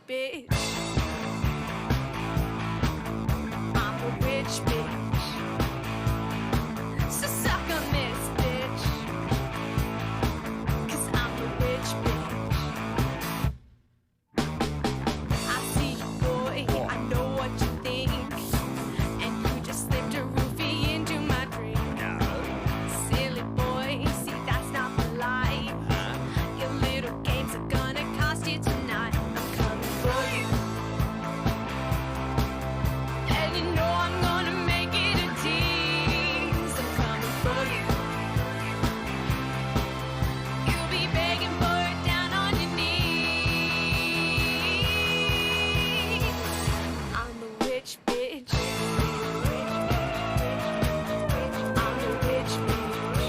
bitch. I'm a rich bitch. So suck on this, bitch. 'Cause I'm a rich bitch. I see you, boy, I know what you think. And you just slipped a roofie into my drink. Silly boy, see that's not polite. Your little games are gonna cost you tonight. I'm coming for you. And you know I'm gonna make it a tease. I'm coming for you. You'll be begging for it down on your knees. I'm the rich bitch. I'm the rich bitch.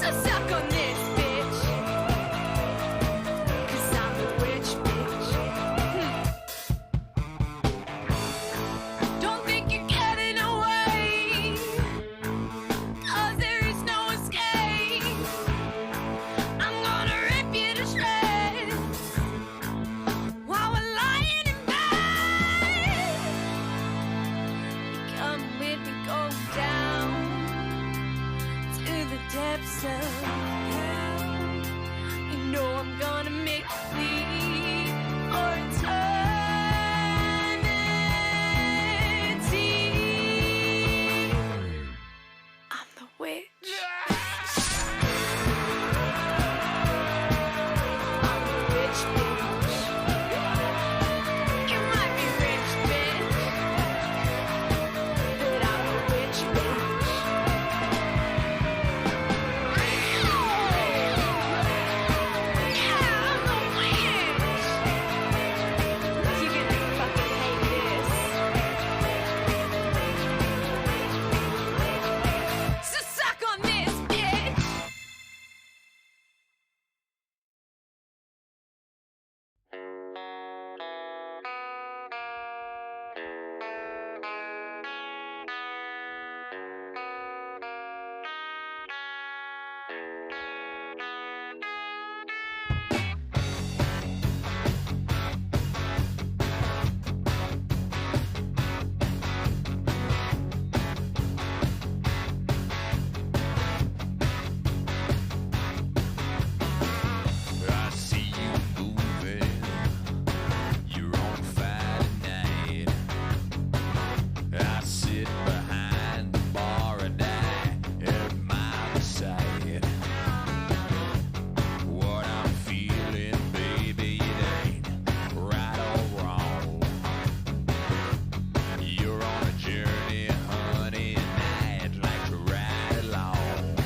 So suck on this, bitch. 'Cause I'm the rich bitch. Don't think you're getting away, 'cause there is no escape. I'm gonna rip you to shreds while we're lying in bed. Come with me, go down to the depths of hell. You know I'm gonna make you bleed for eternity. I'm the witch. I'm the rich bitch. You might be rich, bitch, but I'm the rich bitch. Yeah, I'm the witch. You're gonna fucking hate this. So suck on this, bitch. I see you moving. You're on fire tonight. I sit behind the bar and I admire the sight. What I'm feeling, baby, it ain't right or wrong. You're on a journey, honey, and I'd like to ride along.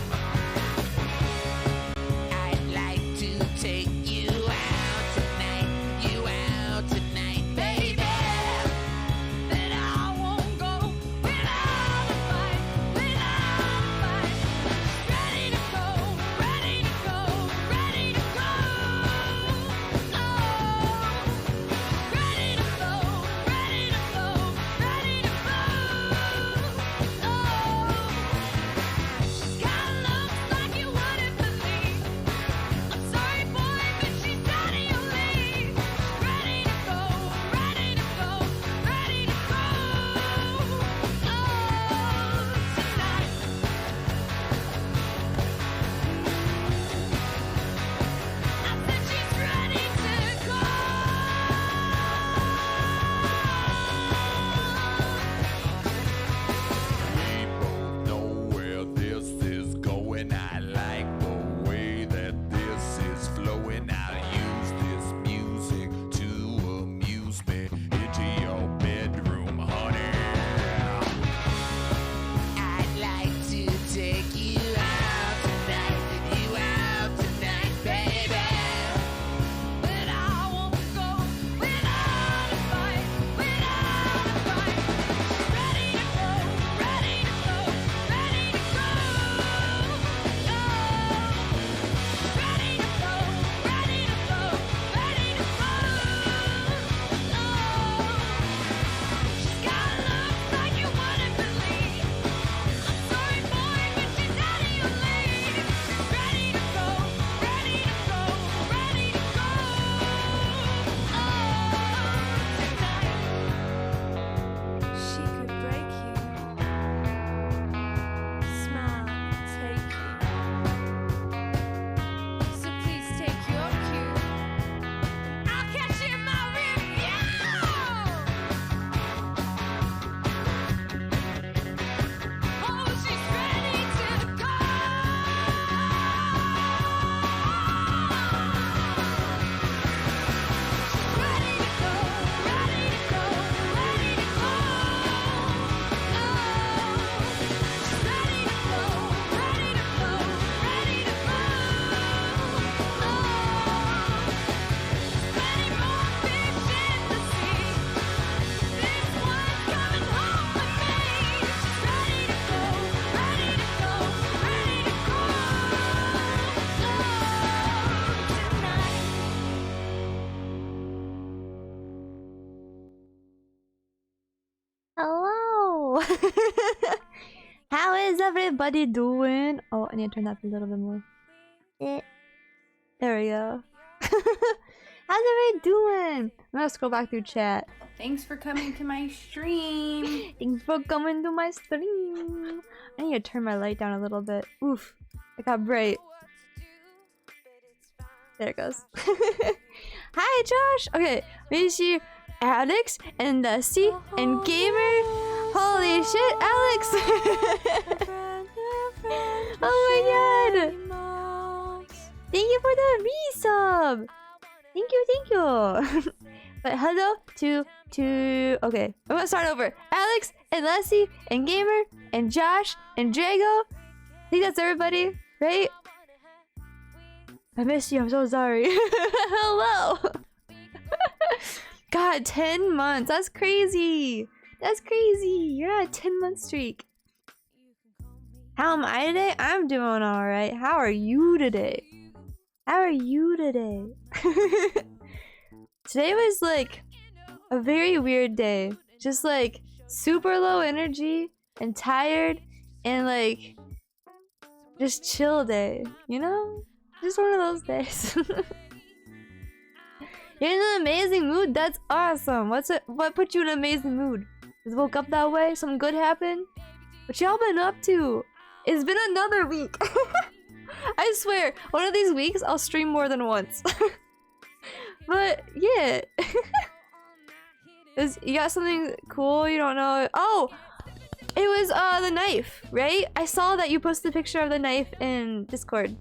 I'd like to take you out tonight, baby. But I won't go without a fight, without a fight. Ready to go, ready to go, ready to go. Oh, ready to go, ready to go, ready to move. Oh, God looks like you wouldn't believe. I'm sorry, boy, but she's out of your league. Ready to go, ready to go, ready to go. Oh, tonight. I said she's ready to go. We both know where this is going. I like the way that this is flowing. I'll use this music to amuse me into your bedroom, honey. I'd like to take you out tonight, baby. But I won't go without a fight, without a fight. Ready to go, ready to go, ready to go. Oh, everybody doing? Oh, I need to turn that up a little bit more. There we go. How's everybody doing? I'm gonna scroll back through chat. Thanks for coming to my stream. Thanks for coming to my stream. I need to turn my light down a little bit. Oof, it got bright. There it goes. Hi, Josh. Okay, we see Alex and Lessy and Gamer. Holy shit, Alex! Oh my god! Thank you for the resub. Thank you. But hello to okay, I'm gonna start over. Alex and Lessy and Gamer and Josh and Drago. I think that's everybody, right? I missed you. I'm so sorry. Hello. God, 10 months. That's crazy. That's crazy. You're on a 10-month streak. How am I today? I'm doing all right. How are you today? How are you today? Today was like a very weird day. Just like super low energy and tired and like just chill day, you know? Just one of those days. You're in an amazing mood? That's awesome. What put you in an amazing mood? Just woke up that way? Something good happened? What y'all been up to? It's been another week. I swear, one of these weeks I'll stream more than once. But yeah. You got something cool you don't know? Oh! It was the knife, right? I saw that you posted a picture of the knife in Discord.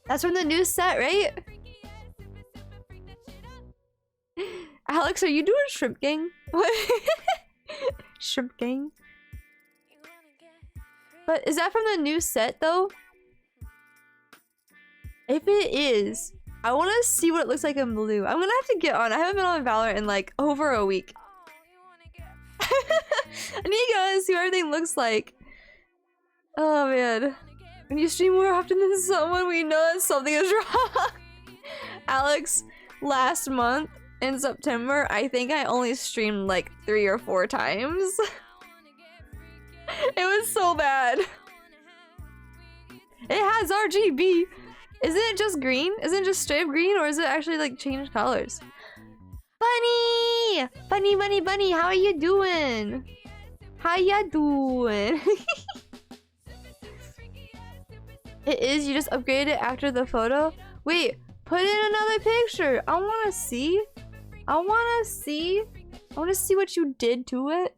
That's from the new set, right? Alex, are you doing Shrimp Gang? Shrimp Gang? But is that from the new set, though? If it is, I want to see what it looks like in blue. I'm gonna have to get on. I haven't been on Valorant in like over a week. I need to get on and see what everything looks like. Oh man. When you stream more often than someone, we know that something is wrong. Alex, last month in September, I think I only streamed like 3 or 4 times. It was so bad. It has RGB. Isn't it just green? Isn't it just straight up green, or is it actually like changed colors? Bunny! Bunny, how are you doing? How ya doing? It is, you just upgraded it after the photo? Wait, put in another picture. I wanna see. I wanna see what you did to it.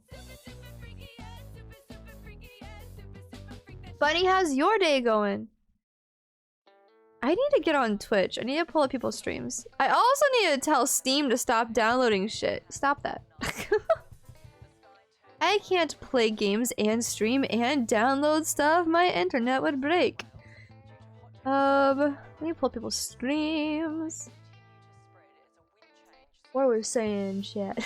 Bunny, how's your day going? I need to get on Twitch. I need to pull up people's streams. I also need to tell Steam to stop downloading shit. Stop that. I can't play games and stream and download stuff. My internet would break. Let me pull up people's streams. What we're saying, chat.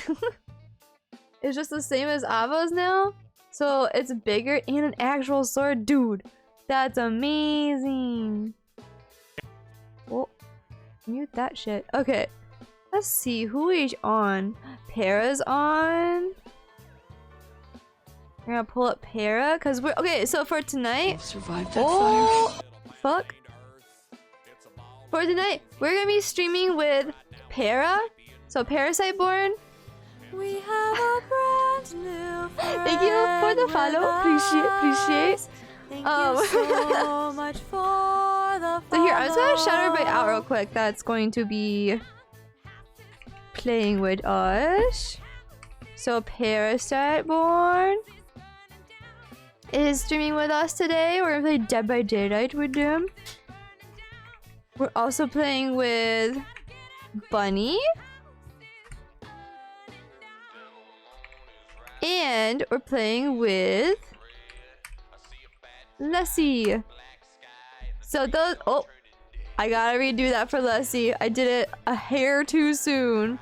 It's just the same as Avo's now? So it's bigger and an actual sword? Dude, that's amazing. Well, mute that shit. Okay, let's see who is on. Para's on. We're gonna pull up Para because we're okay. So for tonight, survived that fire. Fuck. For tonight, we're gonna be streaming with Para. So ParasiteBorn. We have a brand new Thank you for the follow. Appreciate. Thank you so much for the follow. So here, I'm just gonna shout everybody out real quick. That's going to be playing with us. So ParasiteBorn is streaming with us today. We're gonna play Dead by Daylight with them. We're also playing with Bunny. And we're playing with Lessy. So those, oh, I gotta redo that for Lessy. I did it a hair too soon.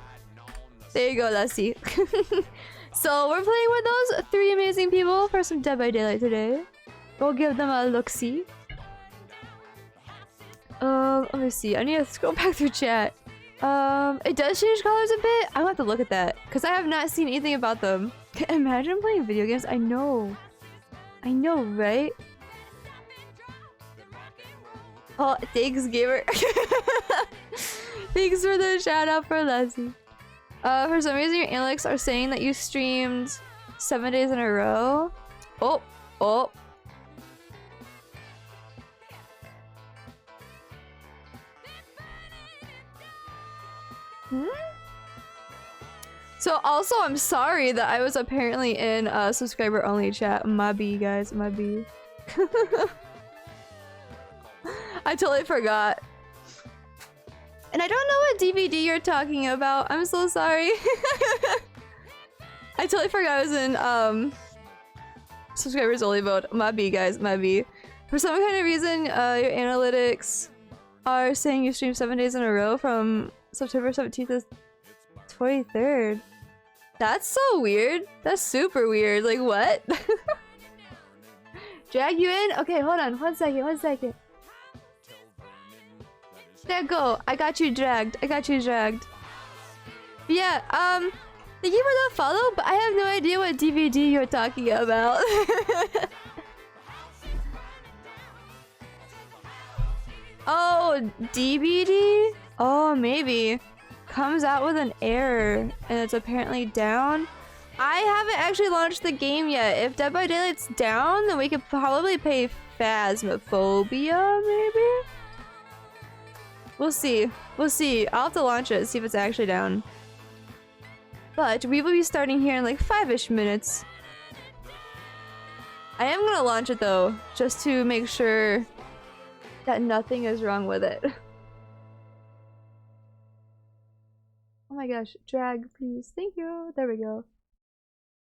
There you go, Lessy. So we're playing with those 3 amazing people for some Dead by Daylight today. Go give them a look-see. Let me see. I need to scroll back through chat. It does change colors a bit. I have to look at that because I have not seen anything about them. Imagine playing video games. I know. I know, right? Oh, thanks, gamer. Thanks for the shout out for Lessie. For some reason, your analytics are saying that you streamed 7 days in a row. Oh, oh. Hmm? So also, I'm sorry that I was apparently in a subscriber only chat. My B, guys, my B. I totally forgot. And I don't know what DVD you're talking about. I'm so sorry. I totally forgot I was in subscribers only mode. My B, guys, my B. For some kind of reason, your analytics are saying you streamed 7 days in a row from September 17th to 23rd. That's so weird. That's super weird. Like, what? Drag you in? Okay, hold on. 1 second, 1 second. There go. I got you dragged. I got you dragged. Yeah, thank you for the follow, but I have no idea what DVD you're talking about. Oh, DVD? Oh, maybe. Comes out with an error, and it's apparently down. I haven't actually launched the game yet. If Dead by Daylight's down, then we could probably play Phasmophobia, maybe? We'll see. We'll see. I'll have to launch it, see if it's actually down. But we will be starting here in like 5-ish minutes. I am gonna launch it though, just to make sure that nothing is wrong with it. Oh my gosh, drag please. Thank you. There we go.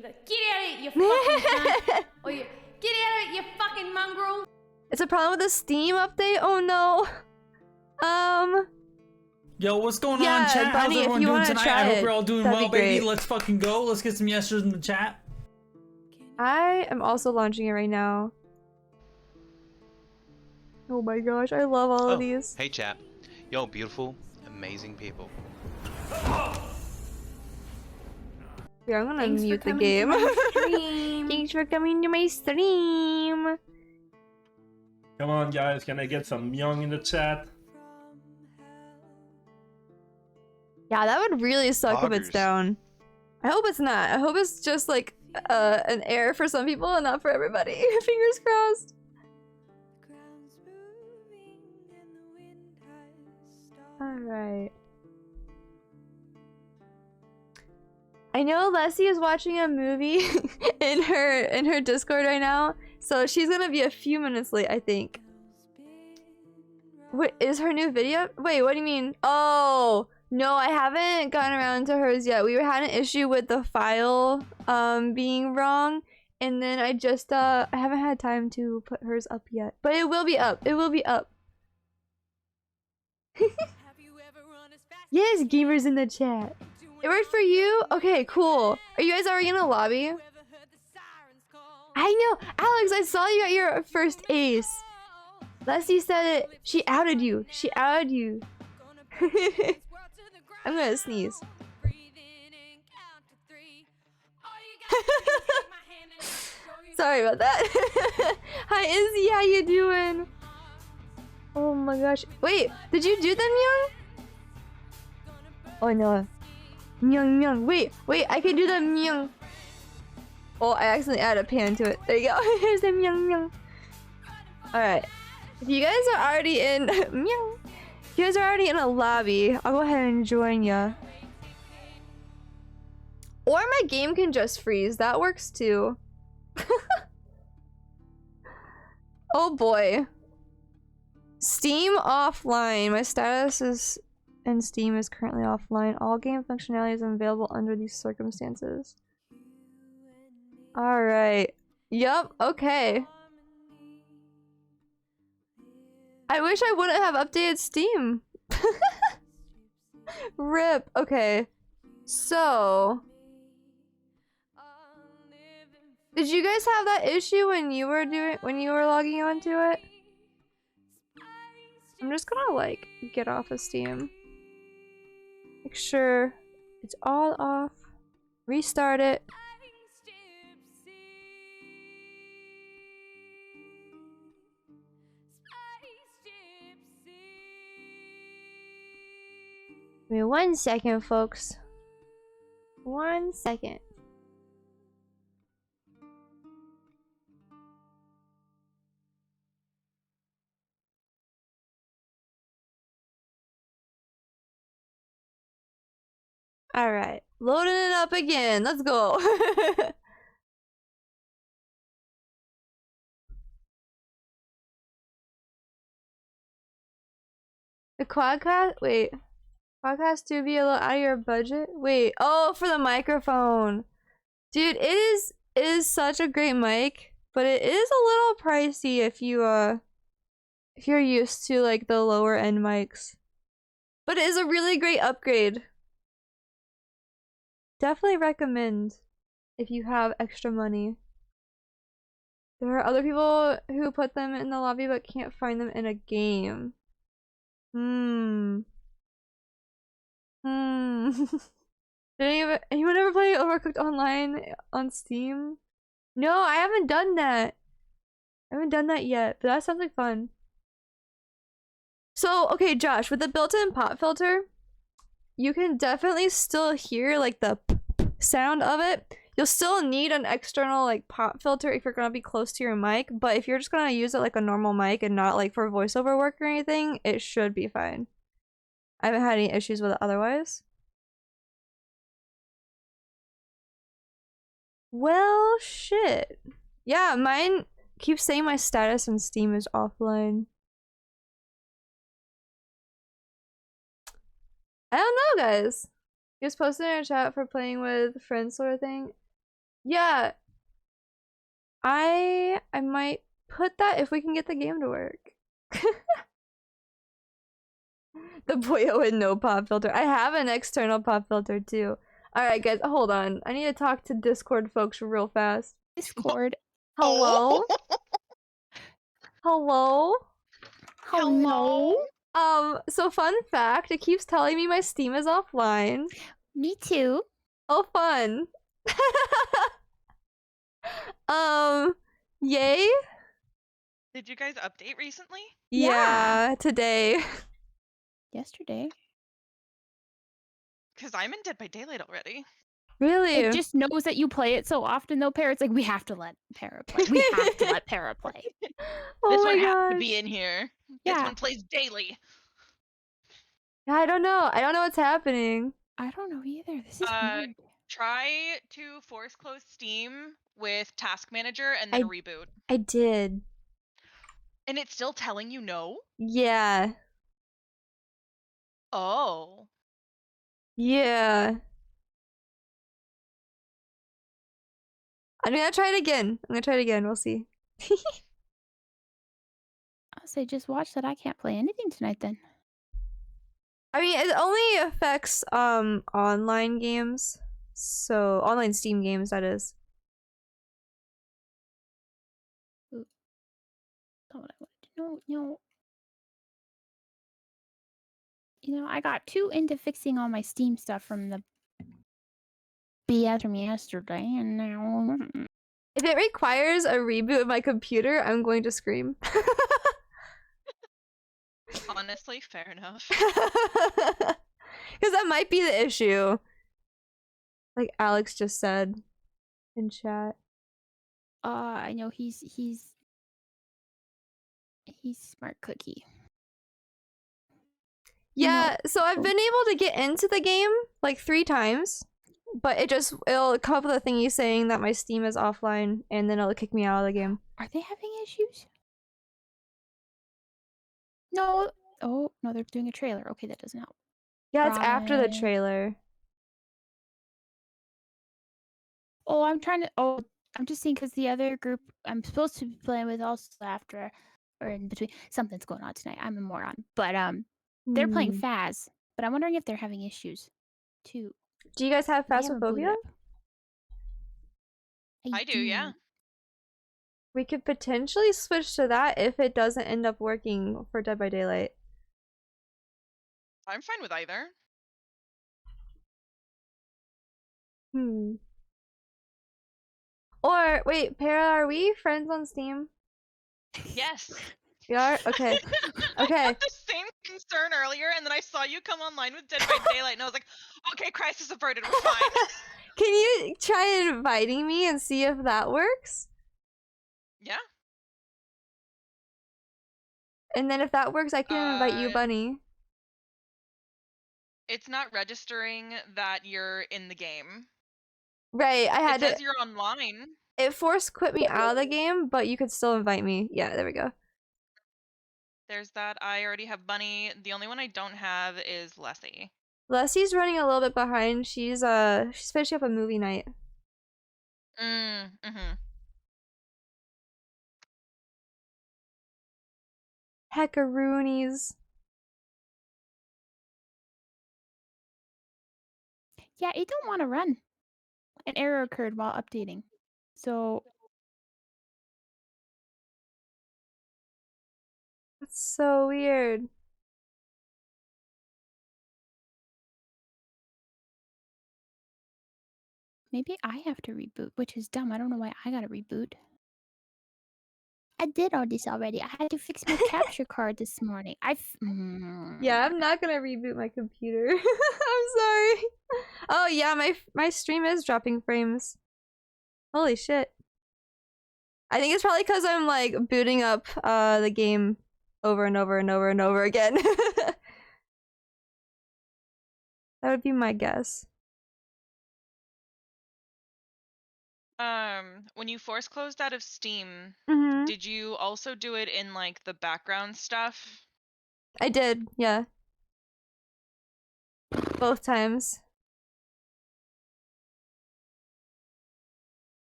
Get out of it, you fucking cunt. Or you, get out of it, you fucking mongrel. It's a problem with the Steam update? Oh no. Yo, what's going Yeah, on, chat? Bunny, How's if everyone you doing wanna tonight? try I hope it, you're all doing that'd well, be baby. great. Let's fucking go. Let's get some yeses in the chat. I am also launching it right now. Oh my gosh, I love all of these. Hey chat. Yo, beautiful, amazing people. Yeah, I'm gonna Thanks for mute the coming game. to my stream. Thanks for coming to my stream. Come on, guys, can I get some young in the chat? Yeah, that would really suck if it's Poggers. down. I hope it's not. I hope it's just like an error for some people and not for everybody. Fingers crossed. Alright. I know Lessie is watching a movie in her Discord right now, so she's gonna be a few minutes late, I think. Wait, is her new video? Wait, what do you mean? Oh, no, I haven't gotten around to hers yet. We had an issue with the file being wrong, and then I just I haven't had time to put hers up yet. But it will be up. It will be up. Yes, gamers in the chat. It worked for you? Okay, cool. Are you guys already in a lobby? I know! Alex, I saw you at your first ace. Leslie said it. She outed you. She outed you. I'm gonna sneeze. Sorry about that. Hi, Izzy. How you doing? Oh my gosh. Wait, did you do them, Myung? Oh no. Myung, Myung. Wait, I can do the Myung. Oh, I accidentally added a pan to it. There you go. Here's the Myung, Myung. Alright. If you guys are already in... Myung. If you guys are already in a lobby, I'll go ahead and join ya. Or my game can just freeze. That works too. Oh boy. Steam offline. My status is in Steam is currently offline. All game functionality is unavailable under these circumstances. Alright. Yup, okay. I wish I wouldn't have updated Steam. RIP. Okay. So... did you guys have that issue when you were logging onto it? I'm just gonna like get off of Steam. Make sure it's all off. Restart it. Give me 1 second, folks. 1 second. Alright, loading it up again. Let's go. The quadcast? Wait. Quadcast to be a little out of your budget? Wait. Oh, for the microphone. Dude, it is such a great mic, but it is a little pricey if you're used to like the lower end mics. But it is a really great upgrade. Definitely recommend if you have extra money. There are other people who put them in the lobby but can't find them in a game. Did anyone ever play Overcooked Online on Steam? No, I haven't done that. I haven't done that yet, but that sounds like fun. So, okay, Josh, with the built-in pop filter, you can definitely still hear like the sound of it. You'll still need an external like pop filter if you're gonna be close to your mic, but if you're just gonna use it like a normal mic and not like for voiceover work or anything, it should be fine. I haven't had any issues with it otherwise. Well, shit. Yeah, mine keeps saying my status in Steam is offline. I don't know, guys. He was posting in a chat for playing with friends sort of thing. Yeah. I might put that if we can get the game to work. The Boyo with no pop filter. I have an external pop filter too. Alright guys, hold on. I need to talk to Discord folks real fast. Discord. Hello? Hello? Hello? So fun fact, it keeps telling me my Steam is offline. Me too. Oh, fun. Yay? Did you guys update recently? Yeah, today. Yesterday. Because I'm in Dead by Daylight already. Really? It just knows that you play it so often though, Para. It's like, we have to let Para play. We have to let Para play. Oh This my one has to gosh. be in here. Yeah. This one plays daily. Yeah, I don't know. I don't know what's happening. I don't know either. This is weird. Try to force close Steam with Task Manager and then reboot. I did. And it's still telling you no? Yeah. Oh. Yeah. I'm gonna try it again. We'll see. I'll say just watch that I can't play anything tonight then. I mean, it only affects online games. So, online Steam games, that is. Not what I wanted to know. No. You know, I got too into fixing all my Steam stuff from the BS from yesterday, and now... If it requires a reboot of my computer, I'm going to scream. Honestly, fair enough. Because that might be the issue. Like Alex just said in chat. I know he's smart cookie. Yeah, so I've been able to get into the game like 3 times, but it'll come up with a thingy saying that my Steam is offline, and then it'll kick me out of the game. Are they having issues? No. Oh, no, they're doing a trailer. Okay, that doesn't help. Yeah, it's after the Right. trailer. Oh, I'm just seeing because the other group I'm supposed to be playing with also after or in between. Something's going on tonight. I'm a moron. But they're playing Phas. But I'm wondering if they're having issues too. Do you guys have They haven't booted Phasmophobia? up. I do, yeah. We could potentially switch to that if it doesn't end up working for Dead by Daylight. I'm fine with either. Or, wait, Para, are we friends on Steam? Yes. We are? Okay. Okay. The same concern concern earlier, and then I saw you come online with Dead by Daylight, and I was like, okay, crisis averted, we're fine. Can you try inviting me and see if that works? Yeah. And then if that works, I can invite you, Bunny. It's not registering that you're in the game. Right, I had It says to. you're online. It forced quit me out of the game, but you could still invite me. Yeah, there we go. There's that. I already have Bunny. The only one I don't have is Lessie. Leslie's running a little bit behind. She's finishing up a movie night. Heckaroonies. Yeah, it don't want to run. An error occurred while updating. So That's so weird. maybe I have to reboot, which is dumb. I don't know why I gotta reboot. I did all this already. I had to fix my capture card this morning. Yeah, I'm not gonna reboot my computer. I'm sorry. Oh yeah, my stream is dropping frames. Holy shit. I think it's probably because I'm like booting up the game over and over and over and over again. That would be my guess. When you force closed out of Steam, Mm-hmm. did you also do it in like the background stuff? I did, yeah. Both times.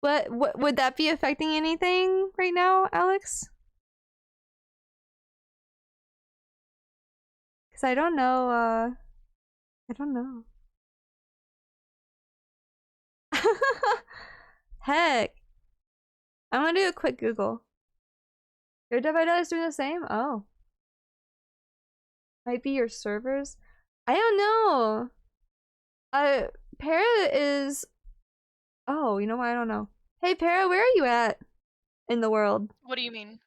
What would that be affecting anything right now, Alex? Cause I don't know, I don't know. Heck. I'm gonna do a quick Google. Your Dead by Daylight is doing the same? Oh. Might be your servers? I don't know. Para is... Oh, you know what? I don't know. Hey, Para, where are you at in the world? What do you mean?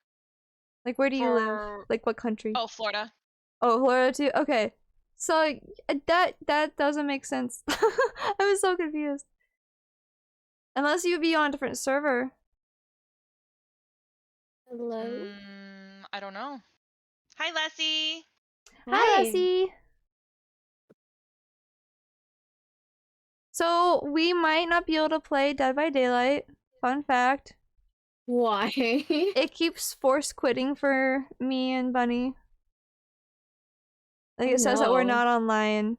Like, where do you live? Like, what country? Oh, Florida. Oh, Florida too? Okay. So, that doesn't make sense. I was so confused. Unless you'd be on a different server. Hello? I don't know. Hi, Lessie. Hi, Lessie. So, we might not be able to play Dead by Daylight. Fun fact. Why? It keeps force quitting for me and Bunny. Like, it says that we're not online.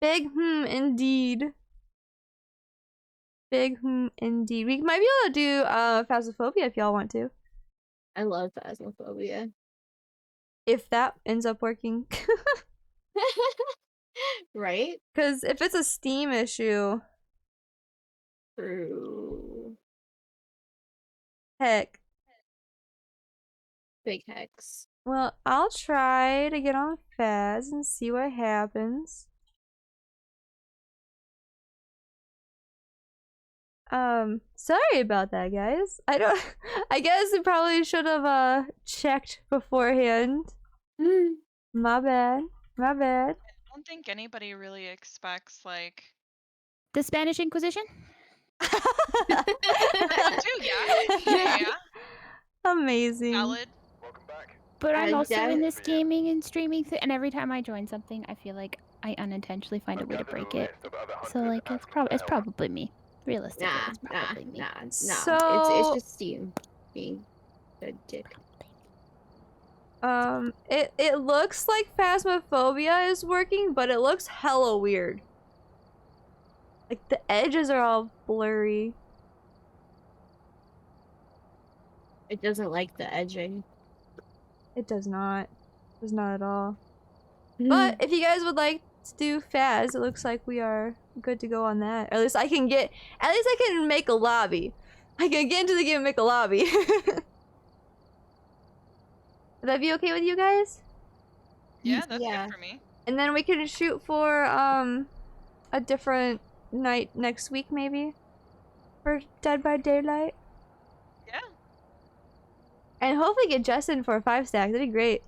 Big indeed. Big indeed. We might be able to do Phasmophobia if y'all want to. I love Phasmophobia. If that ends up working. Right? Because if it's a Steam issue... True. Heck. Big hex. Well, I'll try to get on Phas and see what happens. Sorry about that, guys. I guess I probably should have checked beforehand. My bad. My bad. I don't think anybody really expects like the Spanish Inquisition. that too, yeah. Amazing. Valid. But I'm also in this gaming and streaming thing, and every time I join something, I feel like I unintentionally find a way to break it. So like it's probably me. Realistically, it's probably me. Nah. So it's just Steam being a dick. It looks like Phasmophobia is working, but it looks hella weird. Like the edges are all blurry. It doesn't like the edging. It does not. It does not at all. But if you guys would like to do Phas, it looks like we are good to go on that. Or at least I can make a lobby. I can get into the game and make a lobby. Would that be okay with you guys? Yeah, that's good for me. And then we can shoot for a different night next week, maybe? For Dead by Daylight? Yeah. And hopefully get Justin for a 5-stack. That'd be great.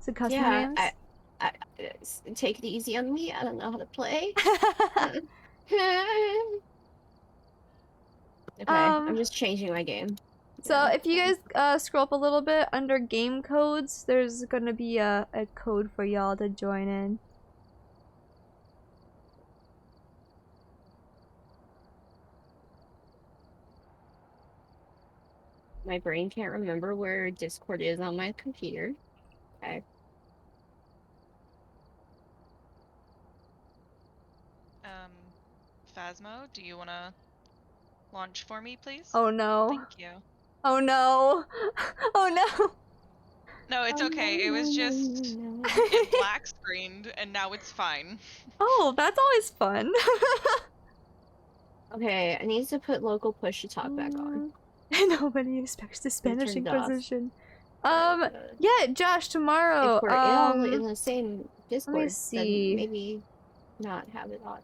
So custom names? I take it easy on me. I don't know how to play. Okay, I'm just changing my game. So if you guys scroll up a little bit under game codes, there's gonna be a code for y'all to join in. My brain can't remember where Discord is on my computer. Okay. Phasmo, do you want to launch for me, please? Oh no. Thank you. Oh no. Oh no. No, it's okay. It was just it black screened and now it's fine. Oh, that's always fun. Okay, I need to put local push to talk back on. Nobody expects the Spanish turned off. Inquisition. Yeah, Josh, tomorrow. If we're all in the same Discord, see. then maybe not have it on.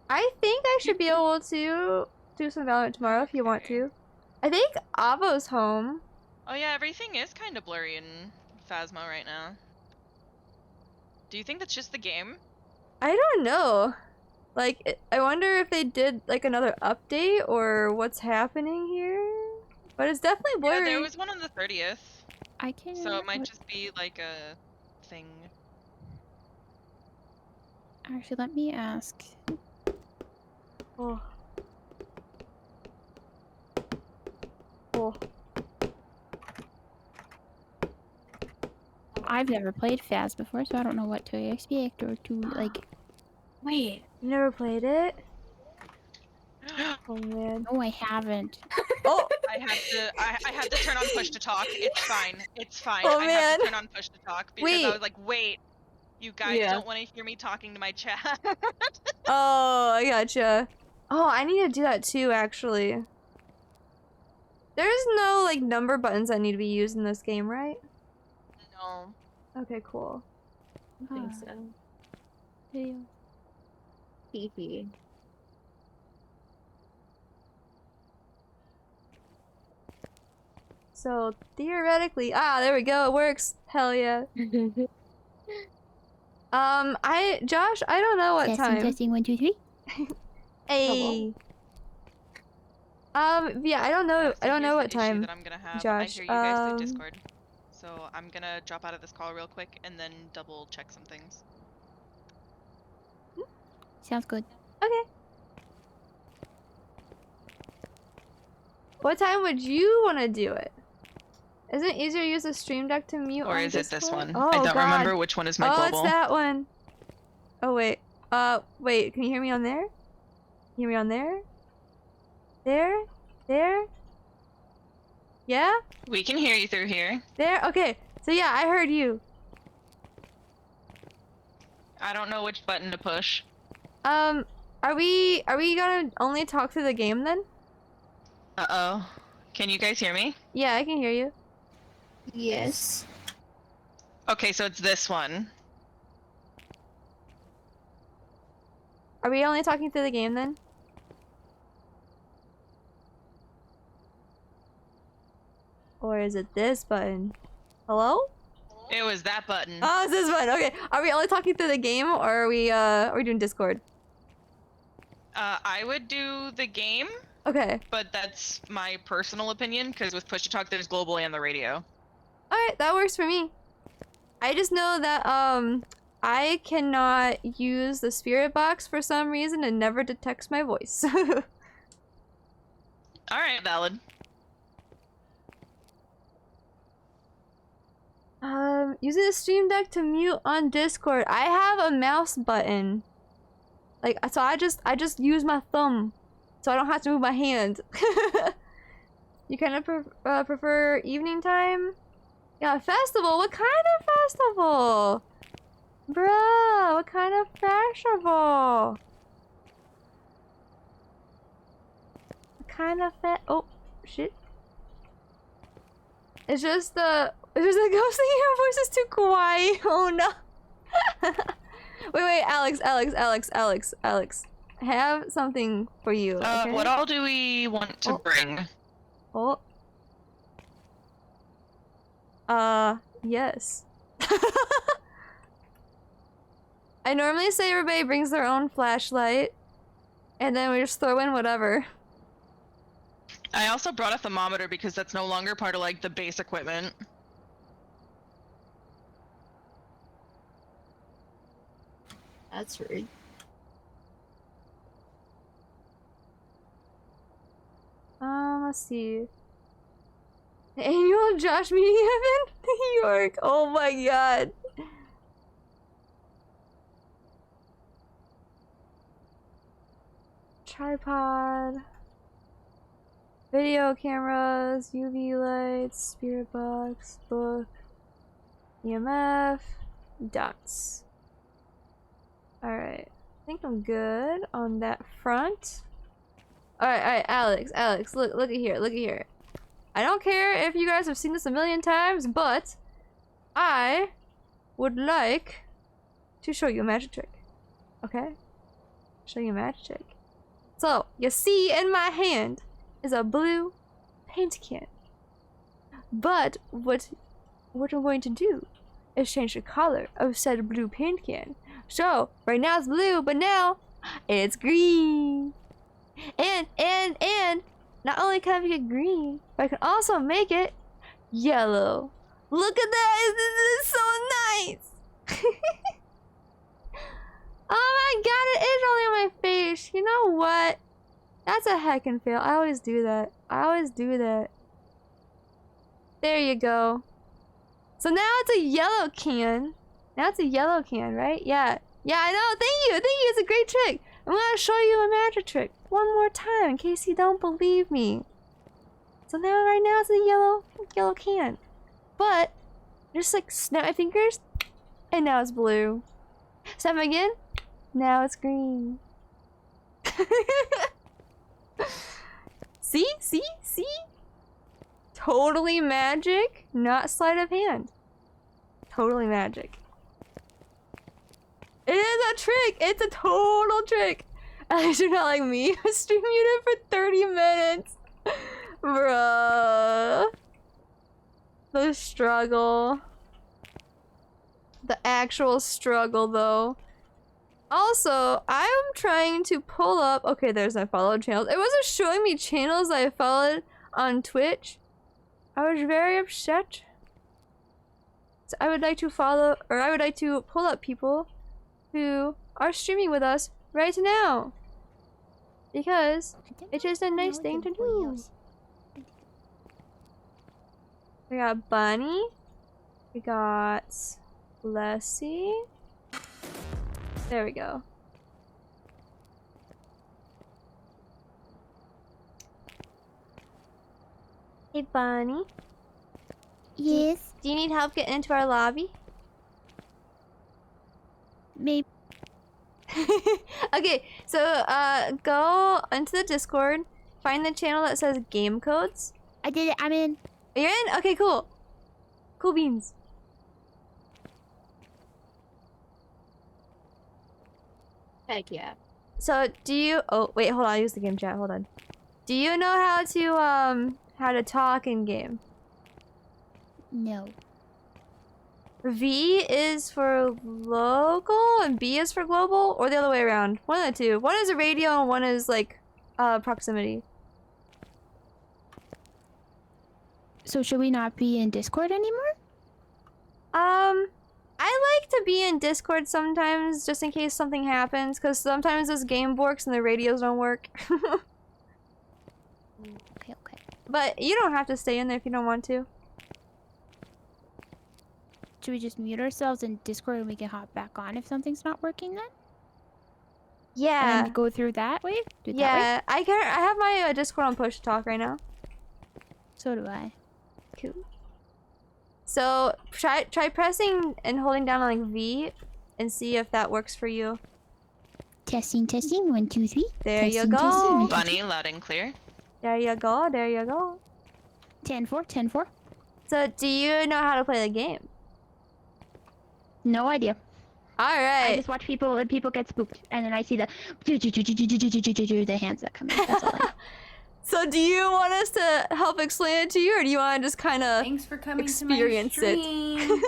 I think I should be able to do some Valorant tomorrow if you want to. I think Avo's home. Oh yeah, everything is kind of blurry in Phasmo right now. Do you think that's just the game? I don't know. Like, I wonder if they did like another update or what's happening here. But it's definitely blurry. Yeah, there was one on the 30th. I can. So it might just be like a thing. Actually, let me ask. Oh. Oh. I've never played Phas before, so I don't know what to expect or to like. Wait, you never played it? Oh man. No, I haven't. Oh, I had to turn on push to talk. It's fine. It's fine. Oh, I had man. to turn on push to talk because Wait. I was like, wait, you guys don't want to hear me talking to my chat. Oh, I gotcha. Oh, I need to do that too, actually. There's no, like, number buttons that need to be used in this game, right? No. Okay, cool. I think so. Video. Hee. So, theoretically... Ah, there we go, it works! Hell yeah. Josh, I don't know what time. Testing 1, 2, 3. Hey. Yeah, I don't know. I don't know what time. That I'm gonna have. Josh, I hear you guys through Discord, so I'm gonna drop out of this call real quick and then double check some things. Sounds good. Okay. What time would you want to do it? Isn't it easier to use the stream deck to mute? Or on is it this Discord? one? Oh, I don't God. remember which one is my Oh, global. it's that one. Oh wait. Wait. Can you hear me on there? Hear me on there? There? There? Yeah? We can hear you through here. There? Okay. So yeah, I heard you. I don't know which button to push. Are we gonna only talk through the game then? Uh-oh. Can you guys hear me? Yeah, I can hear you. Yes. Okay, so it's this one. Are we only talking through the game then? Or is it this button? Hello? It was that button. Oh, it's this button. Okay. Are we only talking through the game or are we doing Discord? I would do the game, Okay. but that's my personal opinion, because with push to talk, there's global and the radio. Alright, that works for me. I just know that, I cannot use the spirit box for some reason and never detects my voice. Alright, valid. Using the stream deck to mute on Discord. I have a mouse button. Like, so I just use my thumb. So I don't have to move my hand. You kind of prefer evening time? Yeah, festival? What kind of festival? Bruh, what kind of festival? What kind of oh, shit. It's just the ghost in your voice is too quiet. Oh no. Wait, Alex. have something for you. Okay? What all do we want to bring? Oh. Yes. I normally say everybody brings their own flashlight, and then we just throw in whatever. I also brought a thermometer because that's no longer part of like the base equipment. That's rude. Let's see. The annual Josh meeting event, New York. Oh my god. Tripod. Video cameras, UV lights, spirit box, book, EMF, ducts. Alright. I think I'm good on that front. Alright, Alex, look at here. I don't care if you guys have seen this a million times, but I would like to show you a magic trick. Okay? Show you a magic trick. So, you see in my hand is a blue paint can. But what I'm going to do is change the color of said blue paint can. So, right now it's blue, but now it's green. And not only can I make it green, but I can also make it yellow. Look at that! This is so nice! Oh my god, it is only on my face. You know what? That's a heckin' fail. I always do that. There you go. So now it's a yellow can. Right? Yeah. Yeah, I know. Thank you. It's a great trick. I'm gonna show you a magic trick one more time in case you don't believe me. So now, right now, it's a yellow can. But, just like snap my fingers, and now it's blue. Snap again, now it's green. See? Totally magic, not sleight of hand. Totally magic. It is a trick! It's a total trick! Alex, you're not like me. I stream muted for 30 minutes. Bruh. The struggle. The actual struggle, though. Also, I'm trying to pull up... Okay, there's my followed channels. It wasn't showing me channels I followed on Twitch. I was very upset. So I would like to pull up people who are streaming with us right now. Because it's just a nice thing to do. We got Bunny. We got Lessy. There we go. Hey Bunny. Yes. Do you need help getting into our lobby? Maybe. Okay, so go into the Discord, find the channel that says game codes. I did it. I'm in. You're in? Okay, cool. Cool beans. Heck yeah. So do you? Oh wait, hold on. I use the game chat. Hold on. Do you know how to talk in game? No. V is for local and B is for global, or the other way around. One of the two. One is a radio and one is like proximity. So should we not be in Discord anymore? I like to be in Discord sometimes just in case something happens, because sometimes this game works and the radios don't work. Okay. But you don't have to stay in there if you don't want to. Should we just mute ourselves in Discord and we can hop back on if something's not working then? Yeah. And go through that way? Do it that Yeah, way? I have my Discord on push to talk right now. So do I. Cool. So try pressing and holding down on like V and see if that works for you. Testing. 1, 2, 3. There you Testing, go. testing, 1, 2, 3. Bunny, loud and clear. There you go. 10-4. So do you know how to play the game? No idea. All I right. just watch people and people get spooked, and then I see the hands that come in. That's all. So do you want us to help explain it to you, or do you want to just kind of Thanks for coming experience to my it? stream.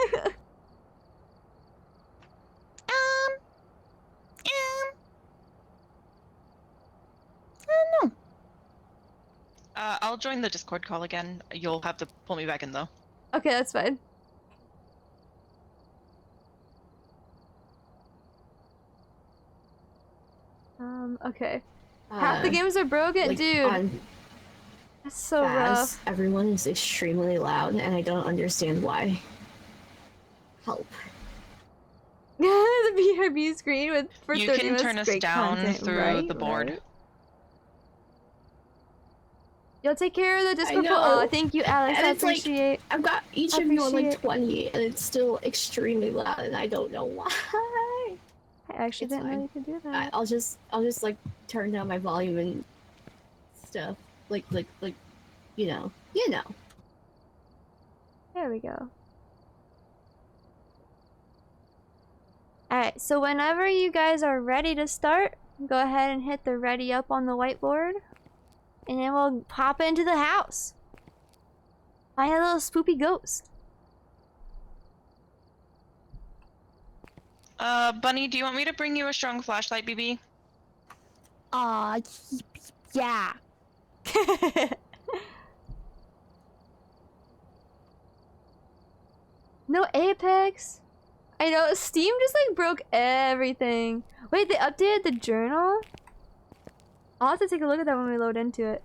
I don't know. I'll join the Discord call again. You'll have to pull me back in though. Okay, that's fine. Okay. Half the games are broken, like, dude. on That's so Faz, rough. everyone is extremely loud, and I don't understand why. Help. The BRB screen with for You 30 can minutes turn us great down content, through right? the board. Right. You'll take care of the Discord. know. Oh, thank you, Alex. And I it's like, appreciate. I've got each of you on like Appreciate- 20, and it's still extremely loud, and I don't know why. I actually It's didn't know fine. you could do that. I'll just like turn down my volume and stuff. Like, you know. There we go. Alright, so whenever you guys are ready to start, go ahead and hit the ready up on the whiteboard. And then we'll pop into the house. Find a little spoopy ghost. Bunny, do you want me to bring you a strong flashlight, BB? Yeah. No Apex. I know, Steam just like broke everything. Wait, they updated the journal? I'll have to take a look at that when we load into it.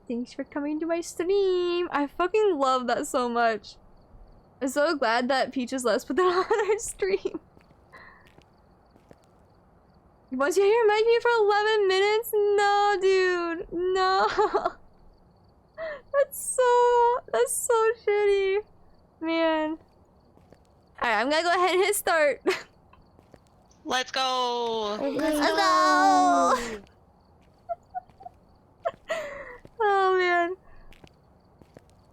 Thanks for coming to my stream. I fucking love that so much. I'm so glad that Peaches Les put that on our stream. Once you hear Mikey for 11 minutes? No, dude. No. That's so shitty. Man. Alright, I'm gonna go ahead and hit start. Let's go! Let's go! Oh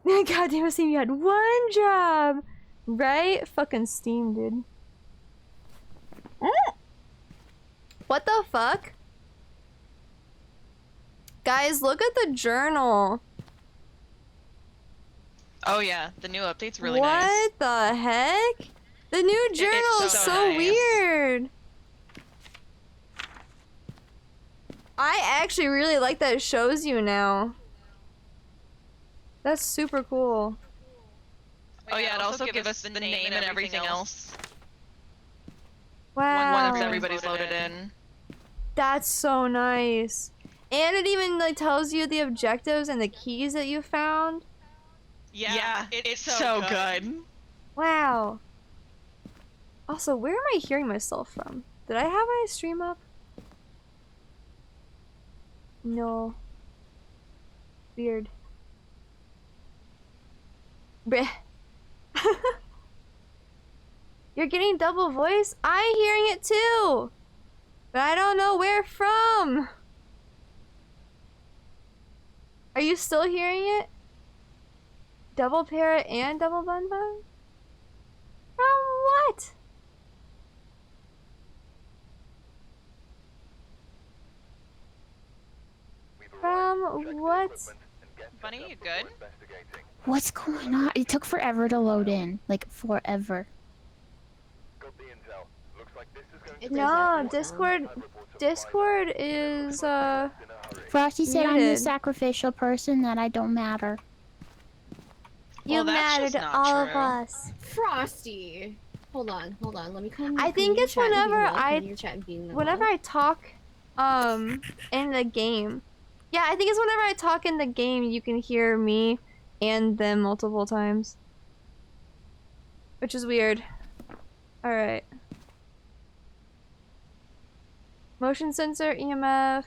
man. God damn it, Steam, you had one job! Right? Fucking Steam, dude. What the fuck? Guys, look at the journal. Oh yeah, the new update's really what nice. the heck? The new journal is so so nice. weird. I actually really like that it shows you now. That's super cool. Oh yeah, it also gives us the name and everything else. Wow. Once everybody's loaded in. That's so nice. And it even like tells you the objectives and the keys that you found. Yeah, it's so good. Wow. Also, where am I hearing myself from? Did I have my stream up? No. Weird. Bleh. You're getting double voice? I'm hearing it too! But I don't know where from! Are you still hearing it? Double parrot and double bun bun? From what? From what? Bunny, you good? What's going on? It took forever to load in. Like, forever. No, Discord is, Frosty said I'm the muted. sacrificial person, that I don't matter. You Well, that's matter just to not all of true. us. Frosty. Hold on. Let me come. I think it's whenever whenever I I talk, in the game. Yeah, I think it's whenever I talk in the game, you can hear me and them multiple times. Which is weird. Alright. Motion sensor, EMF.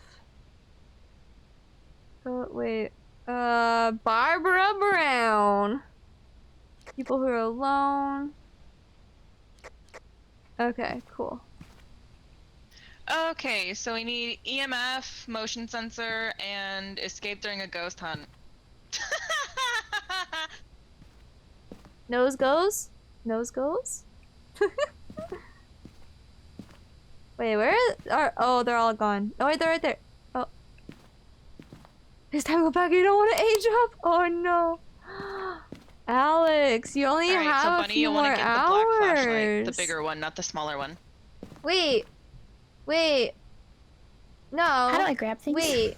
Oh, wait. Barbara Brown. People who are alone. Okay, cool. Okay, so we need EMF, motion sensor, and escape during a ghost hunt. Nose goes? Nose goes? Wait, where are? Oh, they're all gone. Oh wait, they're right there. Oh, it's time to go back. You don't want to age up. Oh no, Alex, you only Alright, so have a Bunny, few you more want to get the black flashlight, the hours. bigger one, not the smaller one. Wait, wait, no. How do I grab things? Wait,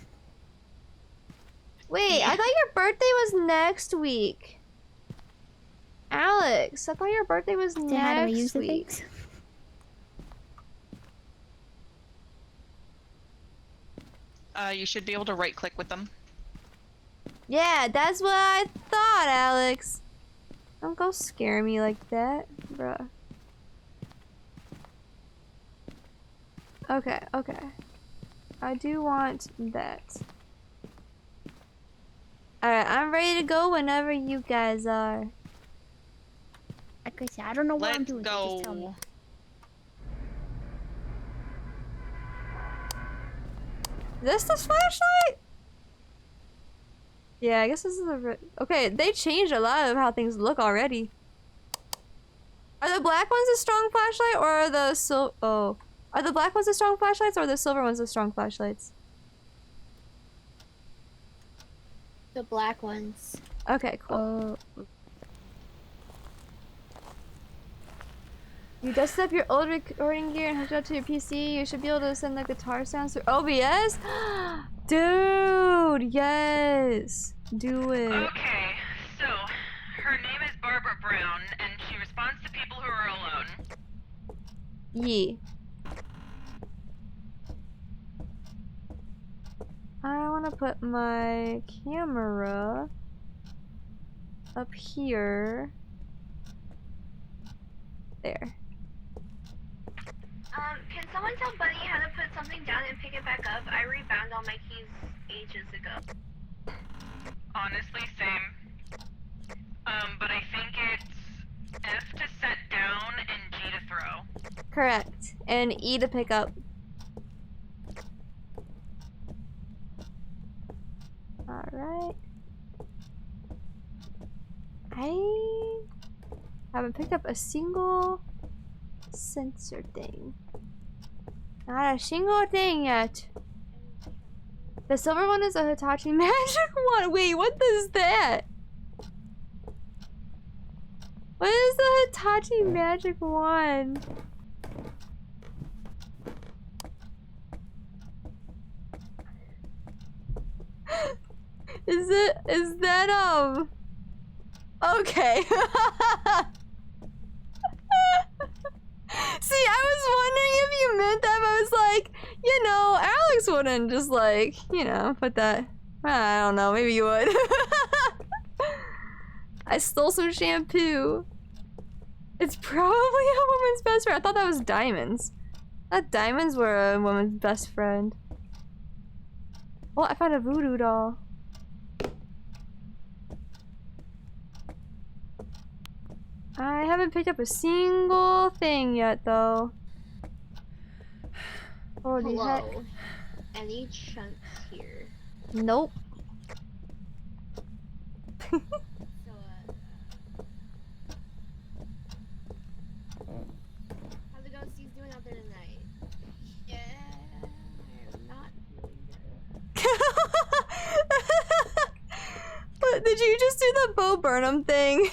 wait. I thought your birthday was next week. Alex, I thought your birthday was Then how do I use next the week. things? You should be able to right click with them. Yeah, that's what I thought, Alex. Don't go scare me like that, bruh. Okay, okay. I do want that. Alright, I'm ready to go whenever you guys are. Like I said, I don't know what I'm Let's doing. So just tell me. go. Is this the flashlight? Yeah, I guess this is the... Okay, they changed a lot of how things look already. Are the black ones a strong flashlight or are the Oh. Are the black ones the strong flashlights or are the silver ones the strong flashlights? The black ones. Okay, cool. You dusted up your old recording gear and hooked it up to your PC. You should be able to send the guitar sounds through OBS? Dude, yes. Do it. Okay, so her name is Barbara Brown, and she responds to people who are alone. Yee. I want to put my camera up here. There. Can someone tell Bunny how to put something down and pick it back up? I rebound all my keys ages ago. Honestly, same. But I think it's F to set down and G to throw. Correct. And E to pick up. Alright. I haven't picked up a single sensor thing. Not a single thing yet. The silver one is a Hitachi magic one. Wait, what is that? What is the Hitachi magic one? Is that okay. See, I was wondering if you meant that, but I was like, you know, Alex wouldn't just like, you know, put that. I don't know, maybe you would. I stole some shampoo. It's probably a woman's best friend. I thought that was diamonds. I thought diamonds were a woman's best friend. Oh, I found a voodoo doll. I haven't picked up a single thing yet, though. Holy heck. Hello. Any chunks here? Nope. So, how's the ghosties doing out there tonight? Yeah, I'm not doing good. What, did you just do the Bo Burnham thing?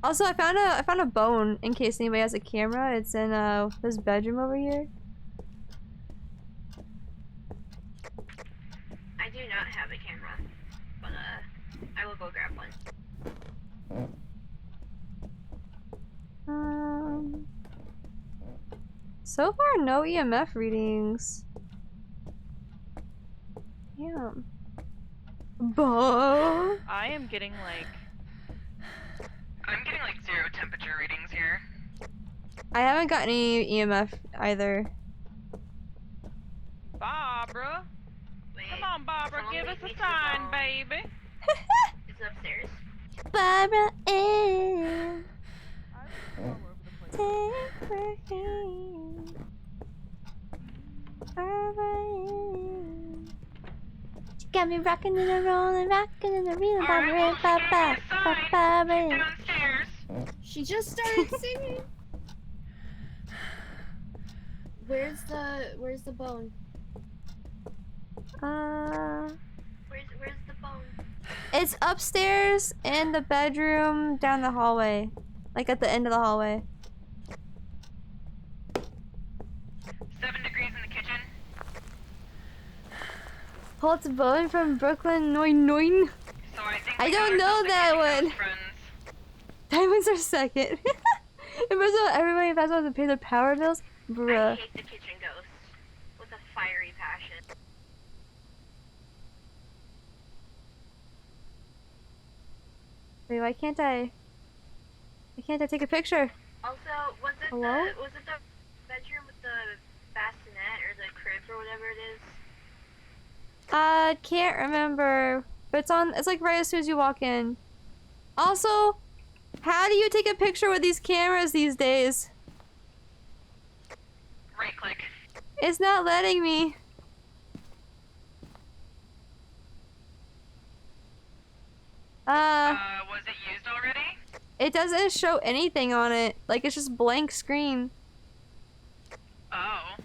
Also, I found a bone in case anybody has a camera. It's in this bedroom over here. I do not have a camera, but I will go grab one. So far, no EMF readings. Damn. Bo. I am getting like... I'm getting like 0 temperature readings here. I haven't got any EMF either. Barbara? Wait, Come on, Barbara, someone give us lead me a to the sign, phone. baby. It's upstairs. Barbara Ann. Take my hand. Barbara Ann. Got me rocking and a rolling, rocking and a reeling, Alright, well, she gave me a sign. She's ba. downstairs. She just started singing. Where's the bone? Where's the bone? It's upstairs in the bedroom down the hallway. Like at the end of the hallway. 7 degrees in the kitchen. Holt's bone from Brooklyn, Noin. So I think I we don't got know ourselves a that kitchen one. ghost, friends. Diamonds are second. And first of all, everybody in Phasmophobia has to pay their power bills? I Bruh. hate the kitchen ghost with a fiery passion. Wait, why can't I take a picture? Also, was it Hello? the bedroom with the bassinet or the crib or whatever it is? Can't remember. But it's like right as soon as you walk in. Also, how do you take a picture with these cameras these days? Right click. It's not letting me. Was it used already? It doesn't show anything on it. Like, it's just blank screen. Oh.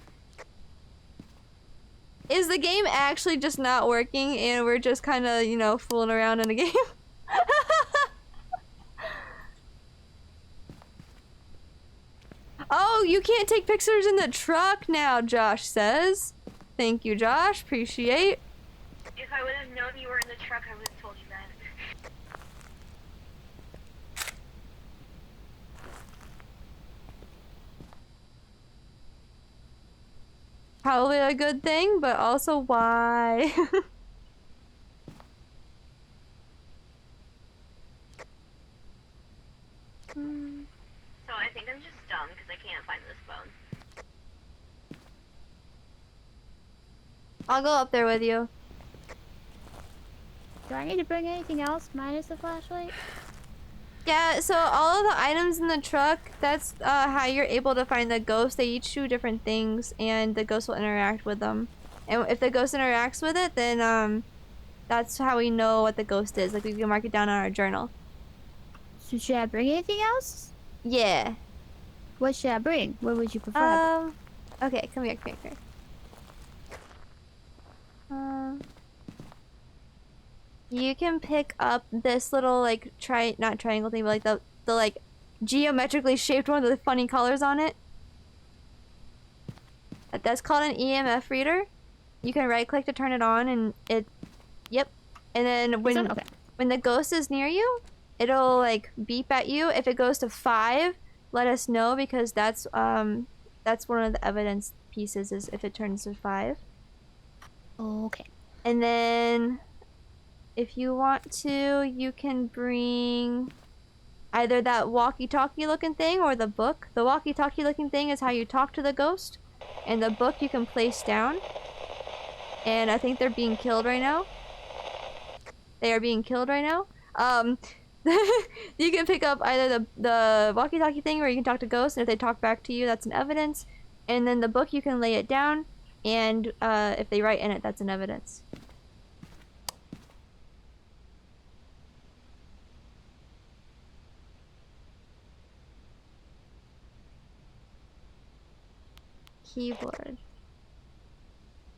Is the game actually just not working and we're just kind of, you know, fooling around in the game? Oh, you can't take pictures in the truck now, Josh says. Thank you, Josh. Appreciate. If I would have known you were in the truck, I would have told you that. Probably a good thing, but also why? So I think I'm just dumb because I can't find this bone. I'll go up there with you. Do I need to bring anything else minus the flashlight? Yeah, so all of the items in the truck, that's how you're able to find the ghost. They each do different things, and the ghost will interact with them. And if the ghost interacts with it, then that's how we know what the ghost is. Like, we can mark it down on our journal. So should I bring anything else? Yeah. What should I bring? What would you prefer? Okay, come here. You can pick up this little, like, not triangle thing, but like the like geometrically shaped one with the funny colors on it. That's called an EMF reader. You can right click to turn it on and yep. And then when the ghost is near you, it'll like beep at you. If it goes to 5, let us know, because that's one of the evidence pieces, is if it turns to 5. Okay. And then if you want to, you can bring either that walkie-talkie looking thing or the book. The walkie-talkie looking thing is how you talk to the ghost, and the book you can place down. And I think they're being killed right now. They are being killed right now. You can pick up either the walkie-talkie thing, or you can talk to ghosts, and if they talk back to you, that's an evidence. And then the book, you can lay it down, and if they write in it, that's an evidence. Keyboard.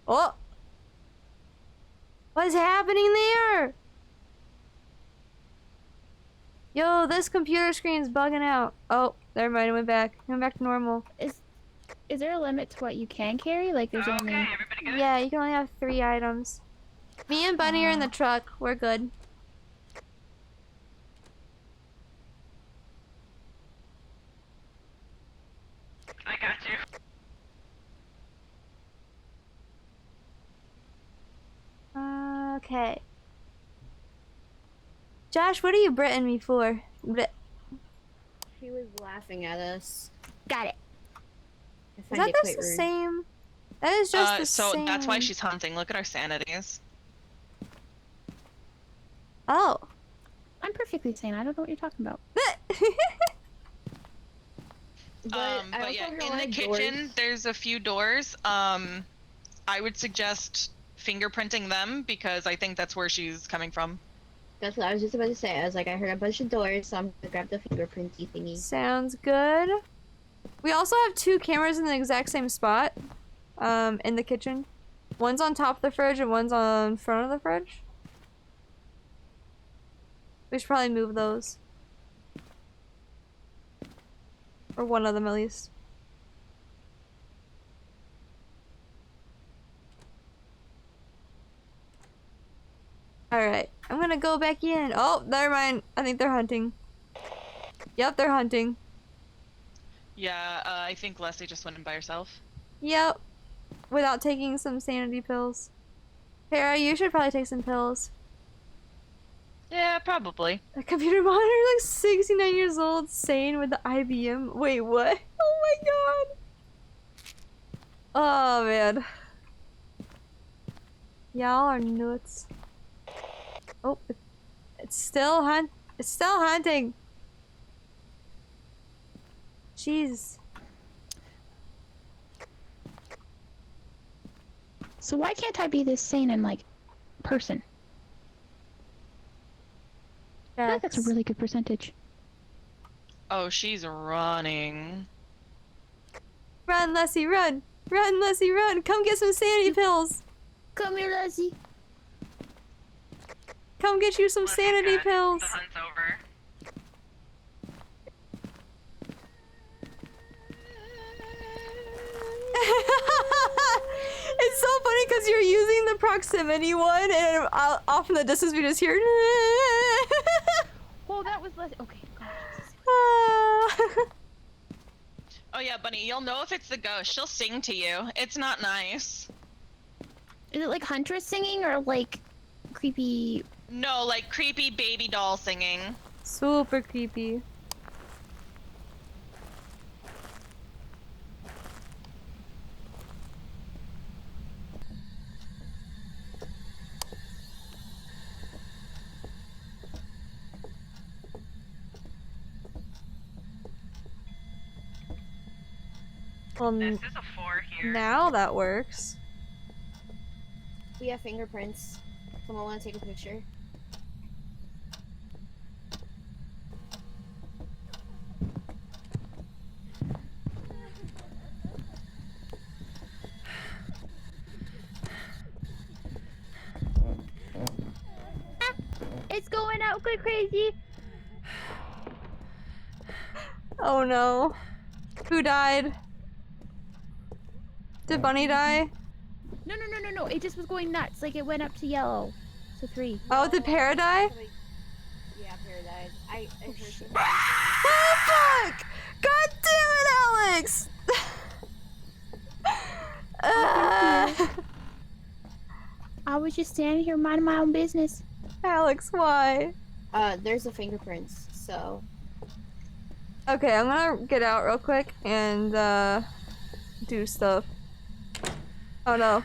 Oh! What's happening there? Yo, this computer screen's bugging out. Oh, never mind, it went back. It went back to normal. Is there a limit to what you can carry? Like, there's only... Yeah, you can only have 3 items. Me and Bunny are in the truck. We're good. I got you. Okay. Josh, what are you Britting me for? She was laughing at us. Got it. Is that the same? That is just the so same. that's why she's hunting. Look at our sanities. Oh. I'm perfectly sane. I don't know what you're talking about. But yeah, in the kitchen, there's a few doors. I would suggest fingerprinting them because I think that's where she's coming from. That's what I was just about to say. I was like, I heard a bunch of doors, so I'm gonna grab the fingerprinty thingy. Sounds good. We also have 2 cameras in the exact same spot, in the kitchen. One's on top of the fridge and one's on front of the fridge. We should probably move those. Or one of them at least. Alright, I'm gonna go back in. Oh, never mind. I think they're hunting. Yep, they're hunting. Yeah, I think Leslie just went in by herself. Yep. Without taking some sanity pills. Para, you should probably take some pills. Yeah, probably. The computer monitor is like 69 years old, sane with the IBM. Wait, what? Oh my god. Oh man. Y'all are nuts. Oh, it's still hunting. Jeez. So why can't I be this sane and like person? I feel like that's a really good percentage. Oh, she's running. Run, Lessie, run! Run, Lessie, run! Come get some sanity pills! Come here, Lessie. Come get you some sanity pills! The hunt's over. It's so funny because you're using the proximity one, and off in the distance we just hear. Oh, that was Lessie. Okay. Oh yeah, Bunny, you'll know if it's the ghost. She'll sing to you. It's not nice. Is it like Huntress singing or like creepy? No, like creepy baby doll singing. Super creepy. This is a 4 here. Now that works. We have fingerprints. Someone want to take a picture? It's going out crazy. Oh no. Who died? Did Bunny die? No. It just was going nuts. Like it went up to yellow. So 3. Oh, did Para die? Yeah, Paradise. I heard she Oh fuck! God damn it, Alex! I was just standing here minding my own business. Alex, why? There's the fingerprints, so. Okay, I'm gonna get out real quick and do stuff. Oh no.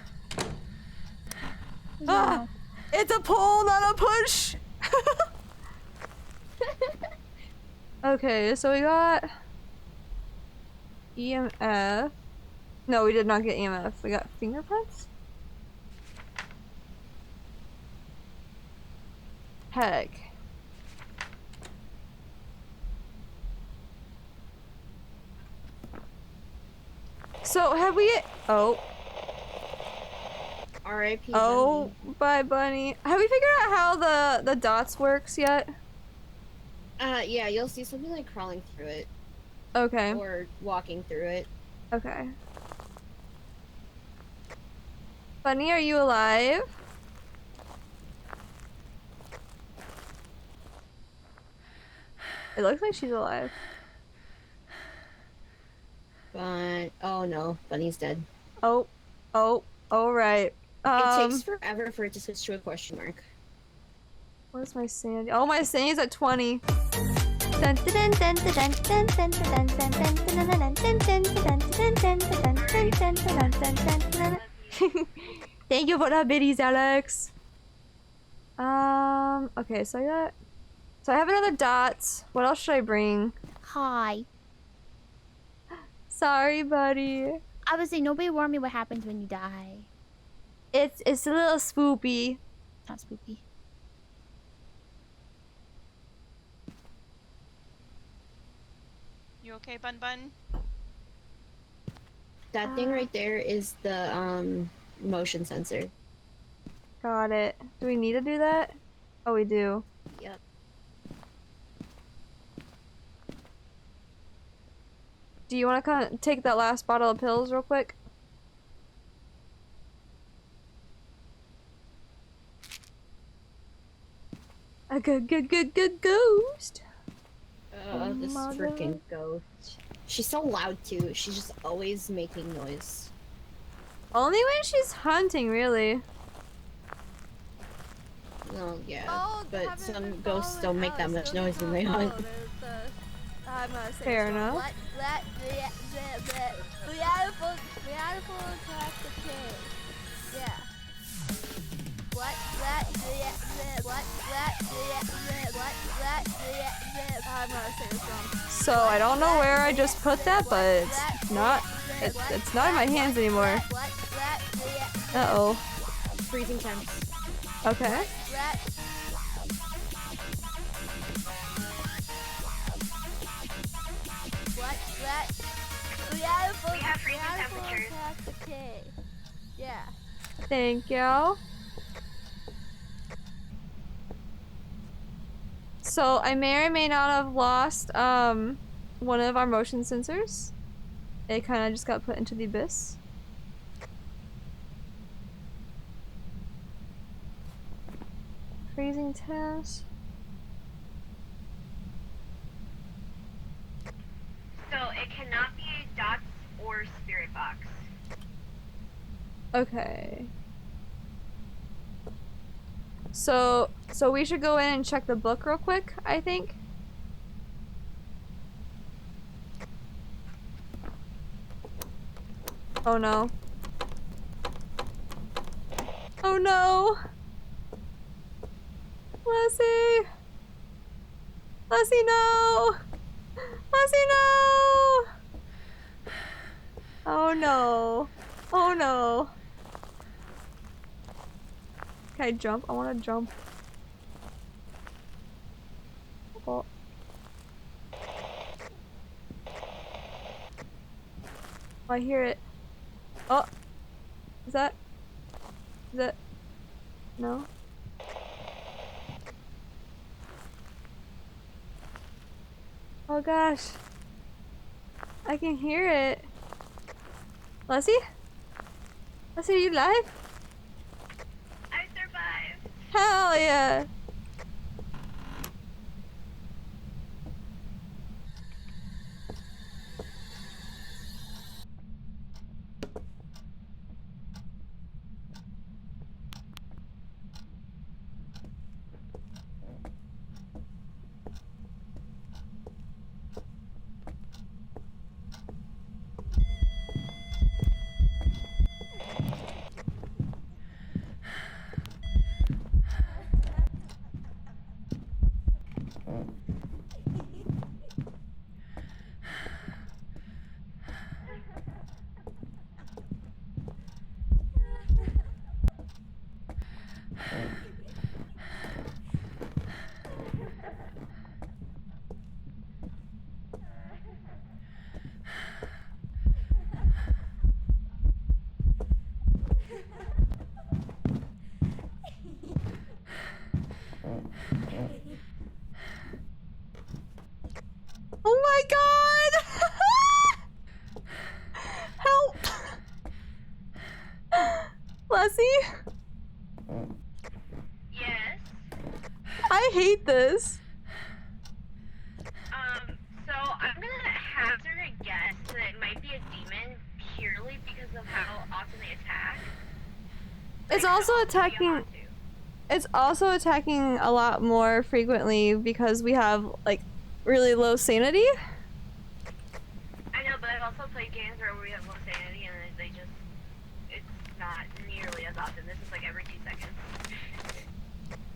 Ah! It's a pull, not a push! Okay, so we got EMF. No, we did not get EMF. We got fingerprints? Heck. So have we? Oh. R.I.P. Oh, bye, Bunny. Have we figured out how the dots works yet? Yeah, you'll see something like crawling through it. Okay. Or walking through it. Okay. Bunny, are you alive? It looks like she's alive. But oh no, Bunny's dead. Oh, right. It takes forever for it to switch to a question mark. Where's my sanity? Oh, my sanity's at 20. Thank you for the biddies, Alex. Okay, so I have another dot. What else should I bring? Hi. Sorry, buddy. I would say nobody warned me what happens when you die. It's a little spoopy. Not spooky. You okay, Bun Bun? That thing right there is the motion sensor. Got it. Do we need to do that? Oh, we do. Yep. Do you want to kind of take that last bottle of pills real quick? A good ghost. This Mother. freaking ghost. She's so loud too. She's just always making noise. Only when she's hunting, really. Oh yeah, Oh, but haven't some been ghosts following don't make that Alice. much Those noise are when they not- hunt. oh, there's the- I'm gonna say Fair this wrong. enough. We had a full class of kids. Yeah. I'm gonna say this wrong. So I don't know where I just put that, but it's not. It's not in my hands anymore. Uh-oh. Freezing temps. Okay. We have freezing temperatures. Yeah. Thank you. So I may or may not have lost one of our motion sensors. It kind of just got put into the abyss. Freezing test. So it cannot be dots or spirit box. Okay. So we should go in and check the book real quick, I think. Oh no. Oh no! Lessy! Lessy, no! Lessy, no! Oh no. Oh no. Can I jump? I want to jump. Oh. I hear it. Oh! Is that? No? Oh gosh. I can hear it. Lessy? Lessy, are you alive? I survived. Hell yeah! Oh my god! Help! Lessy? Yes. I hate this. So I'm gonna hazard a guess that it might be a demon purely because of how often they attack. It's also attacking. It's also attacking a lot more frequently because we have like really low sanity. I know, but I've also played games where we have low sanity and they just, it's not nearly as often. This is like every 2 seconds.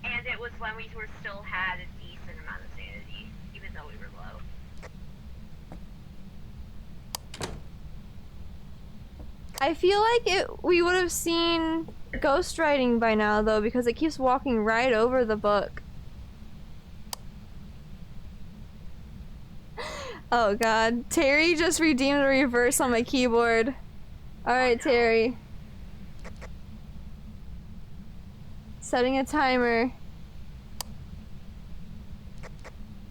And it was when we were still had a decent amount of sanity, even though we were low. I feel like we would have seen ghostwriting by now though because it keeps walking right over the book. Oh god, Terry just redeemed a reverse on my keyboard. Alright, Terry. Setting a timer.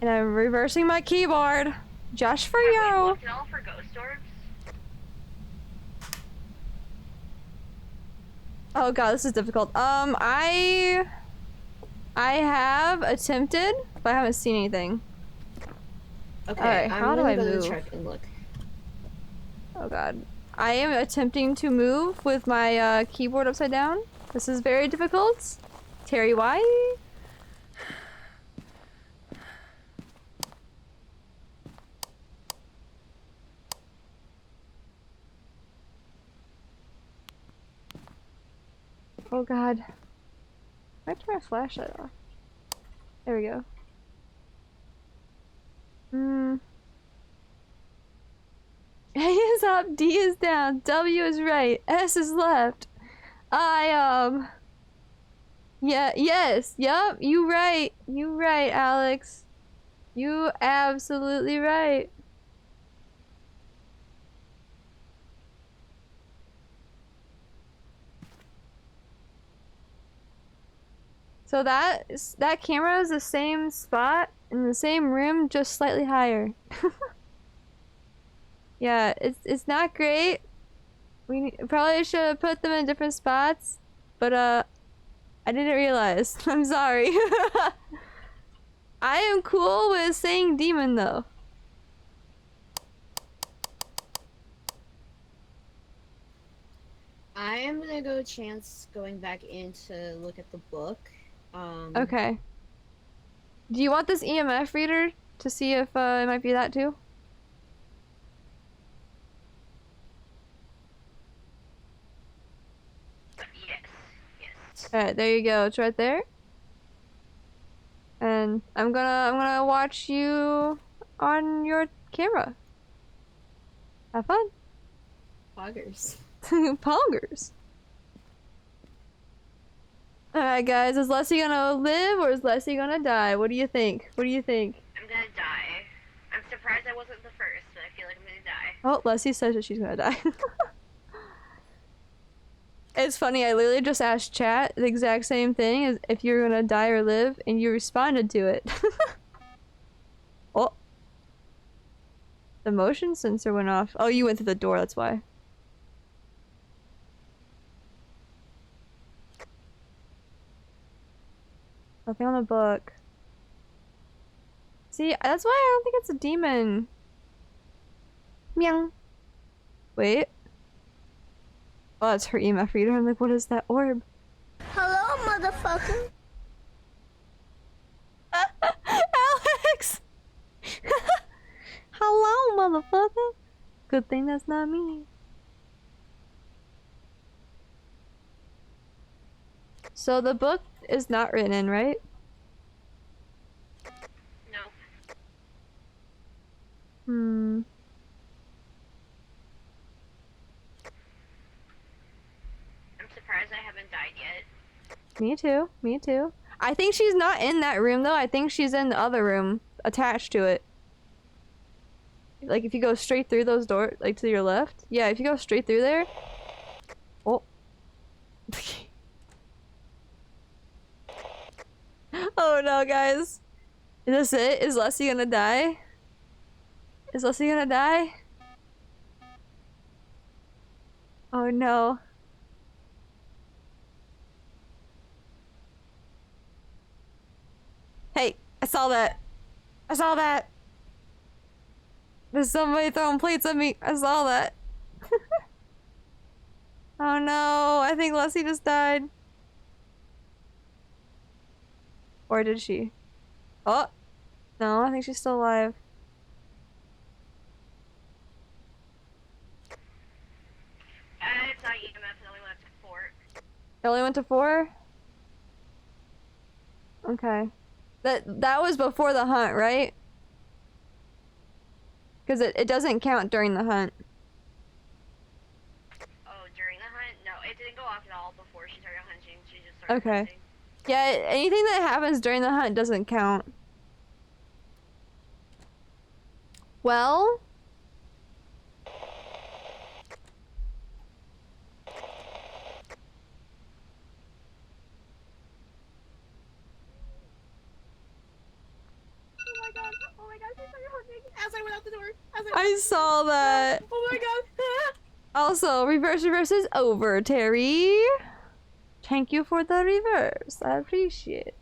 And I'm reversing my keyboard. Just for you. Have we looked at all for ghost orbs? Oh god, this is difficult. I have attempted, but I haven't seen anything. Okay, Alright, I'm how do gonna I go to move? the truck and look. Oh god. I am attempting to move with my keyboard upside down. This is very difficult. Terry, why? Oh god. I turn my flashlight off. There we go. A is up, D is down, W is right, S is left. Yeah, yes, yup, you right, Alex. You absolutely right. So that camera is the same spot in the same room, just slightly higher. Yeah, it's not great. We probably should have put them in different spots, but I didn't realize. I'm sorry. I am cool with saying demon though. I am gonna go chance going back in to look at the book. Okay. Do you want this EMF reader to see if it might be that too? Yes. Alright, there you go. It's right there. And I'm gonna watch you on your camera. Have fun. Poggers. Poggers. Alright guys, is Lessie gonna live or is Lessie gonna die? What do you think? What do you think? I'm gonna die. I'm surprised I wasn't the first, but I feel like I'm gonna die. Oh, Lessie says that she's gonna die. It's funny, I literally just asked chat the exact same thing as if you're gonna die or live, and you responded to it. Oh. The motion sensor went off. Oh, you went through the door, that's why. Nothing on the book. See, that's why I don't think it's a demon. Meow. Wait. Oh, it's her EMF reader. I'm like, what is that orb? Hello, motherfucker. Alex! Hello, motherfucker. Good thing that's not me. So the book is not written in, right? No. Hmm. I'm surprised I haven't died yet. Me too. Me too. I think she's not in that room though. I think she's in the other room attached to it. Like if you go straight through those doors, like to your left. Yeah, if you go straight through there. Oh. Oh no, guys. Is this it? Is Lessie gonna die? Is Lessie gonna die? Oh no. Hey, I saw that. I saw that. There's somebody throwing plates at me. I saw that. Oh no, I think Lessie just died. Or did she? Oh! No, I think she's still alive. It's not EMF, it only went up to 4. It only went to 4? Okay. That was before the hunt, right? Because it doesn't count during the hunt. Oh, during the hunt? No, it didn't go off at all before she started Okay. Yeah, anything that happens during the hunt doesn't count. Well... Oh my god, she started hunting as I went out the door. I saw that. Oh my god. Also, reverse is over, Terry. Thank you for the reverse. I appreciate it.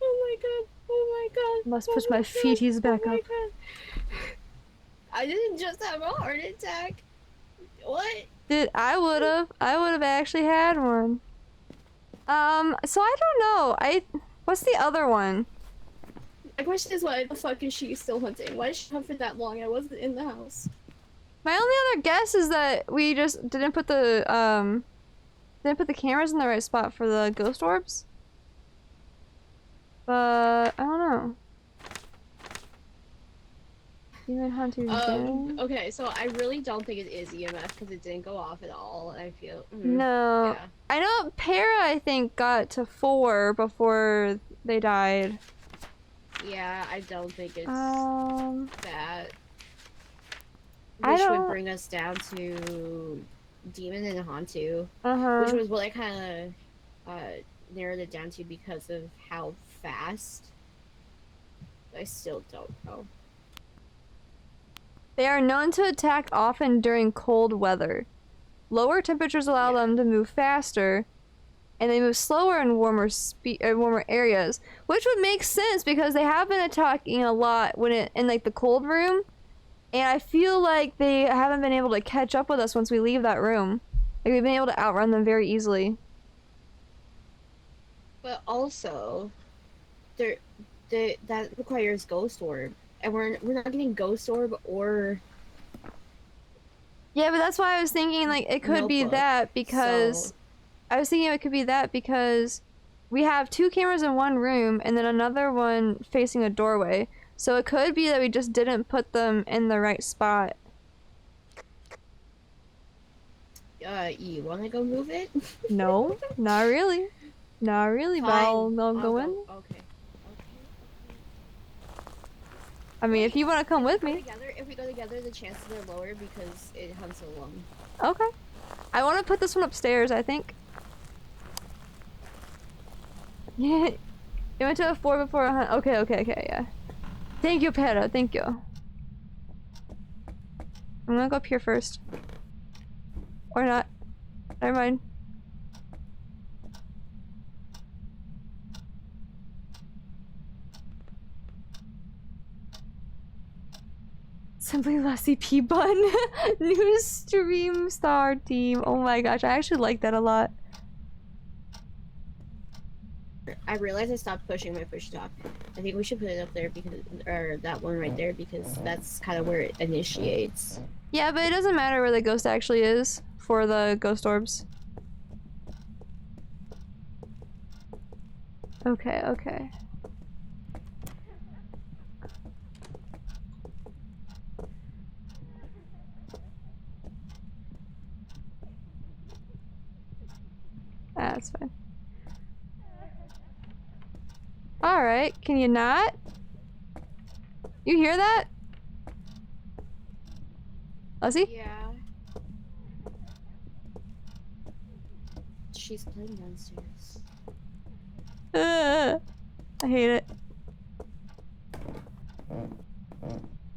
Oh my god. Oh my god. Must push my feeties back up. God. I didn't just have a heart attack. What? I would've actually had one. So I don't know. What's the other one? My question is, why the fuck is she still hunting? Why did she hunt for that long? I wasn't in the house. My only other guess is that we just didn't put the cameras in the right spot for the ghost orbs. But I don't know. Demon hunting again? Okay, so I really don't think it is EMF because it didn't go off at all. I feel No. Yeah. I know I think got to 4 before they died. Yeah, I don't think it's that. I Which don't- would bring us down to Demon and Hantu. Uh-huh. Which was what I kind of narrowed it down to because of how fast. I still don't know. They are known to attack often during cold weather. Lower temperatures allow them to move faster, and they move slower in warmer areas, which would make sense because they have been attacking a lot in like the cold room, and I feel like they haven't been able to catch up with us once we leave that room. Like we've been able to outrun them very easily. But also, that requires Ghost Orb, and we're not getting Ghost Orb or. Yeah, but that's why I was thinking like it could be Notebook, that because so- I was thinking it could be that because we have 2 cameras in one room and then another one facing a doorway. So it could be that we just didn't put them in the right spot. You wanna go move it? No, not really. Not really, but Fine, I'll go in. Okay. I mean, if you want to come with me. If we go together, the chances are lower because it hunts alone. Okay. I want to put this one upstairs, I think. Yeah. It went to a 4 before a hunt. Okay, yeah. Thank you, Peta. Thank you. I'm gonna go up here first. Or not. Never mind. Simply Lassie P Bun. New stream star team. Oh my gosh, I actually like that a lot. I realized I stopped pushing my push top. I think we should put it up there because, or that one right there because that's kind of where it initiates. Yeah, but it doesn't matter where the ghost actually is for the ghost orbs. Okay. That's fine. Alright, can you not? You hear that? Lessie? Yeah. She's playing downstairs. I hate it.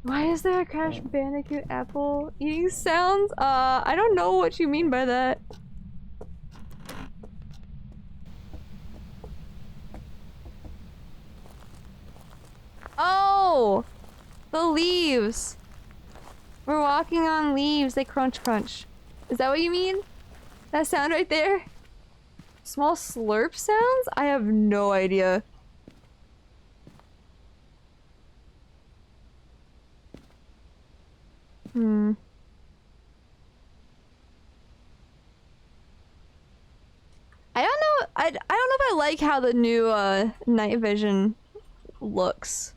Why is there a Crash Bandicoot apple eating sounds? I don't know what you mean by that. Oh! The leaves! We're walking on leaves, they crunch crunch. Is that what you mean? That sound right there? Small slurp sounds? I have no idea. I don't know. I don't know if I like how the new night vision looks.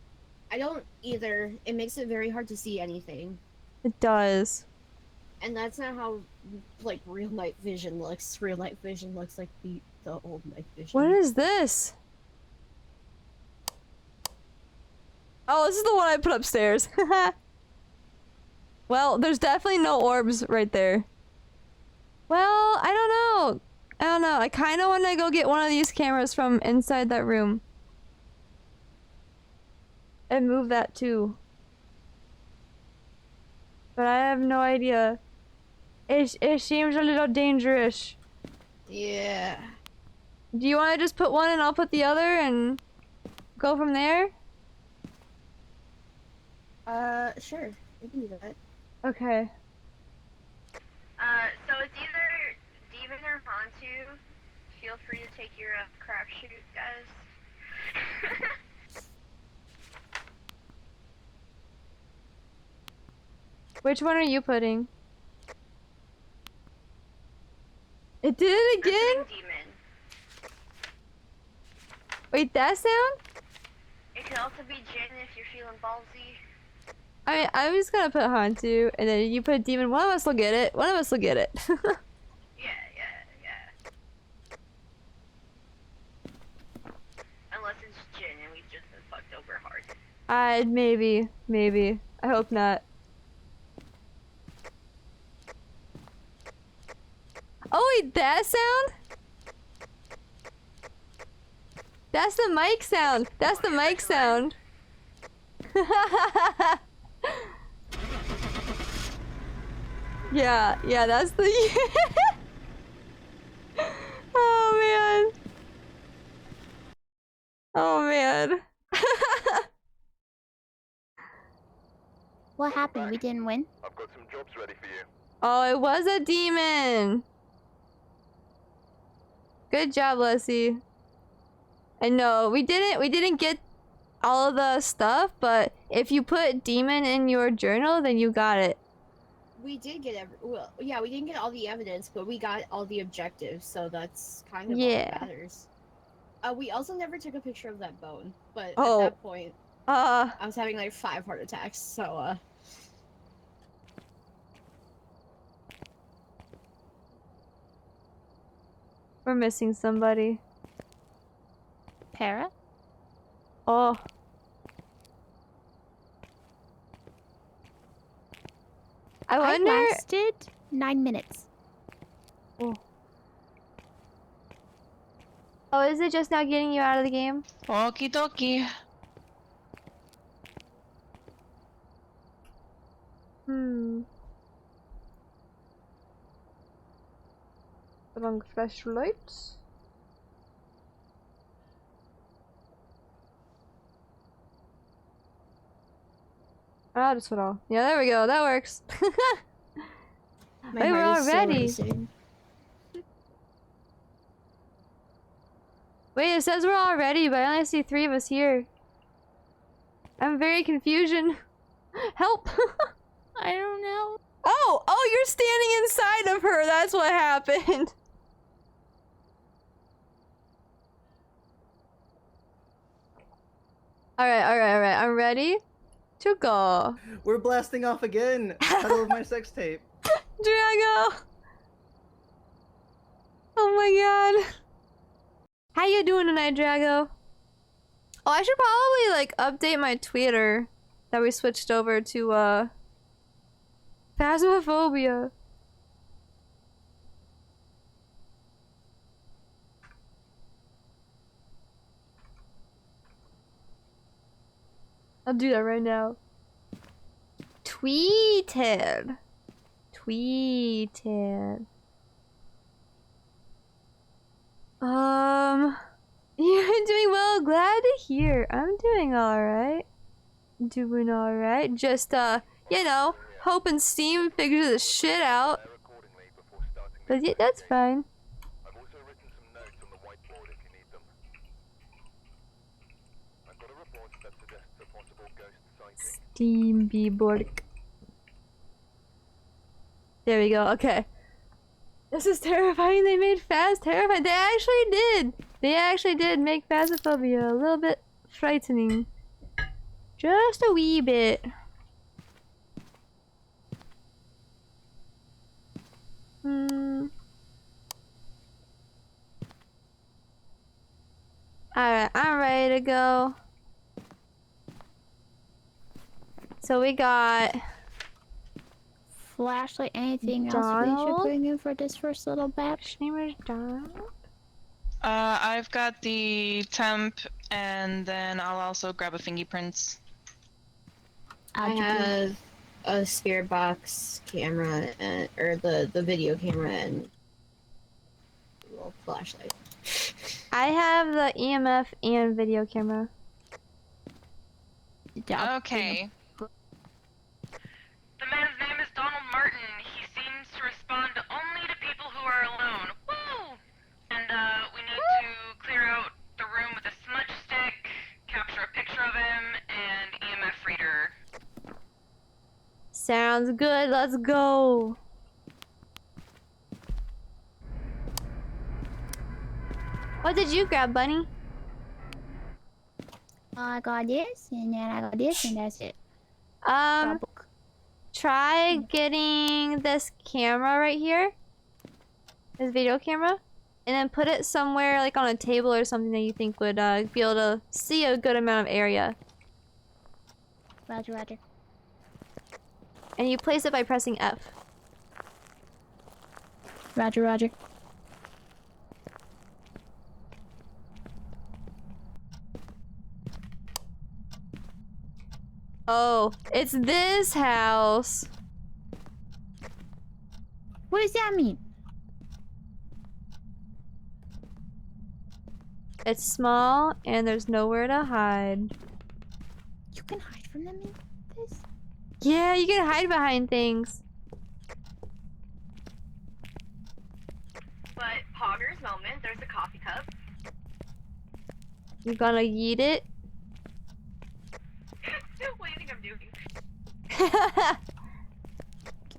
I don't either. It makes it very hard to see anything. It does. And that's not how, like, real night vision looks. Real night vision looks like the the old night vision. What is this? Oh, this is the one I put upstairs. Well, there's definitely no orbs right there. Well, I don't know. I don't know. I kind of want to go get one of these cameras from inside that room. And move that too. But I have no idea. It seems a little dangerous. Yeah. Do you want to just put one and I'll put the other and go from there? Sure. We can do that. Okay. So it's either Demon or Hantu. Feel free to take your crapshoot, guys. Which one are you putting? It did it again? Demon. Wait, that sound? It could also be Jin if you're feeling ballsy. I mean, I was gonna put Hantu, and then you put Demon. One of us will get it. One of us will get it. Yeah. Unless it's Jin and we've just been fucked over hard. Maybe. I hope not. Oh wait, that sound? That's the mic sound. That's the mic sound. Yeah, that's the... Oh man. Oh man. What happened? We didn't win? I've got some jobs ready for you. Oh, it was a demon. Good job, Lessie. I know we didn't get all of the stuff, but if you put demon in your journal, then you got it. We did get yeah, we didn't get all the evidence, but we got all the objectives, so that's kind of all that matters. We also never took a picture of that bone, but at that point, I was having like 5 heart attacks, so we're missing somebody. Para? Oh. I wonder... I lasted 9 minutes. Oh, is it just now getting you out of the game? Okie dokie. Wrong flashlights. Ah, just put all. Yeah, there we go. That works. my we're heart all is still ready. racing. Wait, it says we're all ready, but I only see 3 of us here. I'm very confusion. Help! I don't know. Oh, you're standing inside of her. That's what happened. All right. I'm ready to go. We're blasting off again. Title of my sex tape. Drago. Oh my god. How you doing tonight, Drago? Oh, I should probably like update my Twitter that we switched over to Phasmophobia. I'll do that right now. Tweeted. You're doing well. Glad to hear. I'm doing alright. Just, you know, hoping Steam figures this shit out. But yeah, that's fine. I've also written some notes on the whiteboard if you need them. I've got a report that suggests a possible ghost sighting. Steam B-board. There we go. Okay. This is terrifying. They made Phas terrifying. They actually did. They actually did make Phasmophobia a little bit frightening. Just a wee bit. Alright, I'm ready to go. So we got flashlight. Anything else we should Donald? bring in for this first little batch? Name is Donald. I've got the temp, and then I'll also grab a fingerprints. I have a spirit box camera and, or the video camera and a little flashlight. I have the EMF and video camera. Okay. The man's name is Donald Martin. He seems to respond only to people who are alone. Woo! And we need to clear out the room with a smudge stick, capture a picture of him, and EMF reader. Sounds good. Let's go. What did you grab, Bunny? I got this, and then I got this, and that's it. Try getting this camera right here. This video camera. And then put it somewhere like on a table or something that you think would be able to see a good amount of area. Roger, roger. And you place it by pressing F. Roger, roger. Oh, it's this house. What does that mean? It's small and there's nowhere to hide. You can hide from them in this? Yeah, you can hide behind things. But Pogger's moment, there's a coffee cup. You gonna yeet it? What do you think I'm doing?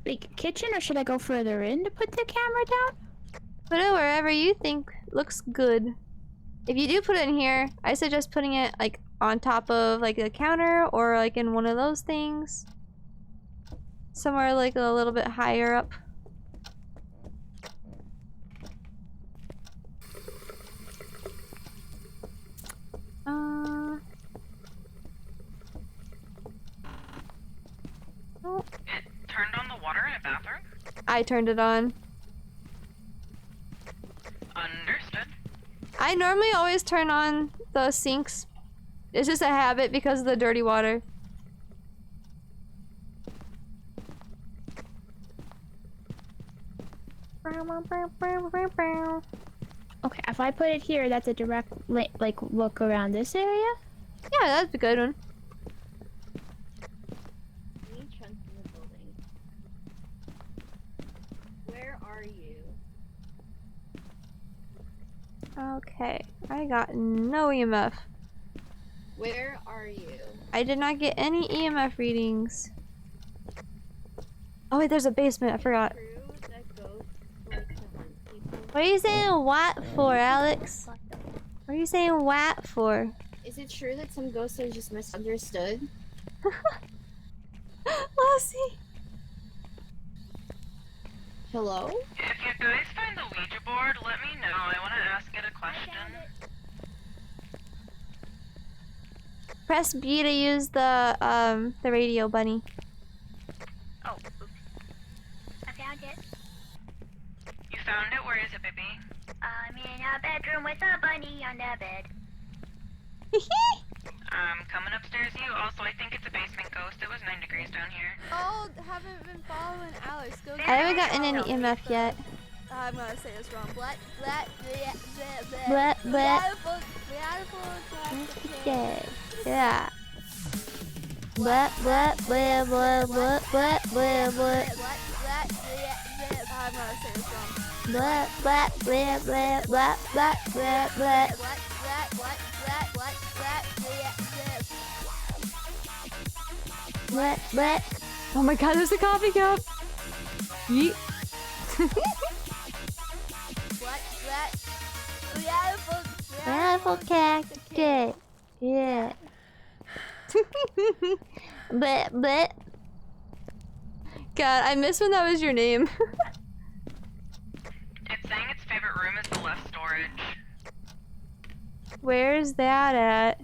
Like kitchen, or should I go further in to put the camera down? Put it wherever you think looks good. If you do put it in here, I suggest putting it like on top of like a counter or like in one of those things. Somewhere like a little bit higher up. Oh. It turned on the water in a bathroom? I turned it on. Understood. I normally always turn on the sinks. It's just a habit because of the dirty water. Okay, if I put it here, that's a direct like look around this area? Yeah, that's a good one. Where are you? Okay, I got no EMF. Where are you? I did not get any EMF readings. Oh wait, there's a basement, I forgot. What are you saying what for, Alex? What are you saying what for? Is it true that some ghosts are just misunderstood? Lassie! Hello? If you guys find the Ouija board, let me know. I want to ask it a question. Press B to use the radio, Bunny. Oh, oops. I found it. You found it? Where is it, baby? I'm in a bedroom with a bunny on the bed. Coming upstairs you. Also, I think it's a basement ghost. It was 9 degrees down here. Oh, haven't been following Alex. Go I haven't gotten any EMF yet. I'm gonna say this wrong. Blat, blat, Blat, blat. Yeah. Yeah. Blat, blat, blat, blat, blat, blat, blat, blat. I'm gonna say this wrong. Blat, blat, blat, blat, blat, blat, blat, blat. Blat, blat. Oh my god, there's a coffee cup! Yeet. Beautiful cactus. Yeah. But. God, I miss when that was your name. It's saying its favorite room is the left storage. Where's that at?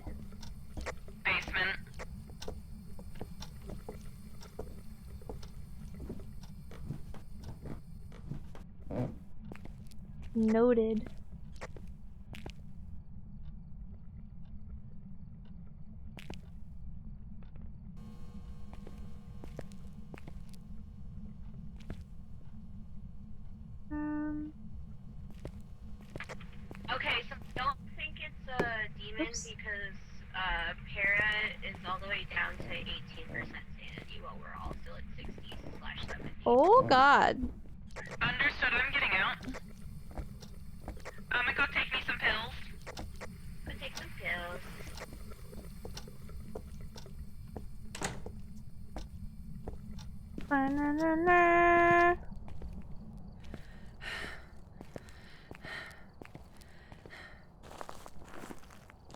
Basement. Noted. Okay, so don't think it's a demon because Para is all the way down to 18% sanity while we're all still at 60/70. Oh God. Understood, I'm getting out. I'm gonna go take me some pills. Go take some pills. Ba-na-na-na.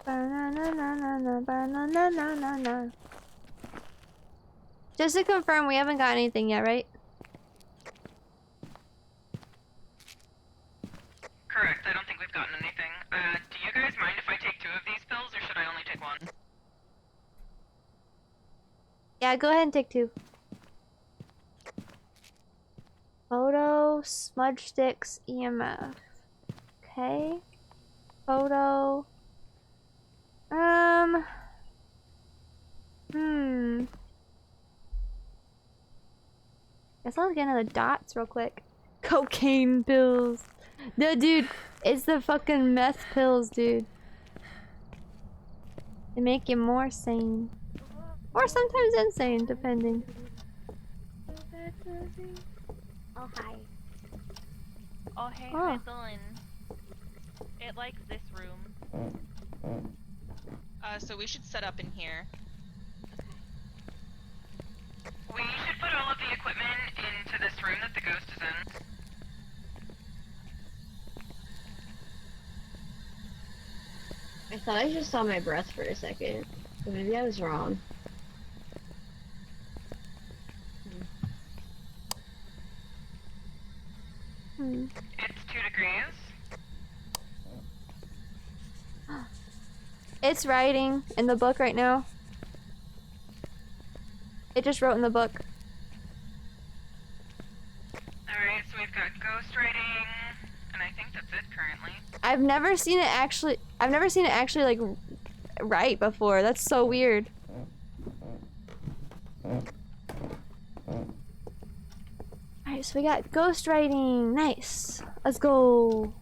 Ba-na-na-na-na-na, ba-na-na-na-na-na. Just to confirm, we haven't got anything yet, right? Correct, I don't think we've gotten anything. Do you guys mind if I take 2 of these pills, or should I only take 1? Yeah, go ahead and take 2. Photo, smudge sticks, EMF. Okay. Photo. Guess I'll get into the dots real quick. Cocaine pills. No, dude, it's the fucking meth pills, dude. They make you more sane. Or sometimes insane, depending. Oh, hi. Oh, hey, Oh. how you doing? It likes this room. So we should set up in here. We should put all of the equipment into this room that the ghost is in. I thought I just saw my breath for a second, but maybe I was wrong. It's 2 degrees. It's writing in the book right now. It just wrote in the book. Alright, so we've got ghost writing, and I think that's it currently. I've never seen it actually like write before. That's so weird. Alright, so we got ghost writing. Nice. Let's go.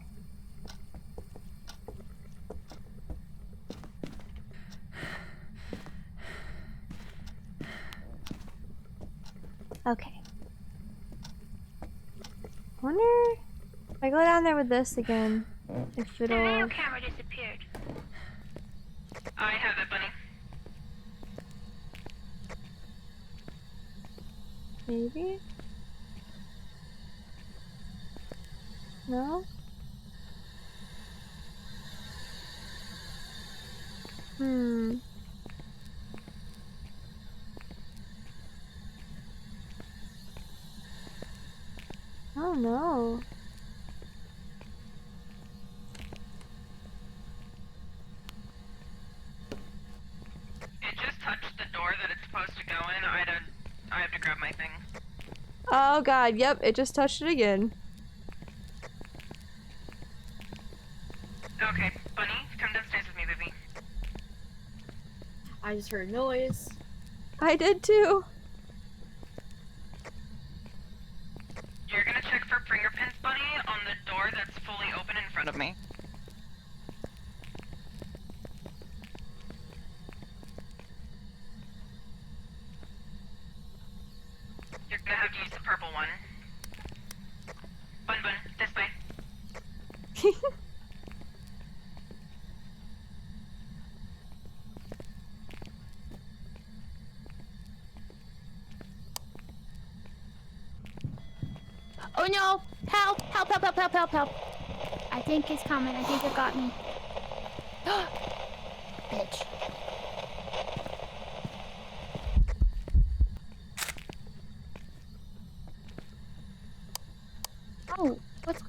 Okay. Wonder if I go down there with this again, if The it'll. video camera disappeared. I have it, Bunny. Maybe? No? Oh no. It just touched the door that it's supposed to go in. I have to grab my thing. Oh god, yep, it just touched it again. Okay, Bunny, come downstairs with me, baby. I just heard noise. I did too. You're gonna check for fingerprints, Bunny, on the door that's fully open in front of me. You're gonna have to use the purple one. Bun, this way. Oh no! Help! Help! Help! Help! Help! Help! Help! I think it's coming. I think it got me. Bitch. Oh, what's...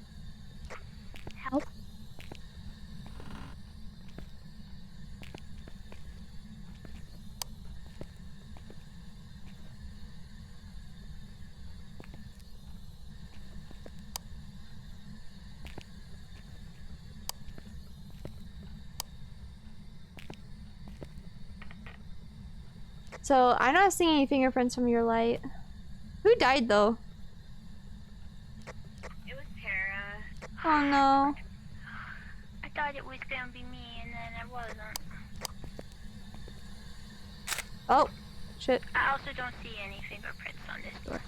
Help? So I'm not seeing any fingerprints from your light. Who died though? It was Tara. Oh no. I thought it was gonna be me, and then it wasn't. Oh, shit. I also don't see any fingerprints on this door.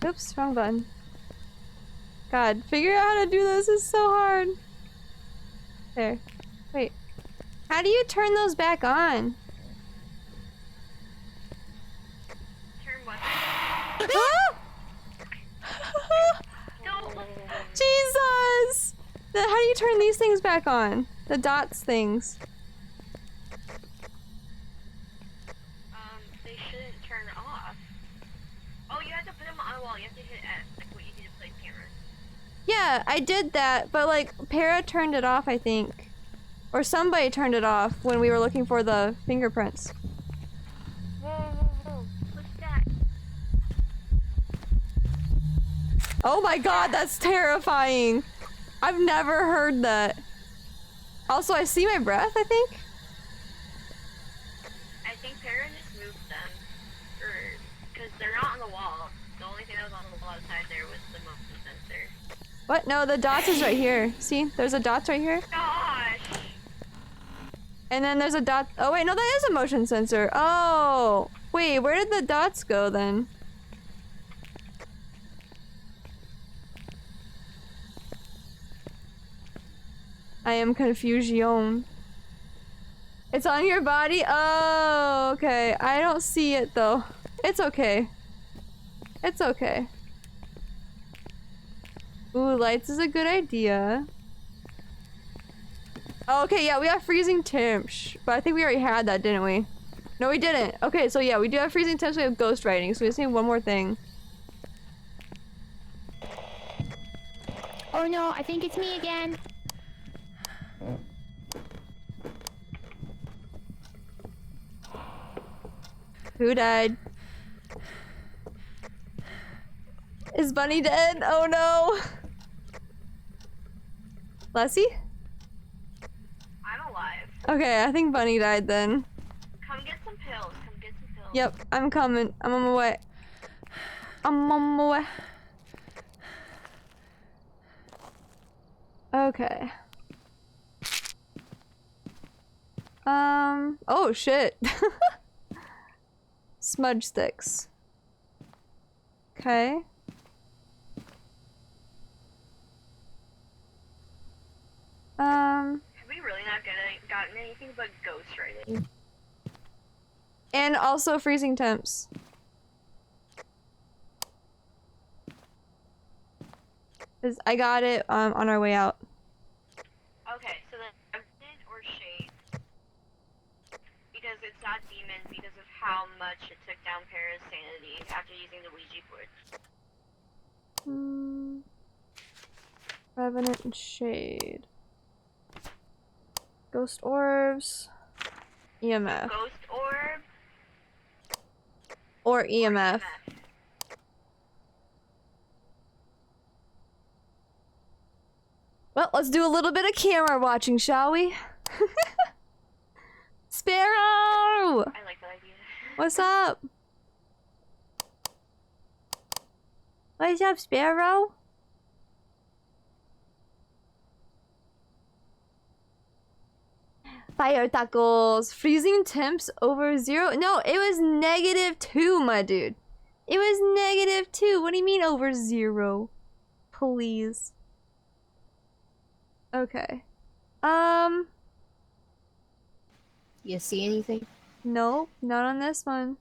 Oops, wrong button. God, figure out how to do this is so hard. There. Wait. How do you turn those back on? Turn what? Ah! Jesus! How do you turn these things back on? The dots things. They shouldn't turn off. Oh, you have to put them on the wall. You have to hit F, like what you do to place cameras. Yeah, I did that, but like, Para turned it off, I think. Or somebody turned it off when we were looking for the fingerprints. Whoa, whoa, whoa. What's that? Oh my god, that's terrifying! I've never heard that. Also, I see my breath, I think? I think Tara just moved them. Because they're not on the wall. The only thing that was on the wall outside there was the motion sensor. What? No, the dots is right here. See? There's a dots right here. Gosh! And then there's a dot. Oh wait, no, that is a motion sensor. Oh! Wait, where did the dots go then? I am confusion. It's on your body? Oh, okay. I don't see it though. It's okay. It's okay. Ooh, lights is a good idea. Oh, okay, yeah, we have freezing temps. But I think we already had that, didn't we? No, we didn't. Okay, so yeah, we do have freezing temps, we have ghost writing, so we just need one more thing. Oh no, I think it's me again. Who died? Is Bunny dead? Oh no! Lessy? I'm alive. Okay, I think Bunny died then. Come get some pills. Come get some pills. Yep, I'm coming. I'm on my way. I'm on my way. Okay. Oh shit. Smudge sticks. Okay. Have we really not gotten anything but ghost writing? And also freezing temps. I got it on our way out. Okay, so then Evident or Shade? Because it's not demon because of how much it took down Para's sanity after using the Ouija board. Revenant and Shade. Ghost orbs. EMF. Ghost orb Or EMF. Well, let's do a little bit of camera watching, shall we? Sparrow! I like that idea. What's up? What's up, Sparrow? Fire tacos. Freezing temps over 0. No, it was -2, my dude. It was -2. What do you mean over 0? Please. Okay. You see anything? No, not on this one.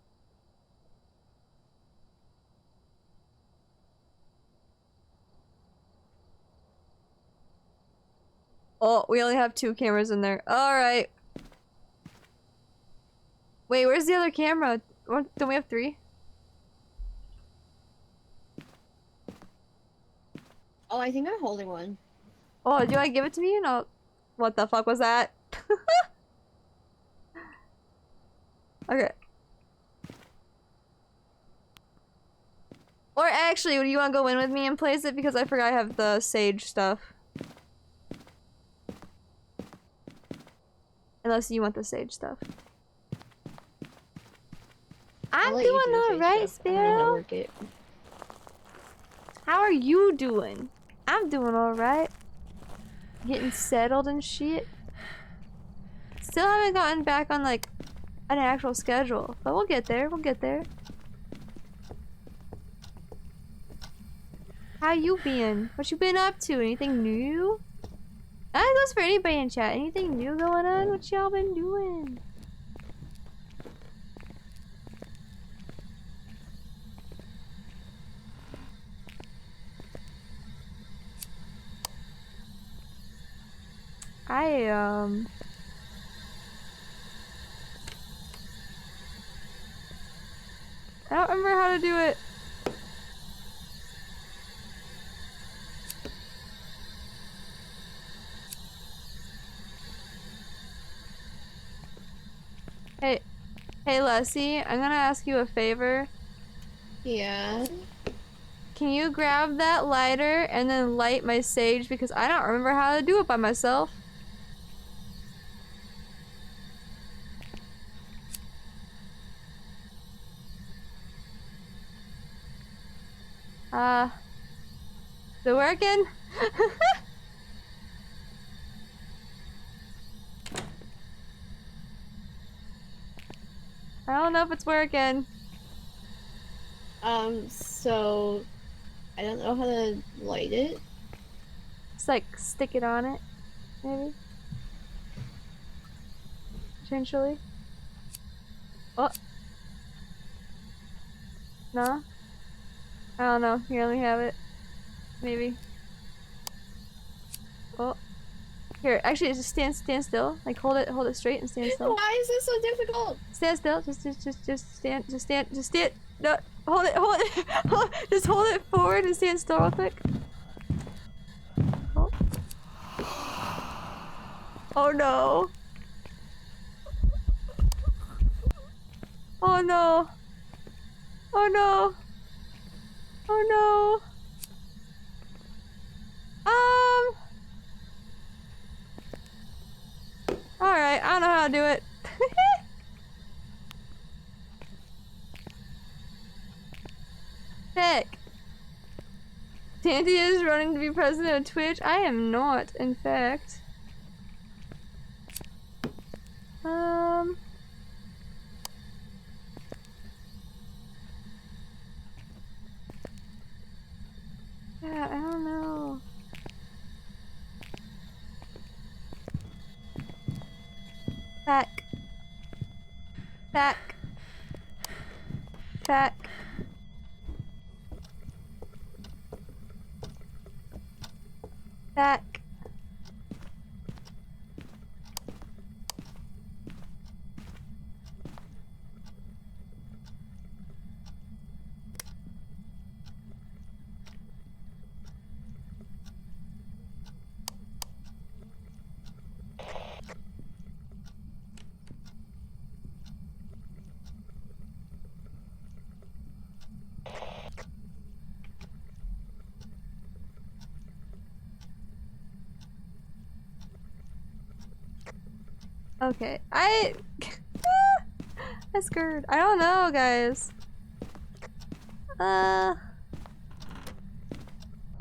Oh, we only have 2 cameras in there. Alright. Wait, where's the other camera? What, don't we have 3? Oh, I think I'm holding one. Oh, do I give it to me? No. What the fuck was that? Okay. Or actually, do you want to go in with me and place it? Because I forgot I have the sage stuff. Unless you want the sage stuff. I'm let you doing do the sage alright, stuff. I don't know how to Sparrow. work it. How are you doing? I'm doing alright. Getting settled and shit. Still haven't gotten back on like an actual schedule, but we'll get there. We'll get there. How you been? What you been up to? Anything new? That goes for anybody in chat. Anything new going on? What y'all been doing? I don't remember how to do it. Hey Lessie, I'm gonna ask you a favor. Yeah. Can you grab that lighter and then light my sage because I don't remember how to do it by myself. Is it working? I don't know if it's working. So I don't know how to light it. Just like stick it on it, maybe. Potentially. Oh. No? I don't know. You only have it. Maybe. Oh. Here, actually, just stand still. Like hold it straight and stand still. Why is this so difficult? Stand still. Just stand. No, hold it. Just hold it forward and stand still real quick. Oh. Oh no. Oh no. Oh no. Oh no. Alright, I don't know how to do it. Heck. Tandy is running to be president of Twitch. I am not, in fact. Yeah, I don't know. Back. Back. Back. Back. Okay, I'm scared. I don't know, guys. I'm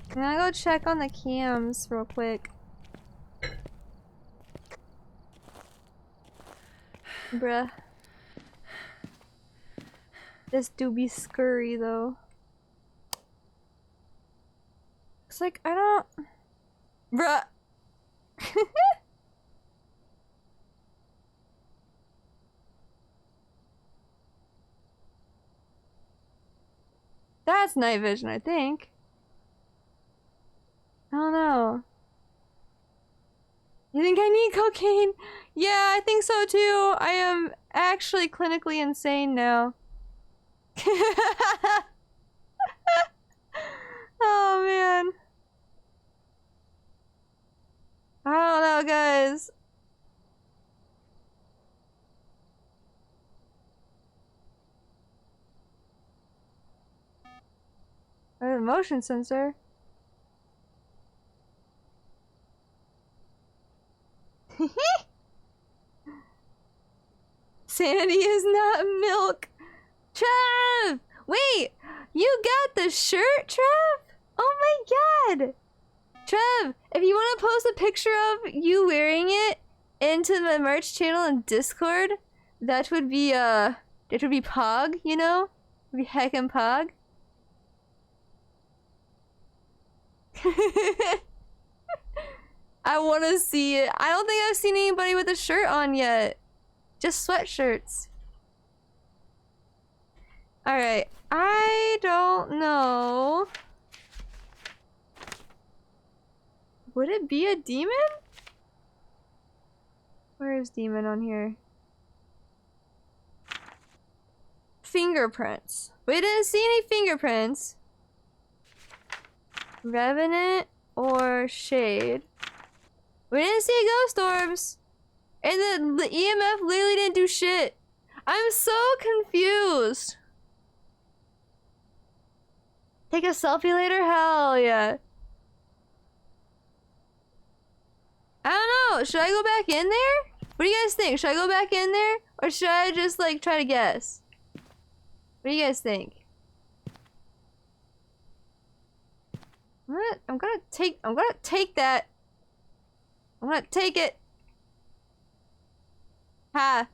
gonna go check on the cams real quick. Bruh. This do be scurry though. It's like, I don't... Bruh. That's night vision, I think. I don't know. You think I need cocaine? Yeah, I think so too. I am actually clinically insane now. Oh man. I don't know, guys. I have a motion sensor. Sanity is not milk. Trev! Wait! You got the shirt, Trev? Oh my god! Trev, if you want to post a picture of you wearing it into the merch channel in Discord, that would be pog, you know? It'd be heckin' pog. I want to see it. I don't think I've seen anybody with a shirt on yet. Just sweatshirts. Alright, I don't know. Would it be a demon? Where is demon on here? Fingerprints. We didn't see any fingerprints. Revenant or shade. We didn't see ghost orbs. And the EMF literally didn't do shit. I'm so confused. Take a selfie later? Hell yeah. I don't know. Should I go back in there? What do you guys think? Should I go back in there? Or should I just like try to guess? What do you guys think? I'm gonna take that. I'm gonna take it. Ha.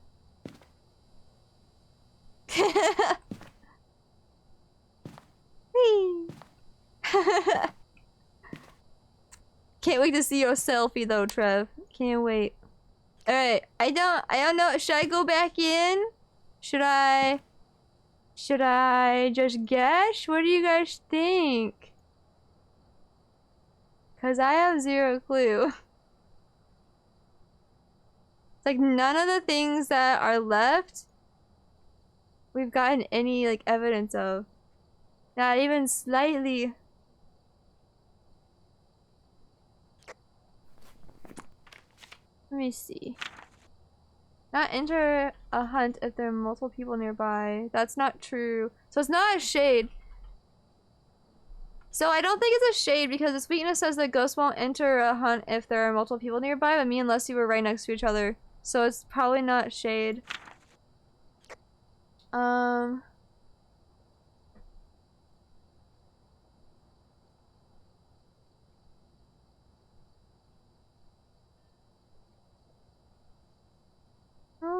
Can't wait to see your selfie though, Trev. Can't wait. Alright, I don't know. Should I go back in? Should I just guess? What do you guys think? Cause I have zero clue. It's like none of the things that are left we've gotten any like evidence of. Not even slightly. Let me see. Not enter a hunt if there are multiple people nearby. That's not true. So it's not a shade. So I don't think it's a shade because its weakness says that ghosts won't enter a hunt if there are multiple people nearby, but me and Lessie were right next to each other. So it's probably not shade. Oh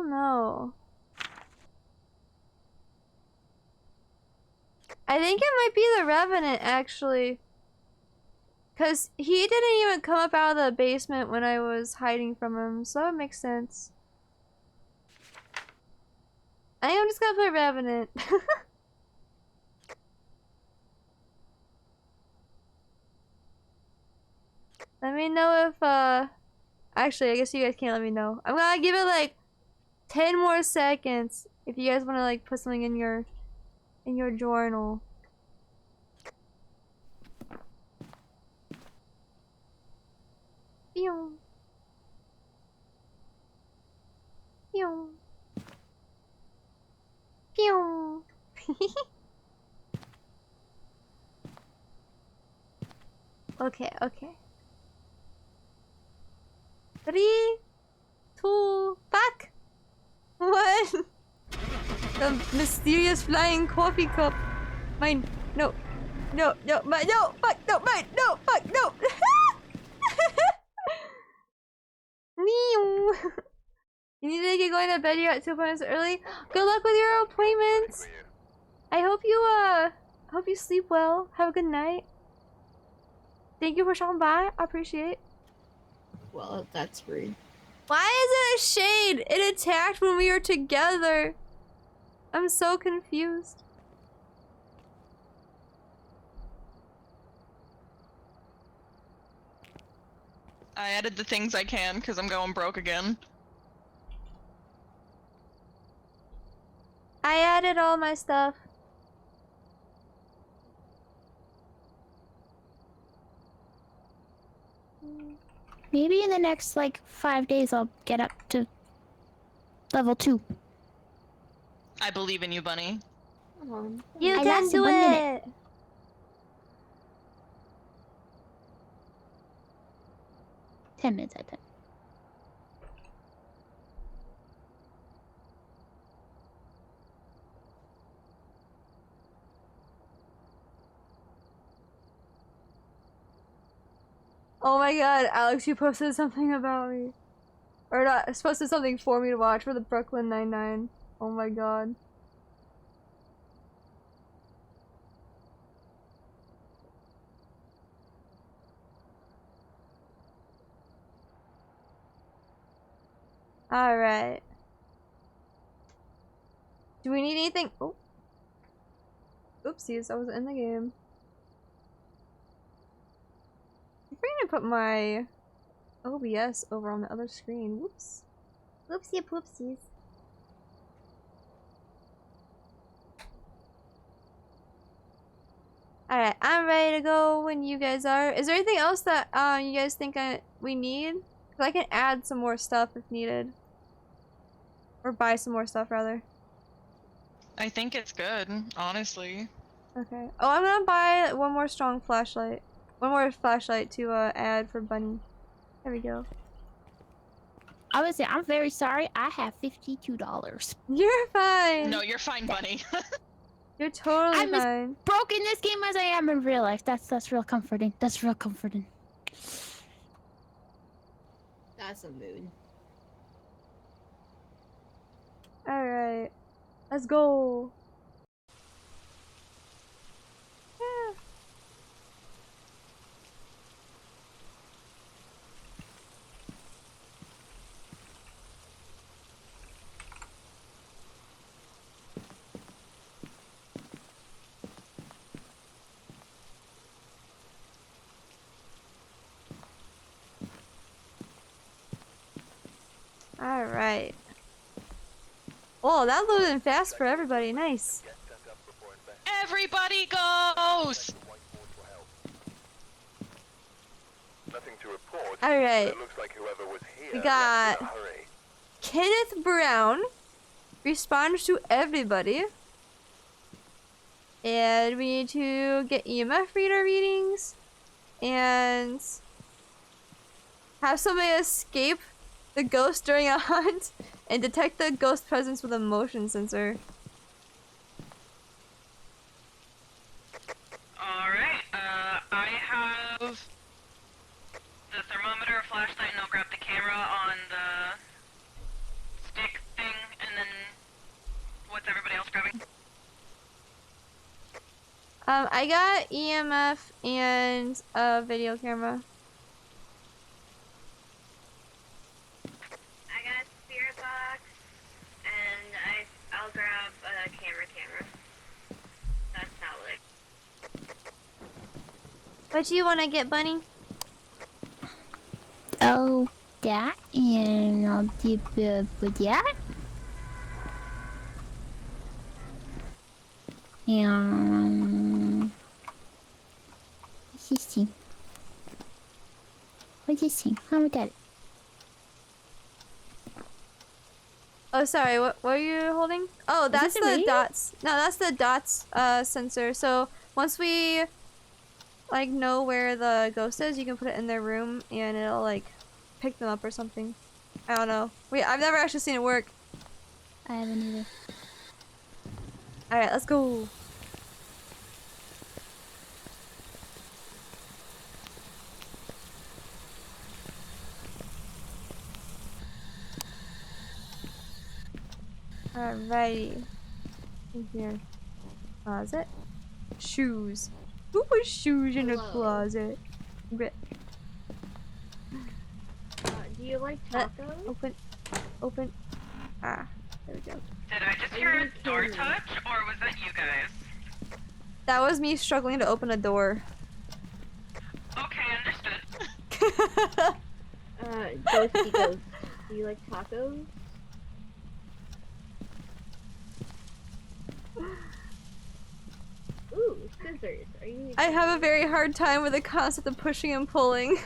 no. I think it might be the Revenant actually. Cause he didn't even come up out of the basement when I was hiding from him, so that makes sense. I think I'm just gonna put Revenant. Let me know if actually I guess you guys can't let me know. I'm gonna give it like 10 more seconds if you guys wanna like put something in your journal. Pew. Pew. Pew. Okay. 3, 2, fuck! 1! The mysterious flying coffee cup. Mine. No, mine. No, fuck, no, mine. No, fuck, no. You need to get going to bed. You're at 2 minutes early. Good luck with your appointments. I hope you sleep well. Have a good night. Thank you for stopping by. I appreciate it. Well, that's rude. Why is it a shade? It attacked when we were together. I'm so confused. I added the things I can because I'm going broke again. I added all my stuff. Maybe in the next like 5 days I'll get up to level 2. I believe in you, Bunny. You I can lasted do 1 it. minute. 10 minutes, I think. Oh my god, Alex, you posted something about me. Or not, posted something for me to watch for the Brooklyn Nine-Nine. Oh my god. Alright. Do we need anything? Oh. Oopsies, I was in the game. I'm gonna put my OBS over on the other screen. Whoops. Whoopsie poopsies. Alright, I'm ready to go when you guys are. Is there anything else that you guys think we need? Because I can add some more stuff if needed. Or buy some more stuff, rather. I think it's good, honestly. Okay. Oh, I'm gonna buy one more strong flashlight. One more flashlight to add for Bunny. There we go. I would say, I'm very sorry, I have $52. You're fine! No, you're fine, Bunny. You're totally I'm as fine. broke in this game as I am in real life. That's real comforting. That's real comforting. That's a mood. Alright. Let's go! Yeah. Alright. Oh, that loaded fast for everybody. Nice. Everybody goes! Alright. We got Kenneth Brown responds to everybody. And we need to get EMF reader readings and have somebody escape the ghost during a hunt and detect the ghost presence with a motion sensor. Alright, I have the thermometer, flashlight, and I'll grab the camera on the stick thing, and then what's everybody else grabbing? I got EMF and a video camera. I got a spirit box, and I'll grab a camera. That's not what What do you want to get, Bunny? Oh, that, and I'll do with that. And what's this thing? What's this thing? How we got it? Oh, sorry. What are you holding? Oh, that's this a the radio? dots. No, that's the dots sensor. So once we like know where the ghost is, you can put it in their room and it'll like pick them up or something. I don't know. I've never actually seen it work. I haven't either. All right, let's go. Alrighty. In here. Closet. Shoes. Who put shoes in a closet? Do you like tacos? Open. Ah, there we go. Did I just hear a door touch, or was that you guys? That was me struggling to open a door. Okay, understood. Ghosty ghost. Do you like tacos? Ooh, scissors. Are you? I have a very hard time with the concept of pushing and pulling. Me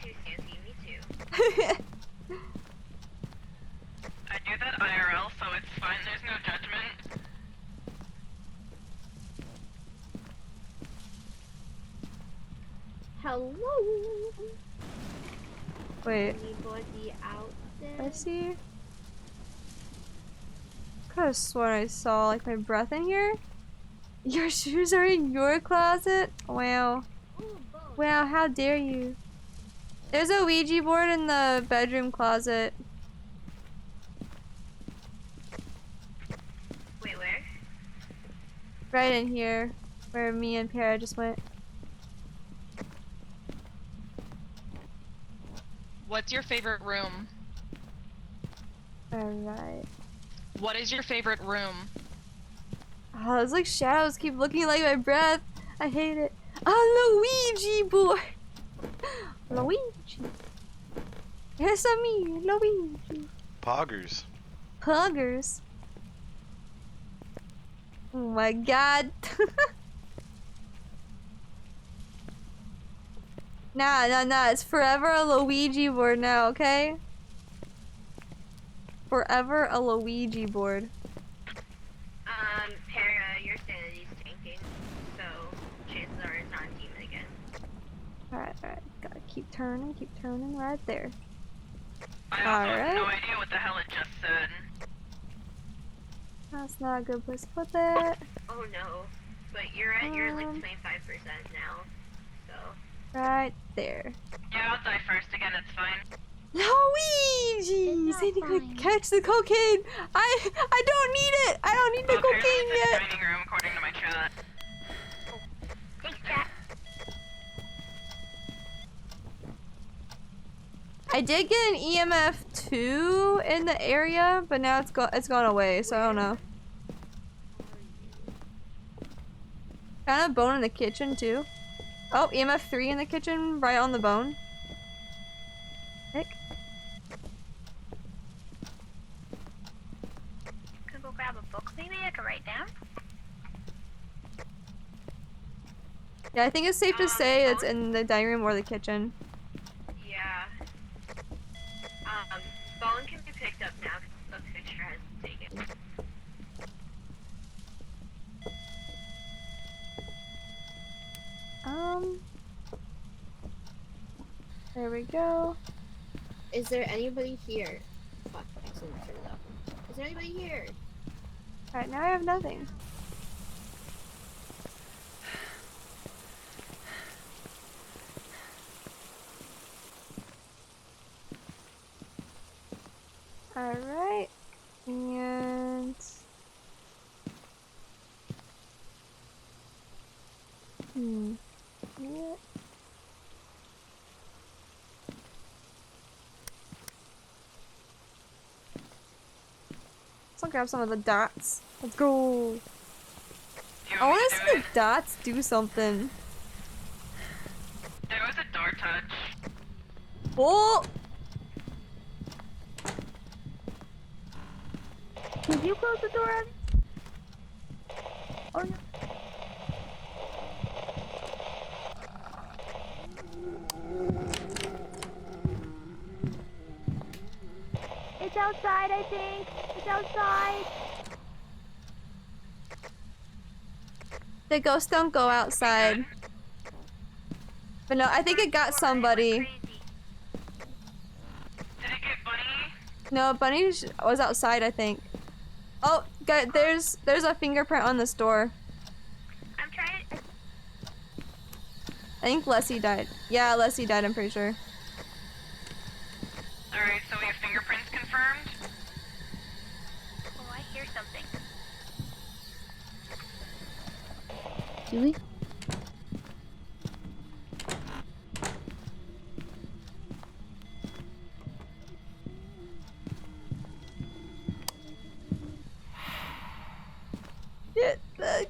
too, Santy. Me too. I do that IRL, so it's fine. There's no judgment. Hello. Wait. Anybody out there? I see. Could have sworn I saw like my breath in here. Your shoes are in your closet? Wow. Wow, how dare you. There's a Ouija board in the bedroom closet. Wait, where? Right in here, where me and Para just went. What's your favorite room? Alright. What is your favorite room? Oh, it's like shadows keep looking like my breath. I hate it. Oh, Luigi boy. Luigi. Yes, me, Luigi. Poggers. Puggers. Oh my god. Nah. It's forever a Luigi board now, okay? Forever a Luigi board. Para, your sanity's tanking, so chances are it's not a demon again. Alright. Gotta keep turning right there. I also have no idea what the hell it just said. That's not a good place to put that. Oh no. But you're at your like 25% now, so. Right there. Yeah, I'll die first again, it's fine. Luigi! Sandy could catch the cocaine! I don't need it! I don't need the cocaine yet! Dining room, according to my chat. Thanks, chat. I did get an EMF 2 in the area, but now it's gone away, so I don't know. Found a bone in the kitchen too. Oh, EMF 3 in the kitchen, right on the bone. Heck. Could go grab a book maybe I could write down? Yeah, I think it's safe to say it's in the dining room or the kitchen. Yeah. Bone can be picked up now because the picture has taken. There we go. Is there anybody here? Fuck, I accidentally turned it up. Is there anybody here? Alright, now I have nothing. Alright. And... Yeah. Let's grab some of the dots. Let's go. I want to see the dots do something. There was a door touch. Oh! Did you close the door? Oh no. It's outside, I think. It's outside. The ghosts don't go outside. But no, I think it got somebody. Did it get Bunny? No, Bunny was outside, I think. Oh, there's a fingerprint on this door. I'm trying to... I think Lessie died. Yeah, Lessie died, I'm pretty sure. Alright, so we have fingerprints confirmed? Oh, I hear something. Do we?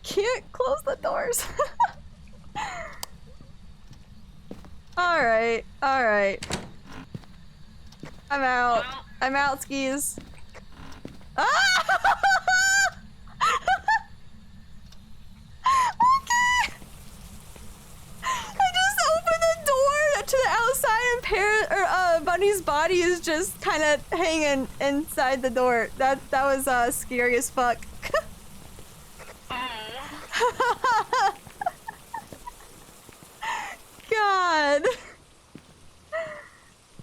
Can't close the doors. Alright. I'm out. I'm out, skis. Ah! Okay. I just opened the door to the outside and Bunny's body is just kind of hanging inside the door. That was scary as fuck. God.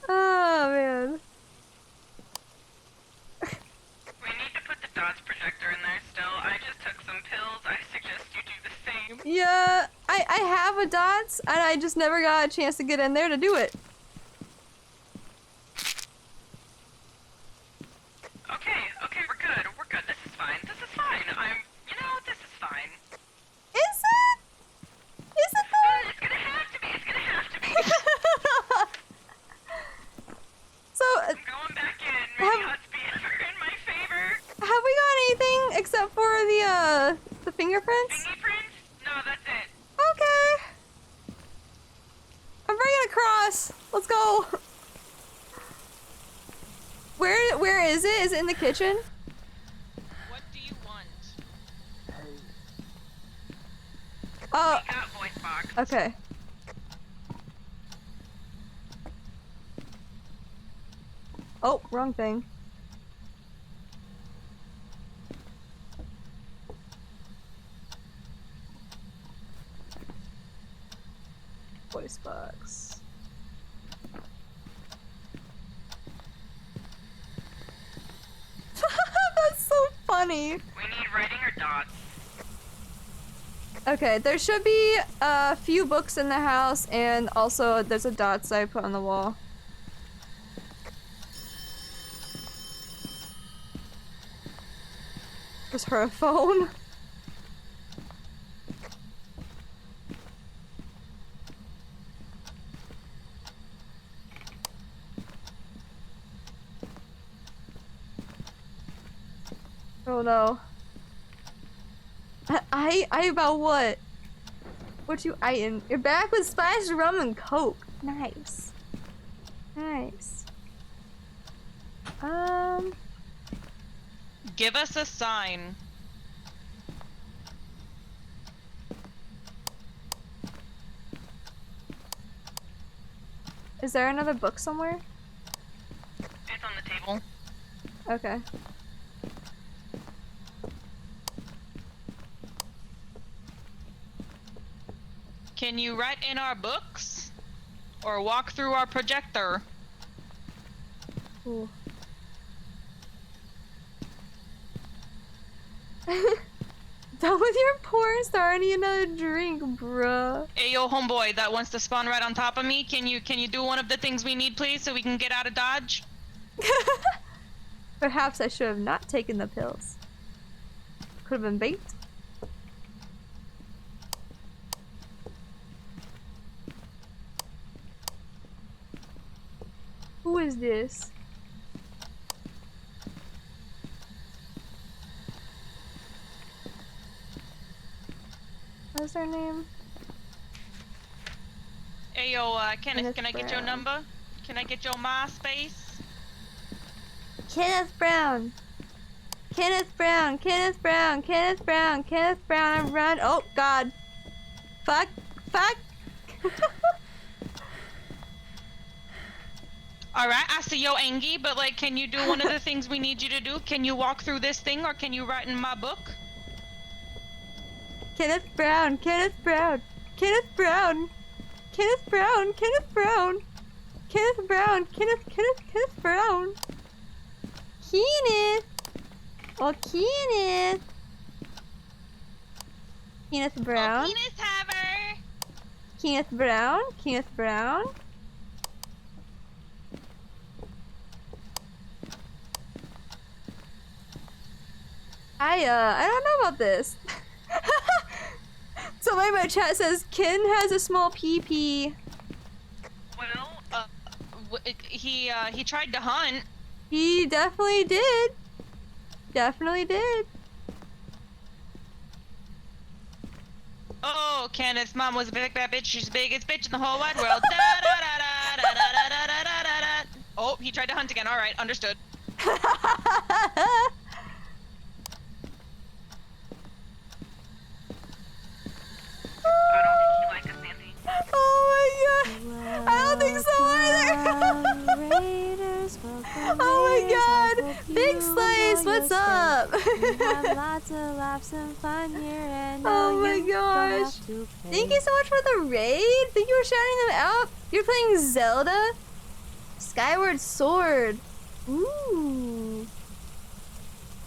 Oh man. We need to put the dots projector in there still. I just took some pills. I suggest you do the Yeah, I have a dots, and I just never got a chance to get in there to do it. Okay, we're good. We're good. This is fine. This is fine. This is fine. Is it? Is it though? It's gonna have to be. It's gonna have to be. So, I'm going back in. Maybe odds be ever in my favor. have we got anything except for the fingerprints? Fingerprints? No, that's it. Okay. I'm bringing it across. Let's go. Where is it? Is it in the kitchen? What do you want? Oh. We got voice box. Okay. Oh, wrong thing. Voice box. That's so funny. We need writing or dots. Okay, there should be a few books in the house, and also there's a dots I put on the wall. There's her phone. Oh no. I about what? What you eating? You're back with spiced rum and coke. Nice. Nice. Give us a sign. Is there another book somewhere? It's on the table. Okay. Can you write in our books? Or walk through our projector? Ooh. Done with your porn star, I need another drink, bruh. Hey yo, homeboy that wants to spawn right on top of me, can you do one of the things we need, please, so we can get out of Dodge? Perhaps I should have not taken the pills. Could have been bait. Who is this? What's their name? Hey yo, Kenneth, Kenneth can I get your Brown. number? Can I get your MySpace? Kenneth Brown. Kenneth Brown. Kenneth Brown. Kenneth Brown. Kenneth Brown. I run. Oh God. Fuck. Fuck. Alright, I see you're angry, but like, can you do one of the things we need you to do? Can you walk through this thing, or can you write in my book? Kenneth Brown. Kenneth Brown. Kenneth Brown. Kenneth Brown. Kenneth Brown. Kenneth Brown. Kenneth Brown. Kenneth. Oh, Kenneth. Kenneth Brown. Oh, penis haver! Kenneth Brown. Kenneth Brown. I don't know about this. Somebody in my chat says Ken has a small PP. Well, he tried to hunt. He definitely did. Definitely did. Oh, Kenneth's mom was a big bad bitch. She's the biggest bitch in the whole wide world. Oh, he tried to hunt again. All right, understood. Oh my god! I don't think so either! Oh my god! Big Slice, what's up? Oh my gosh! Thank you so much for the raid! Thank you for shouting them out! You're playing Zelda? Skyward Sword! Ooh!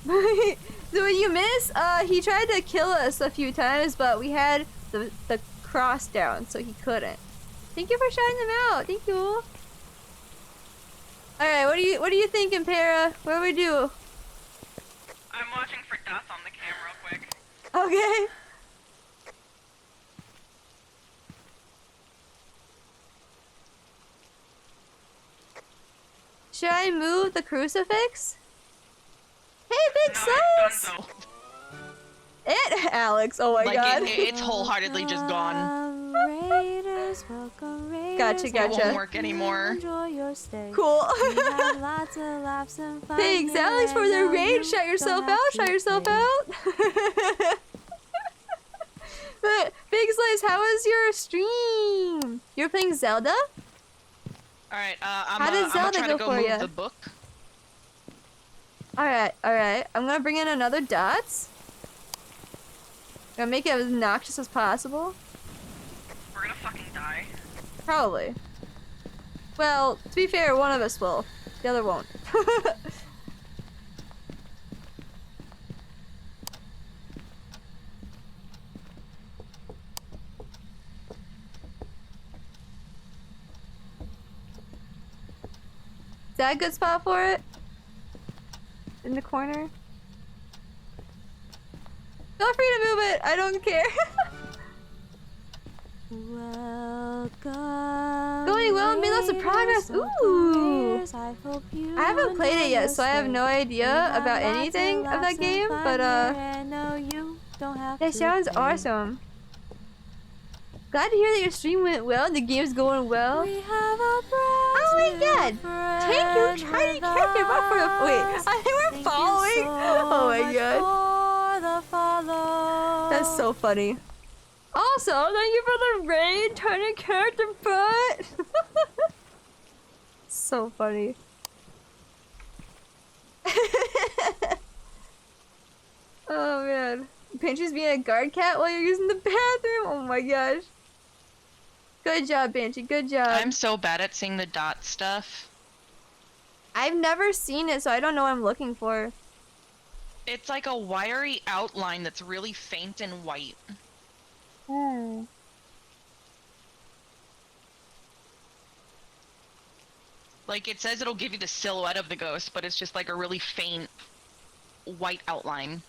So what you miss? He tried to kill us a few times, but we had the cross down, so he couldn't. Thank you for shouting them out. Thank you. All right, what are you thinking, Para? What do we do? I'm watching for dots on the cam real quick. Okay. Should I move the crucifix? Hey, big size! It, Alex. Oh my god. It's wholeheartedly just gone. Gotcha. It won't work anymore. Cool. Thanks, Alex, for the raid. Shout yourself out. Shout yourself out. But Big Slice, how was your stream? You're playing Zelda? Alright, How did I'm Zelda gonna try go to for move ya? the book. Alright. I'm gonna bring in another dots. Gonna make it as obnoxious as possible. We're gonna fucking die. Probably. Well, to be fair, one of us will. The other won't. Is that a good spot for it? In the corner? Feel free to move it. I don't care. Going well and made lots of progress. Ooh. I haven't played it yet, so I have no idea about anything of that game, but that sounds awesome. Glad to hear that your stream went well and the game's going well. Oh my god! Thank you, tiny character for the wait. I think we're following. Oh my god. That's so funny. Also, thank you for the raid, tiny character foot. So funny. Oh man. Banshee's being a guard cat while you're using the bathroom? Oh my gosh. Good job, Banshee. Good job. I'm so bad at seeing the dot stuff. I've never seen it, so I don't know what I'm looking for. It's like a wiry outline that's really faint and white. Hmm. Like, it says it'll give you the silhouette of the ghost, but it's just like a really faint white outline.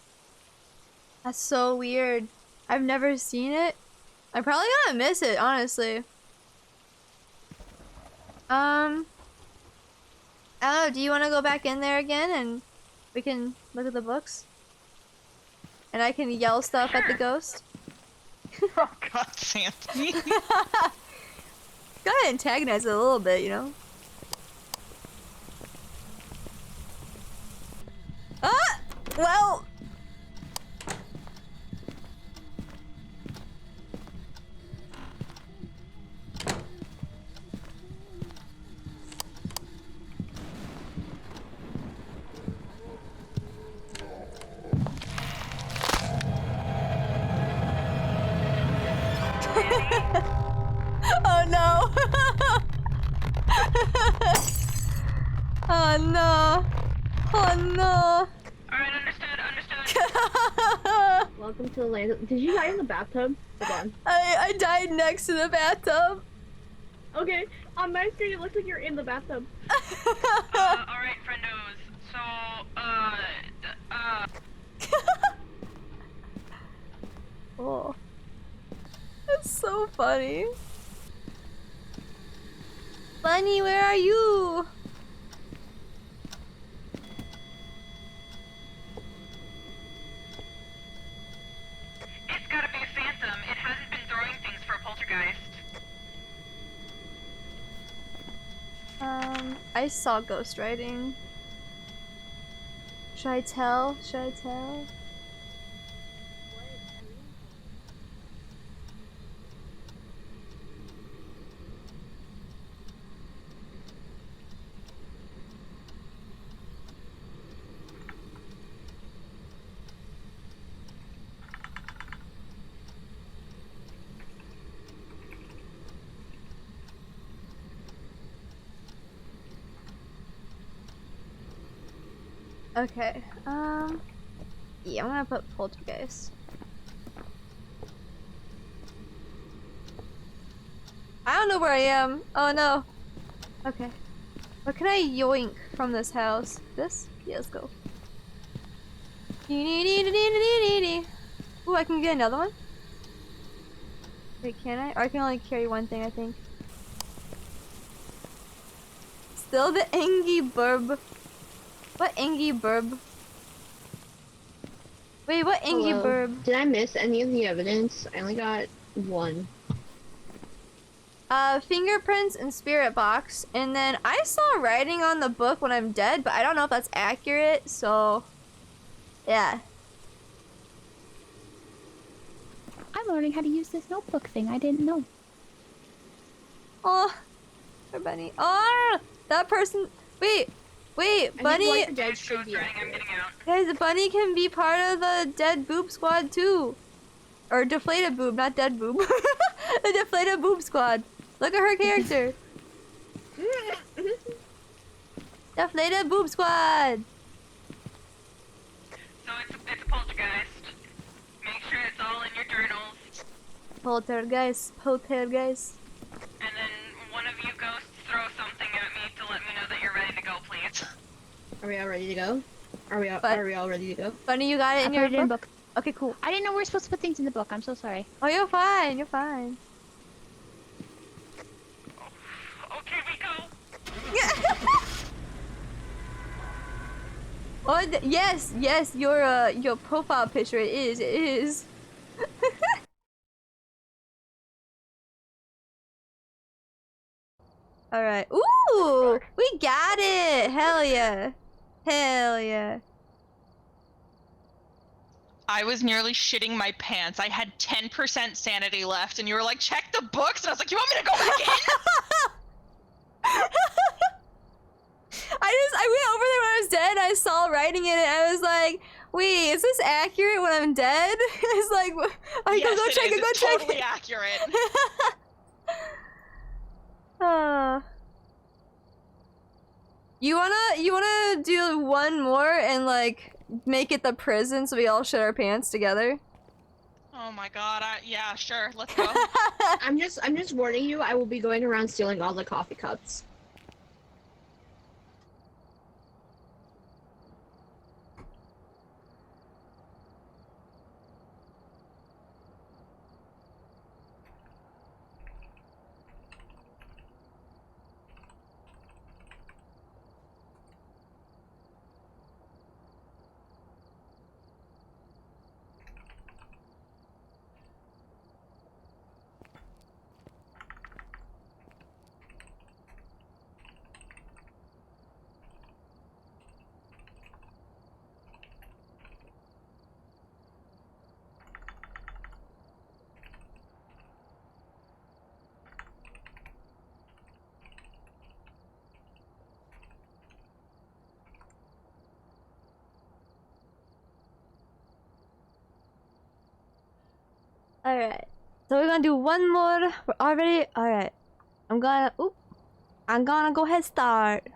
That's so weird. I've never seen it. I'm probably gonna miss it, honestly. I don't know, do you want to go back in there again and we can look at the books? And I can yell stuff at the ghost? Oh god, Sandy. Gotta antagonize it a little bit, you know? Ah! Well... Oh no! Oh no! Oh no! Alright, understood. Welcome to the land. Did you die in the bathtub? Hold on. I died next to the bathtub. Okay, on my screen it looks like you're in the bathtub. Alright, friendos. So, Oh. That's so funny. Bunny, where are you? it's gotta be a phantom. It hasn't been throwing things for a poltergeist. I saw ghostwriting. Should I tell? Should I tell? Okay, yeah, I'm gonna put poltergeist. I don't know where I am. Oh no. Okay. What can I yoink from this house? This? Yeah, let's go. Ooh, I can get another one? Wait, can I? Or I can only carry one thing, I think. Still the Engie burb. What Engie burb? Wait, what Engie Hello. burb? Did I miss any of the evidence? I only got one. Fingerprints and spirit box. And then I saw writing on the book when I'm dead, but I don't know if that's accurate, so... Yeah. I'm learning how to use this notebook thing. I didn't know. Oh, poor Bunny. Oh, that person. Wait, Bunny. Guys, Bunny can be part of the dead boob squad too, or deflated boob, not dead boob. The deflated boob squad. Look at her character. Deflated boob squad. So it's a poltergeist. Make sure it's all in your journals. Poltergeist. And then one of you ghosts throw something at me to let me know that you're ready to go, please. Are we all ready to go? Are we all ready to go? Bunny, you got it in I your put it in book? Okay, cool. I didn't know we were supposed to put things in the book. I'm so sorry. Oh, you're fine. You're fine. Okay, we go. Oh, yes, your profile picture, it is. Alright. Ooh! We got it! Hell yeah. Hell yeah. I was nearly shitting my pants. I had 10% sanity left, and you were like, check the books, and I was like, you want me to go back in? I went over there when I was dead, I saw writing in it, I was like, wait, is this accurate when I'm dead? It's like, Yes, go check it, go it's check totally it. accurate. You wanna do one more and like make it the prison so we all shit our pants together? Oh my god, yeah, sure, let's go. I'm just warning you, I will be going around stealing all the coffee cups. Alright. So we're gonna do one more. We're already alright. I'm gonna go ahead and start.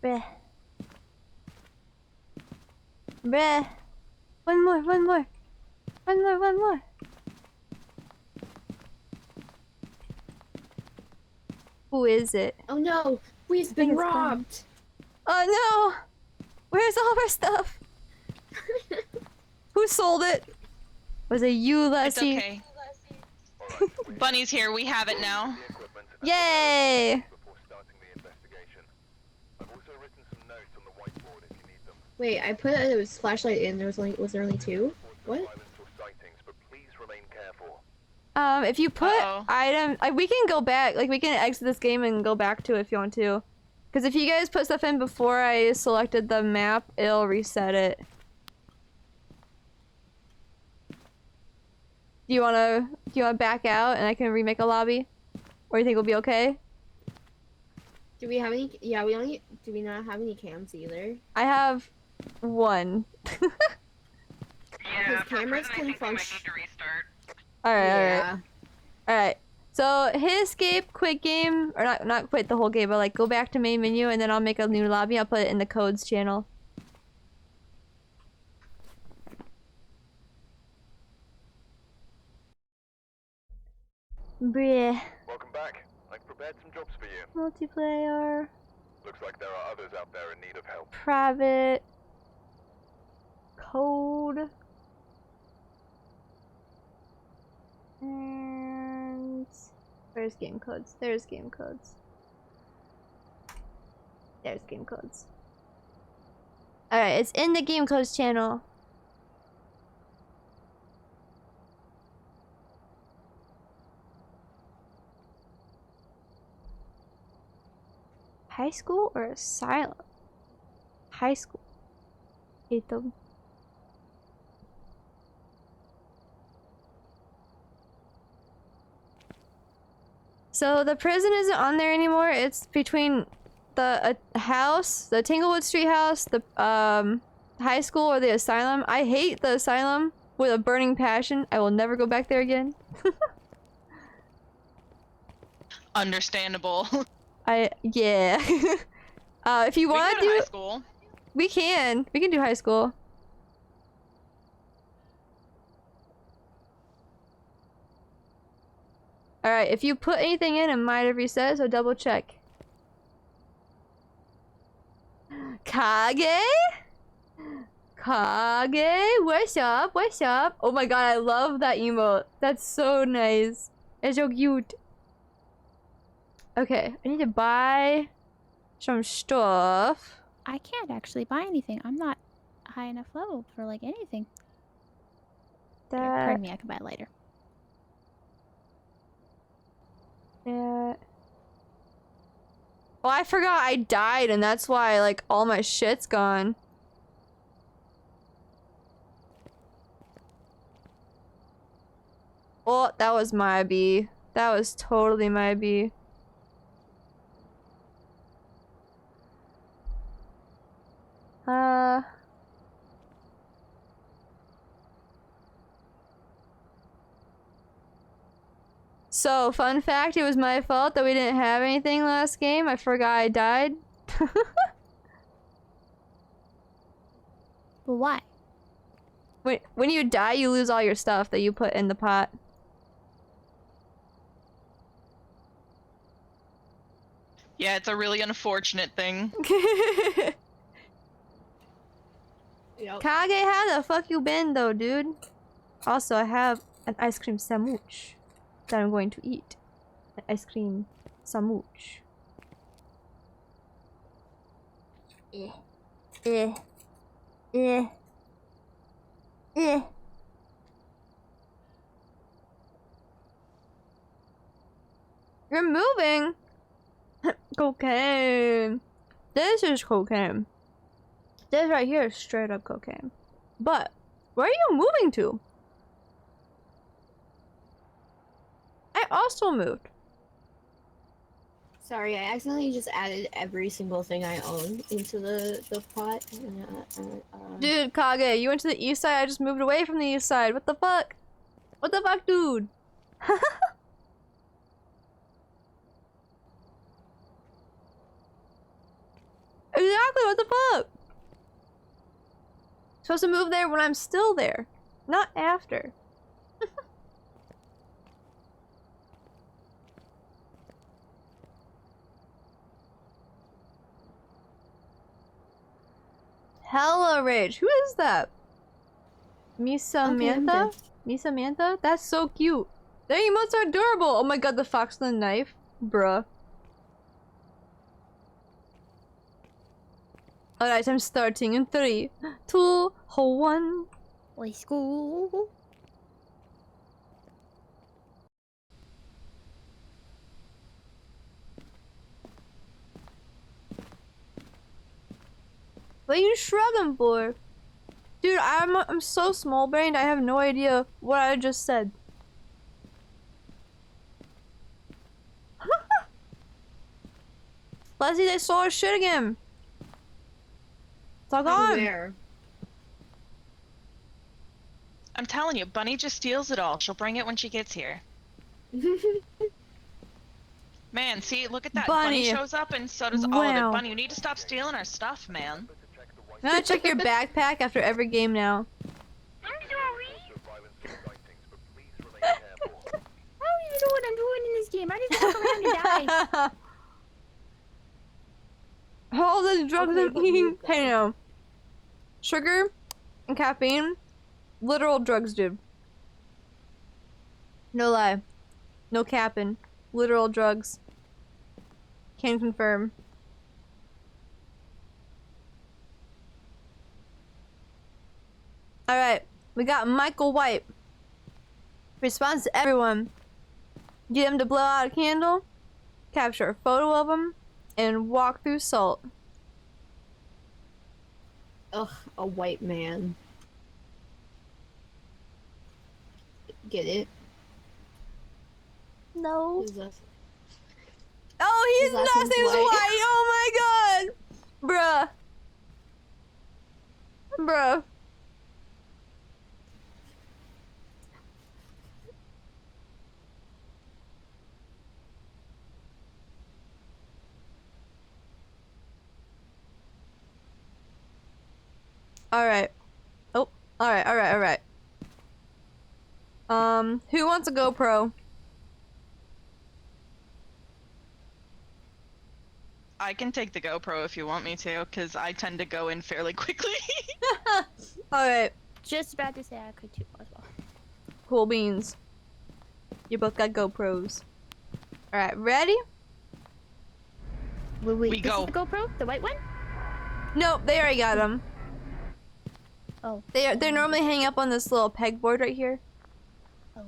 Bruh. Bruh. One more. Who is it? Oh no, we've been robbed. Oh no! Where's all of our stuff? Who sold it? Was it you, Lessie? It's okay. Bunny's here, we have it now. Yay! Wait, I put a flashlight in. Was there only two? What? If you put item, we can go back. Like we can exit this game and go back to it if you want to. Because if you guys put stuff in before I selected the map, it'll reset it. Do you wanna back out and I can remake a lobby? Or you think we'll be okay? Do we have any? Yeah, do we not have any cams either? I have one. Yeah, cameras can function. Alright. So hit escape, quit game, or not quit the whole game, but like go back to main menu, and then I'll make a new lobby. I'll put it in the codes channel. Bleh. Welcome back. I've prepared some jobs for you. Multiplayer. Looks like there are others out there in need of help. Private. Code. And where's game codes? There's game codes. There's game codes. Alright, it's in the game codes channel. High school or asylum? High school. Hate them. So the prison isn't on there anymore. It's between the house, the Tanglewood Street house, the high school, or the asylum. I hate the asylum with a burning passion. I will never go back there again. Understandable. Yeah. If you want to do high school, we can do high school. Alright, if you put anything in, it might have reset, so double check. Kage? Kage? What's up? What's up? Oh my god, I love that emote. That's so nice. It's so cute. Okay, I need to buy some stuff. I can't actually buy anything. I'm not high enough level for like anything. Here, pardon me, I can buy it later. Yeah. Well, I forgot I died, and that's why, like, all my shit's gone. Oh, that was my B. That was totally my B. So, fun fact, it was my fault that we didn't have anything last game. I forgot I died. But why? When you die, you lose all your stuff that you put in the pot. Yeah, it's a really unfortunate thing. Yep. Kage, how the fuck you been though, dude? Also, I have an ice cream sandwich that I'm going to eat. An ice cream sandwich. You're moving! Cocaine! This is cocaine. This right here is straight up cocaine. But, where are you moving to? I also moved. Sorry, I accidentally just added every single thing I own into the pot. Dude, Kage, you went to the east side, I just moved away from the east side. What the fuck? What the fuck, dude? Exactly, what the fuck? Supposed to move there when I'm still there, not after. Hella rage. Who is that? Misa Mantha? That's so cute. Their emotes are adorable. Oh my god, the fox and the knife. Bruh. Alright, I'm starting in 3, 2, 1. Let's go. What are you shrugging for? Dude, I'm so small brained, I have no idea what I just said. Leslie, they saw our shit again. Fuck on. Where? I'm telling you, Bunny just steals it all. She'll bring it when she gets here. Man, see, look at that. Bunny. Shows up and so does Wow. Olive. Bunny, you need to stop stealing our stuff, man. I'm gonna check your backpack after every game now. I don't even know what I'm doing in this game. I just walk around and die. All the drugs I'm eating. Hey now. Sugar and caffeine. Literal drugs, dude. No lie. No capping. Literal drugs. Can confirm. Alright. We got Michael White. Responds to everyone. Get him to blow out a candle. Capture a photo of him. And walk through salt. Ugh, a white man. Get it? No. Who's this? Oh, his last name's White. Oh my god. Bruh. Alright. Oh, alright. Who wants a GoPro? I can take the GoPro if you want me to, because I tend to go in fairly quickly. Alright. Just about to say I could too as well. Cool beans. You both got GoPros. Alright, ready? Wait, We this go. is the GoPro? The white one? Nope, they already got them. Oh. They're normally hanging up on this little pegboard right here. Oh.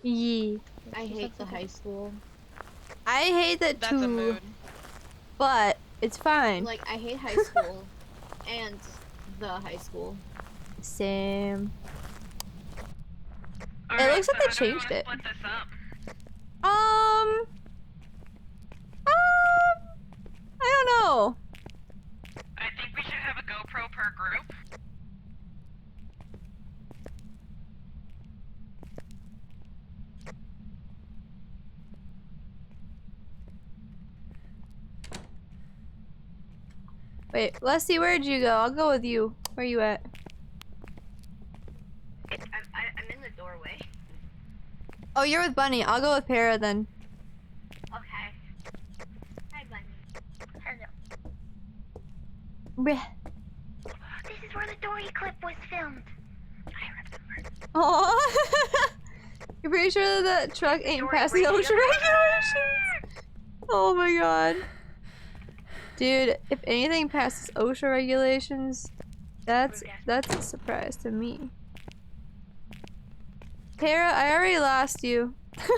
Yeah. I hate the high school. I hate that That's too. a mood. But it's fine. Like, I hate high school and the high school. Same. Alright, It looks like so they how do we changed wanna it. split this up? I don't know. I think we should have a GoPro per group. Wait, Leslie, where'd you go? I'll go with you. Where you at? I'm in the doorway. Oh, you're with Bunny. I'll go with Para then. Okay. Hi, Bunny. Hello. Bleh. This is where the Dory clip was filmed. Aw. You're pretty sure that the truck ain't passing OSHA regulations? Oh my god. Dude, if anything passes OSHA regulations, that's a surprise to me. Para, I already lost you. Okay,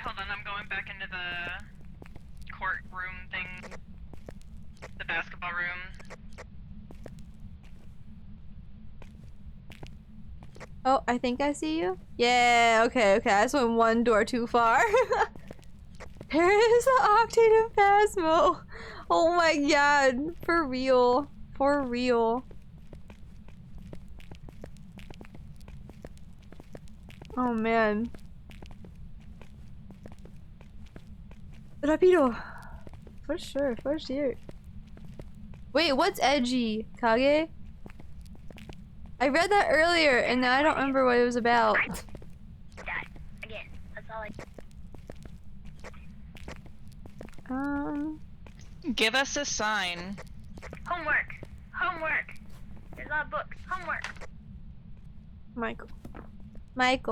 hold on. I'm going back into the courtroom thing. The basketball room. Oh, I think I see you. Yeah, okay. I just went one door too far. There is the Octane of Phasmo. Oh my god. For real. For real. Oh man. Rapido. For sure. Wait, what's edgy? Kage? I read that earlier and now I don't remember what it was about. Again, that's all I. Give us a sign. Homework. There's a lot of books. Homework. Michael White.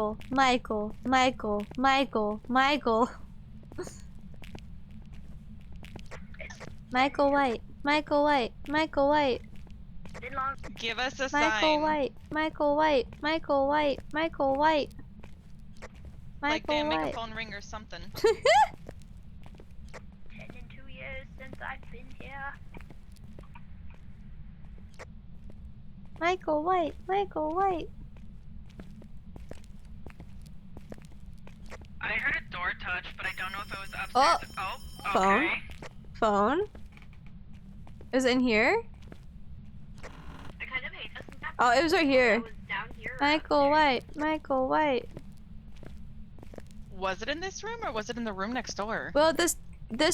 Give us a Michael sign. White. Like, damn, make a phone ring or something. 10 and 2 years since I've been here. Michael White. I heard a door touch, but I don't know if it was upstairs. Oh, Phone? okay. Phone? Is it in here? I kind of hate this. Oh, it was right here. It was down here. Michael White. Was it in this room or was it in the room next door? Well, this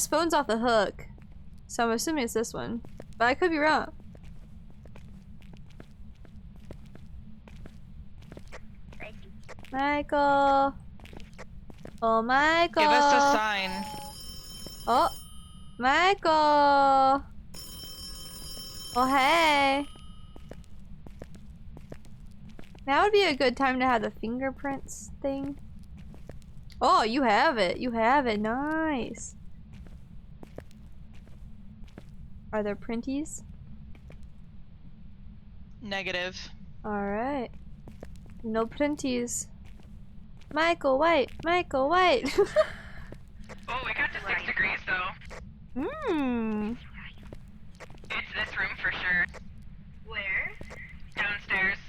phone's off the hook, so I'm assuming it's this one, but I could be wrong. Michael. Oh, Michael. Give us a sign. Oh, Michael. Oh, hey. Now would be a good time to have the fingerprints thing. Oh, you have it. You have it. Nice. Are there printies? Negative. Alright. No printies. Michael White! Michael White! Oh, we got to 6 degrees though. Mmm. It's this room for sure. Where? Downstairs.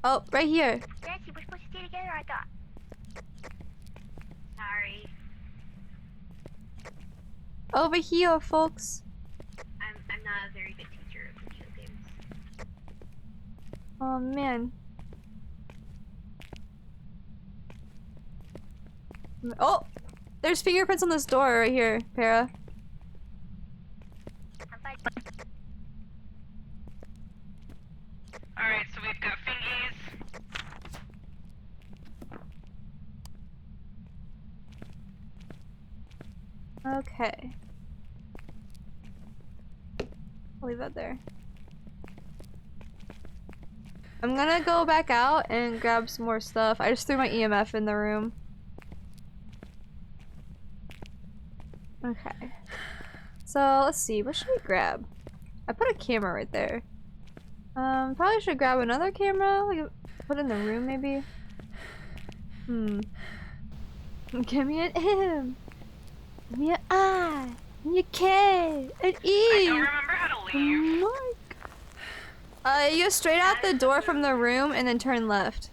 Oh, right here. Nancy, we're supposed to stay together, I thought. Sorry. Over here, folks. I'm not a very good teacher of video games. Oh, man. Oh! There's fingerprints on this door right here, Para. Alright, so we've got fingies. Okay. I'll leave that there. I'm gonna go back out and grab some more stuff. I just threw my EMF in the room. Okay. So, let's see. What should we grab? I put a camera right there. Probably should grab another camera. Like, put it in the room, maybe? Give me an M. Give me an I. Give me a K. An E. I don't remember how to leave. You go straight out the door from the room and then turn left.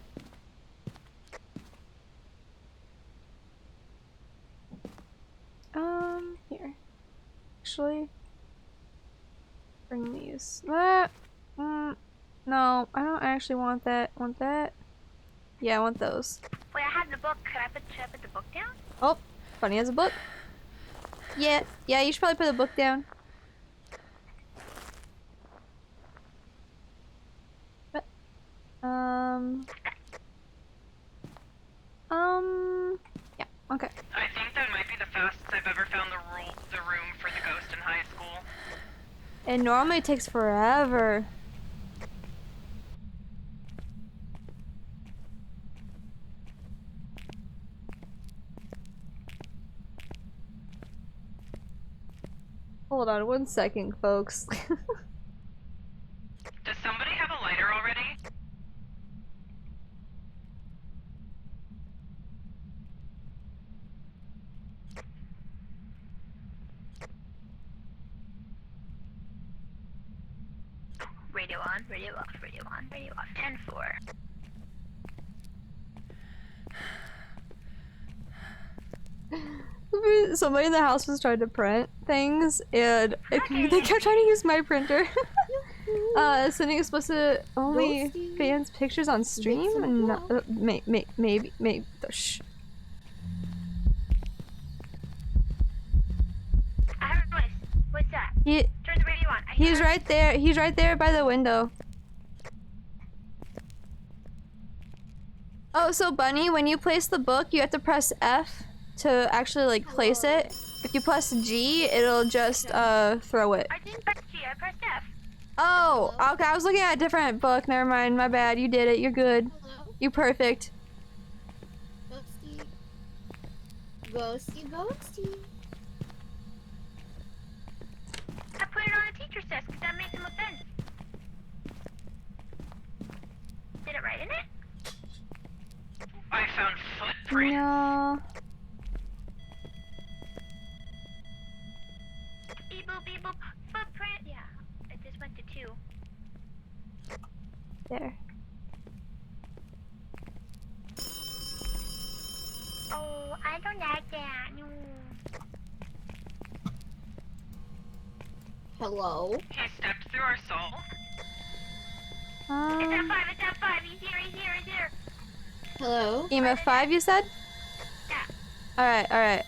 Here. Actually, bring these. No, I don't actually want that. Want that? Yeah, I want those. Wait, I have the book. Should I put the book down? Oh, Bunny has a book. Yeah, you should probably put the book down. But, yeah, okay. I think that might be the fastest I've ever found the room for the ghost in high school. It normally takes forever. Hold on 1 second, folks. Does somebody have a lighter already? Radio on, radio off, radio on, radio off. 10-4. Somebody in the house was trying to print things, and they kept trying to use my printer. Sending explicit only fans pictures on stream? No, maybe. Shh. I have a voice. What's that? Turn the radio on. He's right there. He's right there by the window. Oh, so Bunny, when you place the book, you have to press F to actually like place it. If you press G, it'll just throw it. I didn't press G, I pressed F. Oh, okay. I was looking at a different book. Never mind. My bad. You did it. You're good. You perfect. Ghosty. I put it on the teacher's desk because that made them offend. Did it right in it? I found footprints. No. Beep boop, footprint. Yeah, it just went to 2. There. Oh, I don't like that. No. Hello? He stepped through our soul. It's at 5, it's at 5. He's here. Hello? EMF 5, you said? Yeah. Alright, alright.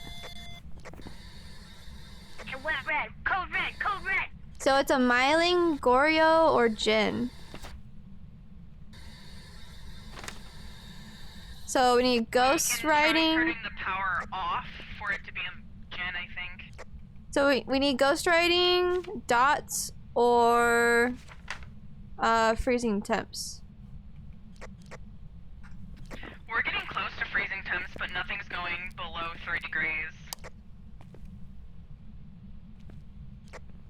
It went red. Code red. Code red. So it's a Myling, Goryo, or Jin. So we need ghost Try riding. turning the power off for it to be a Jen, I think. So we need ghost riding, dots, or freezing temps. We're getting close to freezing temps, but nothing's going below 3 degrees.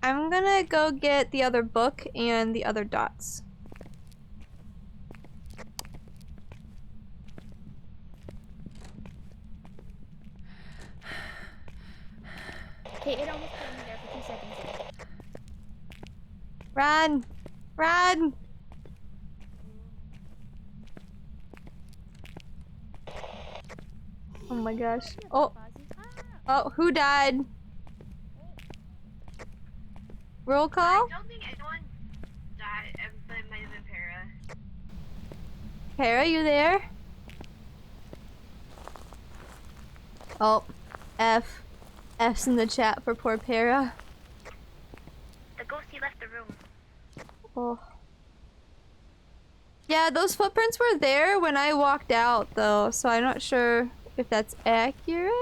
I'm gonna go get the other book and the other dots. Okay, it almost put me there for 2 seconds. Run! Run! Oh my gosh. Oh. Oh, who died? Roll call? I don't think anyone died, but it might have been Para. Para, you there? Oh, F. F's in the chat for poor Para. The ghosty left the room. Oh. Yeah, those footprints were there when I walked out though, so I'm not sure if that's accurate.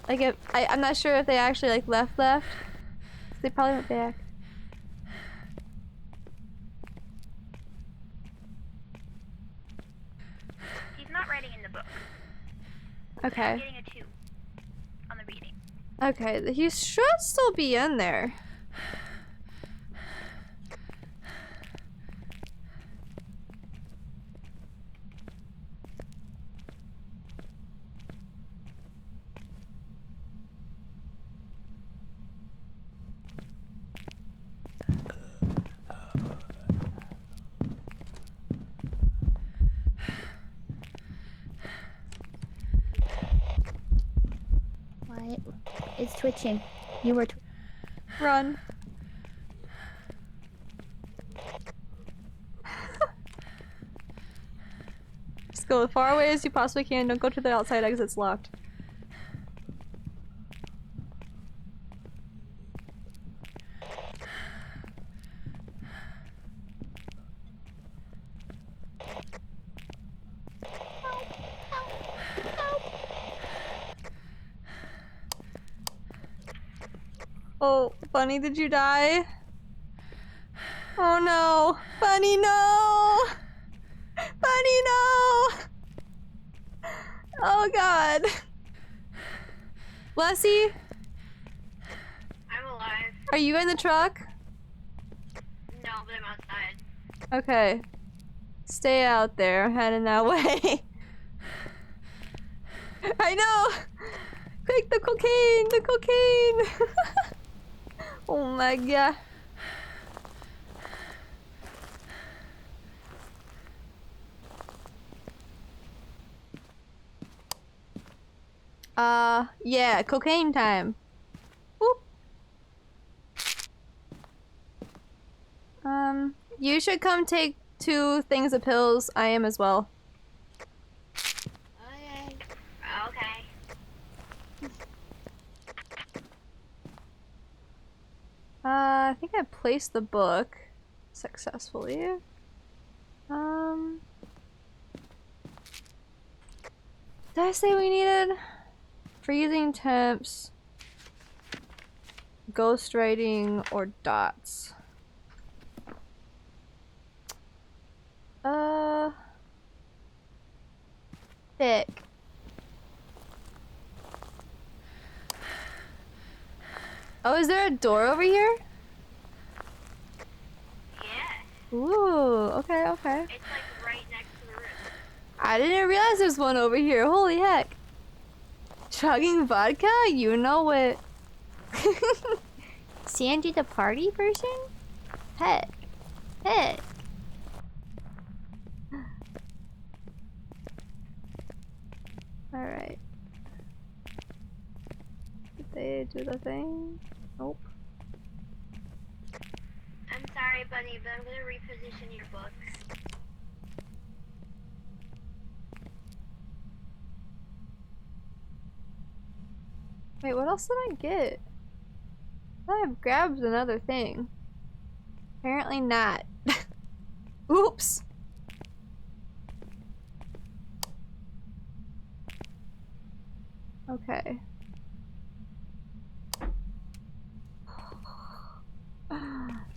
Like if I'm not sure if they actually like left. They probably went back. He's not writing in the book. Okay. I'm getting a 2 on the reading. Okay, he should still be in there. What? It's twitching. You were Run. Just go as far away as you possibly can. Don't go to the outside exit, it's locked. Oh, Bunny, did you die? Oh no! Bunny, no! Bunny, no! Oh god. Lessy? I'm alive. Are you in the truck? No, but I'm outside. Okay. Stay out there. I'm heading that way. I know! Quick, the cocaine! The cocaine! Oh my god. Yeah, cocaine time. Whoop. You should come take 2 things of pills. I am as well. Okay. Okay. I think I placed the book successfully. Did I say we needed freezing temps, ghost writing, or dots? Thick. Oh, is there a door over here? Yeah. Ooh, okay, okay. It's like right next to the room. I didn't realize there's one over here. Holy heck. Chugging vodka? You know it. Sandy the party person? Heck. Heck. Alright. Did they do the thing? Nope. I'm sorry, Bunny, but I'm gonna reposition your book. Wait, what else did I get? I have grabbed another thing. Apparently not. Oops. Okay.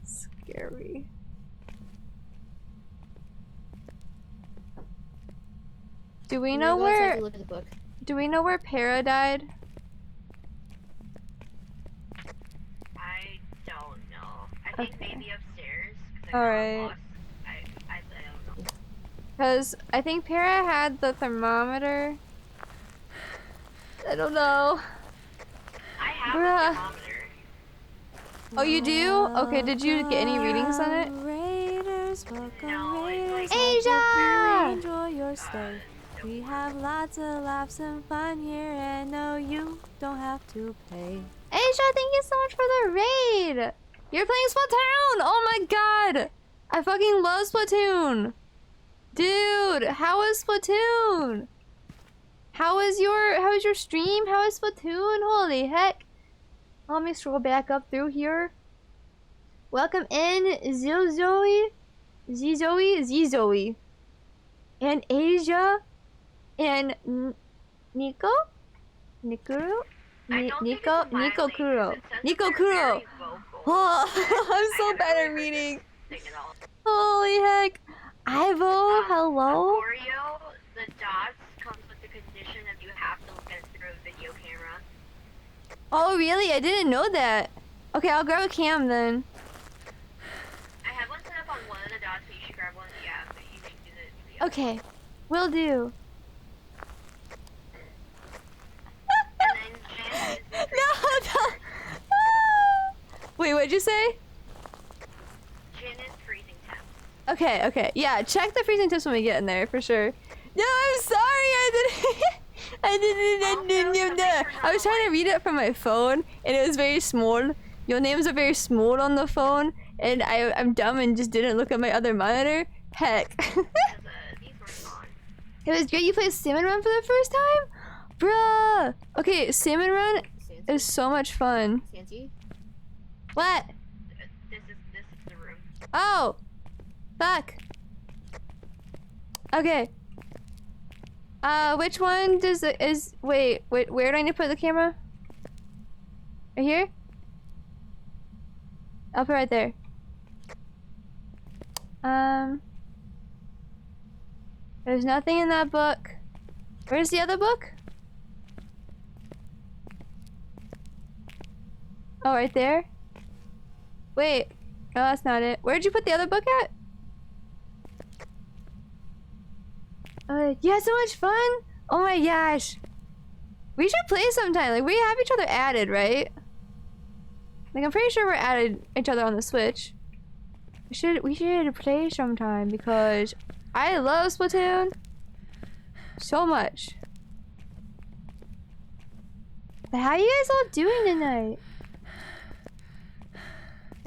Scary. Do we know Go outside where? to look at the book. Do we know where Para died? I don't know. I think maybe upstairs. Alright. I don't know. Because I think Para had the thermometer. I don't know. I have Bruh. a thermometer. Oh, you do? Okay, did you get any readings on it? Raiders, welcome Raiders. Asia! Enjoy your stay. We have lots of laughs and fun here, and no, you don't have to pay. Asia, thank you so much for the raid! You're playing Splatoon! Oh my god! I fucking love Splatoon! Dude, how is Splatoon? How is your stream? How is Splatoon? Holy heck! Let me scroll back up through here. Welcome in, Zizoe, and Asia, and Nico? Nikuru? Nico Kuro. Oh, I'm so bad at reading. Holy heck. Ivo, hello? Oreo, the dots comes with the condition of you have to look at it through a video camera. Oh, really? I didn't know that. Okay, I'll grab a cam then. I have one set up on one of the dots, but you should grab one. Yeah, but you should do the Okay, will do. No. Wait, what'd you say? Gin is freezing temp. Okay. Yeah, check the freezing tips when we get in there, for sure. No, I'm sorry, I didn't. I was trying to read it from my phone, and it was very small. Your names are very small on the phone, and I'm dumb and just didn't look at my other monitor. Heck. It was great you played Salmon Run for the first time? Bruh! Okay, Salmon Run is so much fun. Santi? What? This is the room. Oh! Fuck. Okay. Which one does it is wait, where do I need to put the camera? Right here? I'll put it right there. There's nothing in that book. Where's the other book? Oh, right there? Wait. No, that's not it. Where'd you put the other book at? You had so much fun? Oh my gosh. We should play sometime. Like, we have each other added, right? Like, I'm pretty sure we're added each other on the Switch. We should play sometime because I love Splatoon so much. But how are you guys all doing tonight?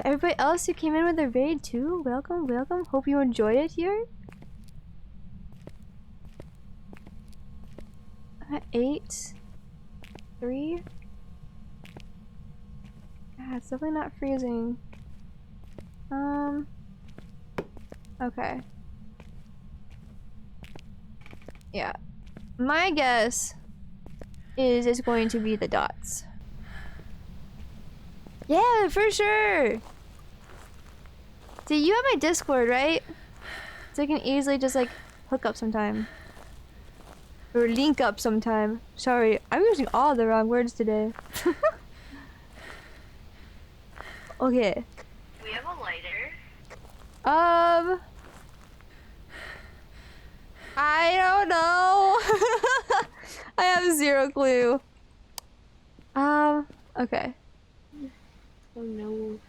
Everybody else who came in with a raid too, welcome. Hope you enjoy it here. I'm at 8, 3. Yeah, it's definitely not freezing. Okay. Yeah. My guess is it's going to be the dots. Yeah, for sure! See, you have my Discord, right? So I can easily just, like, hook up sometime. Or link up sometime. Sorry, I'm using all the wrong words today. Okay. We have a lighter. I don't know. I have zero clue. Okay. Oh no.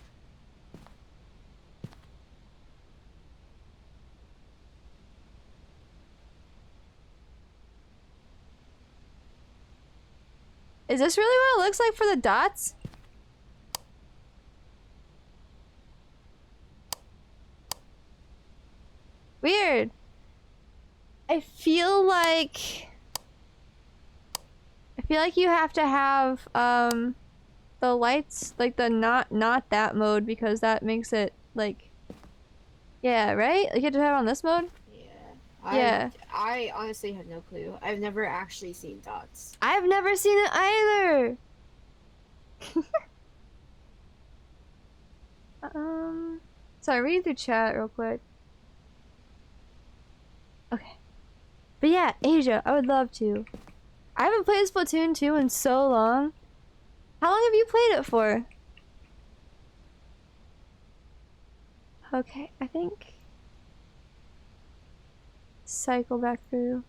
Is this really what it looks like for the dots? Weird. I feel like feel like you have to have the lights, like the not that mode, because that makes it like, yeah, right? Like you have to have it on this mode. Yeah. I honestly have no clue. I've never actually seen dots. I've never seen it either. Sorry, reading through chat real quick. Okay. But yeah, Asia, I would love to. I haven't played Splatoon 2 in so long. How long have you played it for? Okay, I think... cycle back through.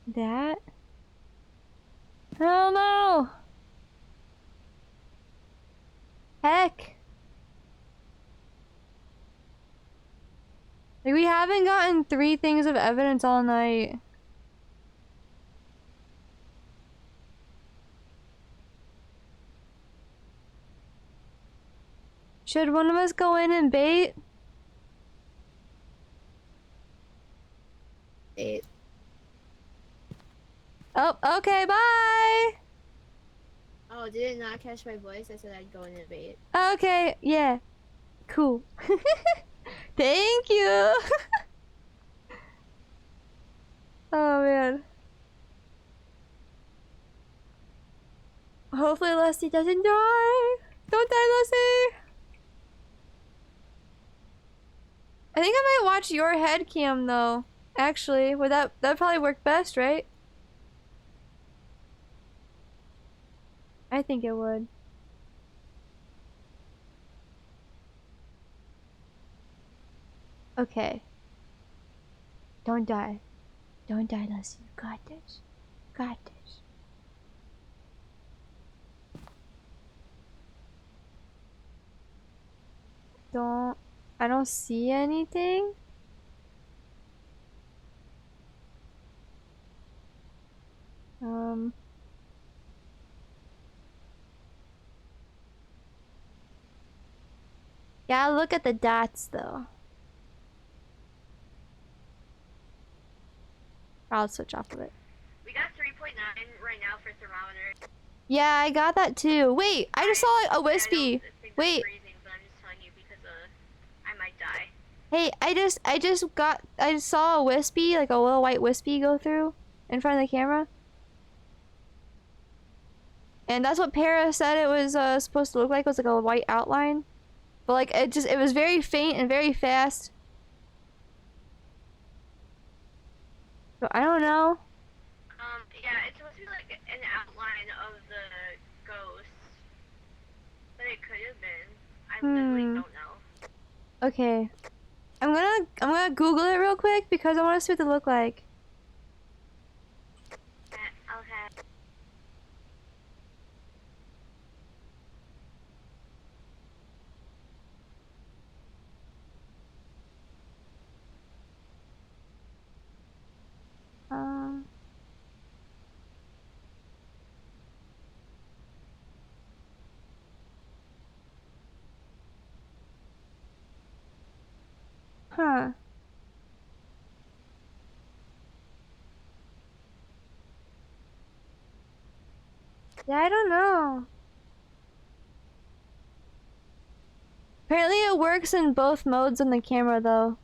That? Hell no! Heck! Like, we haven't gotten 3 things of evidence all night. Should one of us go in and bait? Bait. Oh, okay, bye! Oh, did it not catch my voice? I said I'd go in and bait. Okay, yeah. Cool. Thank you! Oh man. Hopefully Leslie doesn't die! Don't die, Leslie! I think I might watch your head cam though. Actually, would that'd probably work best, right? I think it would. Okay. Don't die. Don't die, Leslie. You got this. Got this. I don't see anything. Yeah, look at the dots though. I'll switch off of it. We got 3.9 right now for thermometer. Yeah, I got that too. Wait, I just saw a wispy. Wait. Freezing, but I'm just telling you because I might die. Hey, I just saw a wispy, like a little white wispy go through in front of the camera. And that's what Para said it was supposed to look like. It was like a white outline. But like it was very faint and very fast. So I don't know. Yeah, it's supposed to be like an outline of the ghost. But it could have been. I literally don't know. Okay. I'm gonna Google it real quick because I want to see what they look like. Okay. Huh. Yeah, I don't know. Apparently it works in both modes on the camera though.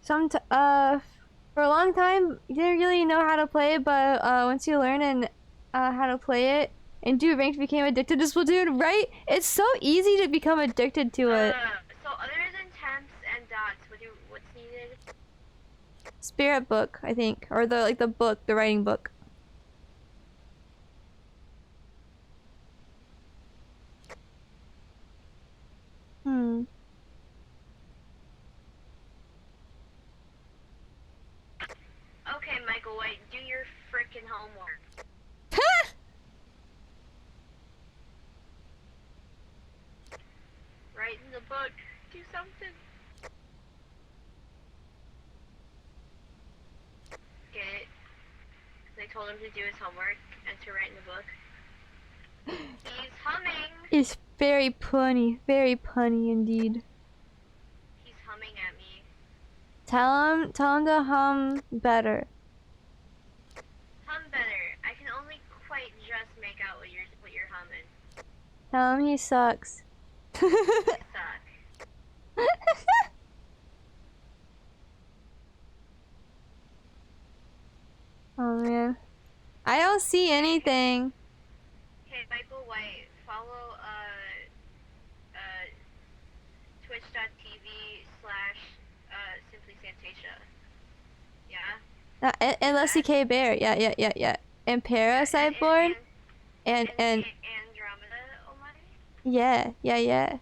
For a long time, you didn't really know how to play, but once you learn and how to play it and do ranked, became addicted to Splatoon, right? It's so easy to become addicted to it. So other than temps and dots, what's needed? Spirit book, I think, or the writing book. Okay, Michael White, do your frickin' homework. Write in the book. Do something. Get it? 'Cause I told him to do his homework and to write in the book. He's humming. Is Very punny indeed. He's humming at me. Tell him to hum better. Hum better. I can only quite just make out what you're humming. Tell him he sucks. You suck. Oh man. I don't see anything. Hey, Michael White, follow twitch.tv/Simply Santasia. Yeah? And LessyKBear. Yeah. And ParasiteBorn. And Andromedomai? yeah. Yeah.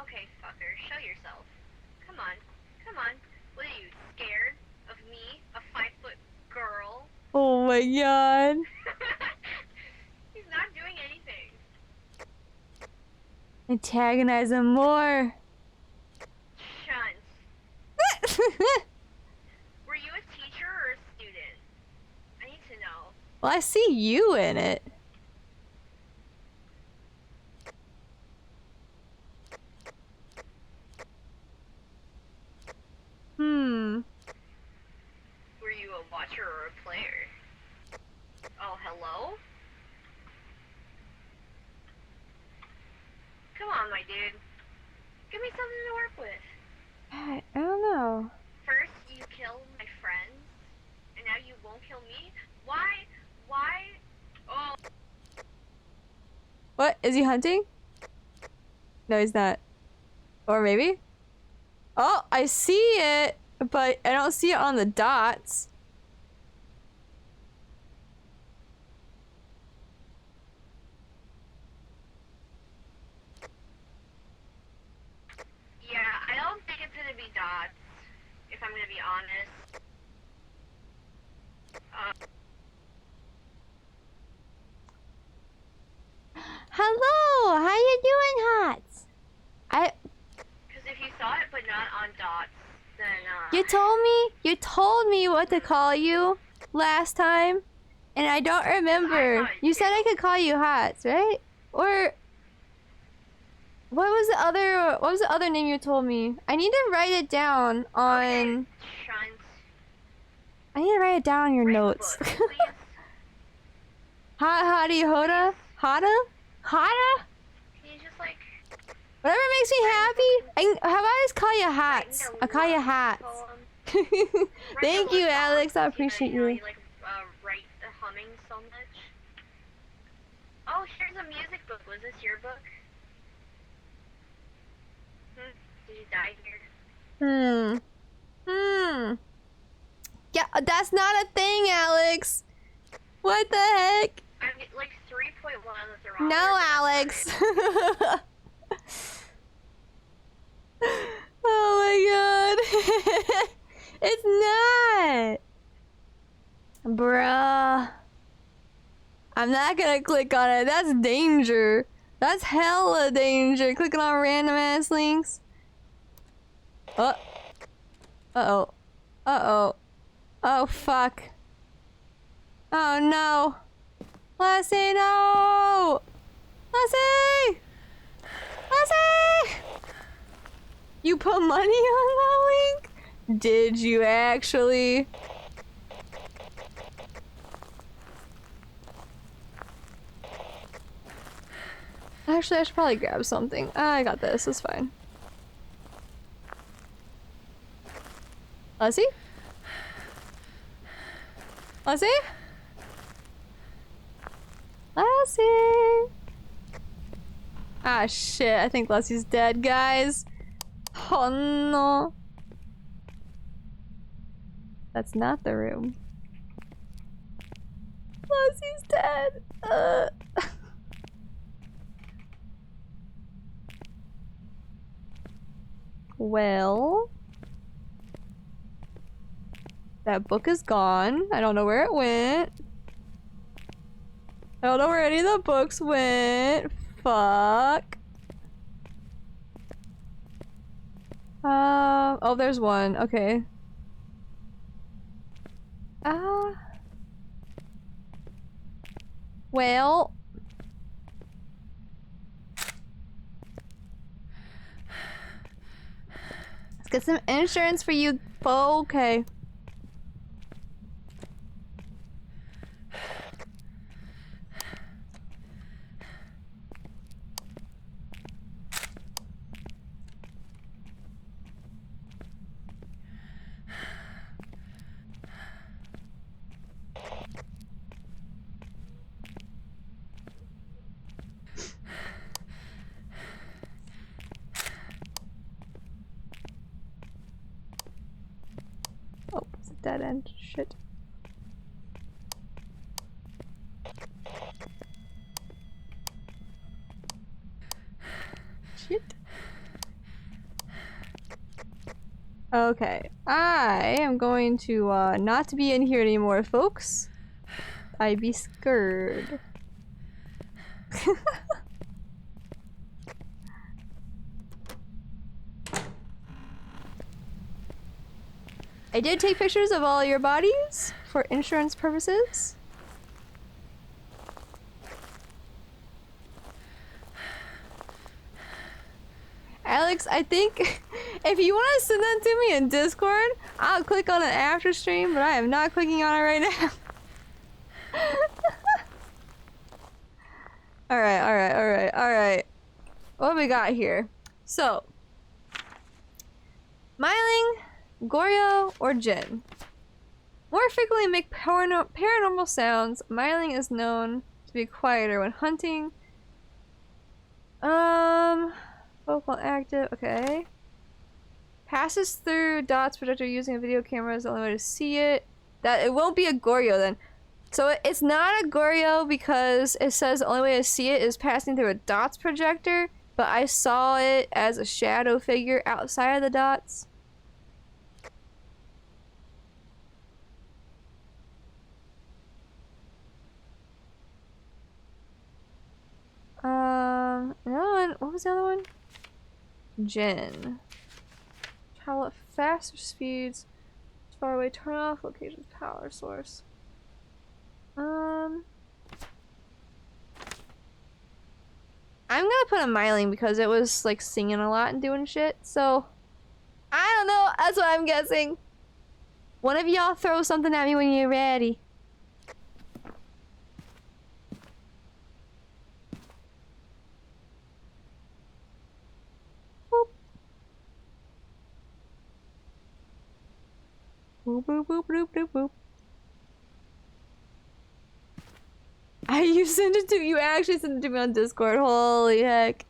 Okay, fucker, show yourself. Come on. What are you, scared of me, a 5-foot girl? Oh my god. He's not doing anything. Antagonize him more. Shunt. Were you a teacher or a student? I need to know. Well, I see you in it. Were you a watcher or a player? Oh, hello? Come on, my dude. Give me something to work with. I don't know. First, you killed my friends, and now you won't kill me? Why? Oh. What? Is he hunting? No, he's not. Or maybe? Oh, I see it, but I don't see it on the dots. Yeah, I don't think it's gonna be dots, if I'm gonna be honest. Hello, how you doing, Hots? Because if you saw it but not on dots, then, You told me what to call you last time, and I don't remember. You said I could call you Hots, right? Or what was the other name you told me? I need to write it down on. I need to write it down on your notes. Hottie Hoda? Hada? Hada? Can you just, like... Whatever makes me happy. How about I just call you Hats? I'll call you Hats. Thank you, Alex. I appreciate you. Like, write the humming so much. Oh, here's a music book. Was this your book? Did you die here? Yeah, that's not a thing, Alex. What the heck? I'm like 3.1 on the thermometer. No, Alex. Oh my god. It's not. Bruh. I'm not gonna click on it. That's danger. That's hella danger. Clicking on random ass links. Uh-oh. Oh, fuck. Oh, no. Lessy, no! Lessy! You put money on that link? Did you actually? Actually, I should probably grab something. I got this. It's fine. Lessy? Lessy? Ah, shit. I think Lessy's dead, guys. Oh, no. That's not the room. Lessy's dead. Well... That book is gone. I don't know where it went. I don't know where any of the books went. Fuck. Oh, there's one. Okay. Well. Let's get some insurance for you. Okay. Oh, it's a dead end. Shit. Shit. Okay. I am going to not be in here anymore, folks. I be scared. I did take pictures of all your bodies for insurance purposes. Alex, I think if you want to send that to me in Discord, I'll click on it after stream, but I am not clicking on it right now. Alright. What we got here? So, Myling, Goryo, or Jin? More frequently make paranormal sounds. Myling is known to be quieter when hunting. Vocal active, okay. Passes through dots projector using a video camera is the only way to see it. That it won't be a Goryo then. So it's not a Goryo because it says the only way to see it is passing through a dots projector, but I saw it as a shadow figure outside of the dots. Another one, what was the other one? Jin. Travel at faster speeds. Far away, turn off location power source. I'm gonna put a Myling because it was like singing a lot and doing shit, so I don't know, that's what I'm guessing. One of y'all throw something at me when you're ready. Boop, boop, boop, boop, boop, boop. You sent it to you actually sent it to me on Discord. Holy heck.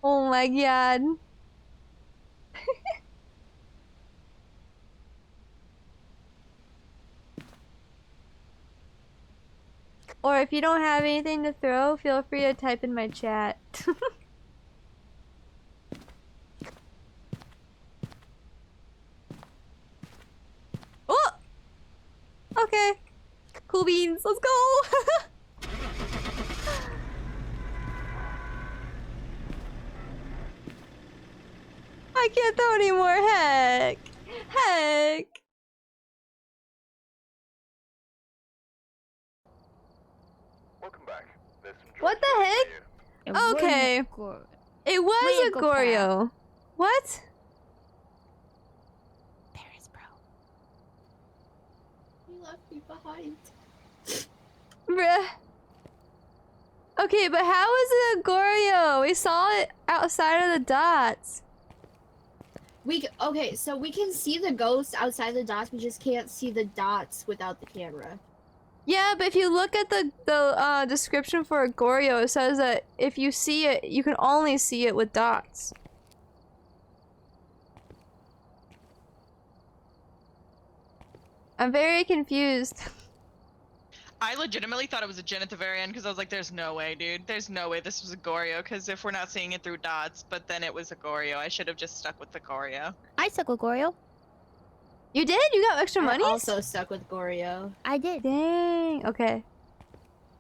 Oh my god. Or if you don't have anything to throw, feel free to type in my chat. Oh! Okay. Cool beans. Let's go! I can't throw anymore. Heck. Heck. Welcome back. There's some What the heck? Okay. It was a Goryo. What? You left me behind. Bruh. Okay, but how is it a Goryo? We saw it outside of the dots. Okay, so we can see the ghost outside the dots, we just can't see the dots without the camera. Yeah, but if you look at the description for a Goryo, it says that if you see it, you can only see it with dots. I'm very confused. I legitimately thought it was a Jin at the very end because I was like, there's no way, dude. There's no way this was a Goryo because if we're not seeing it through dots, but then it was a Goryo. I should have just stuck with the Goryo. I stuck with Goryo. You did? You got extra money? Also stuck with Goryo. I did. Dang. Okay.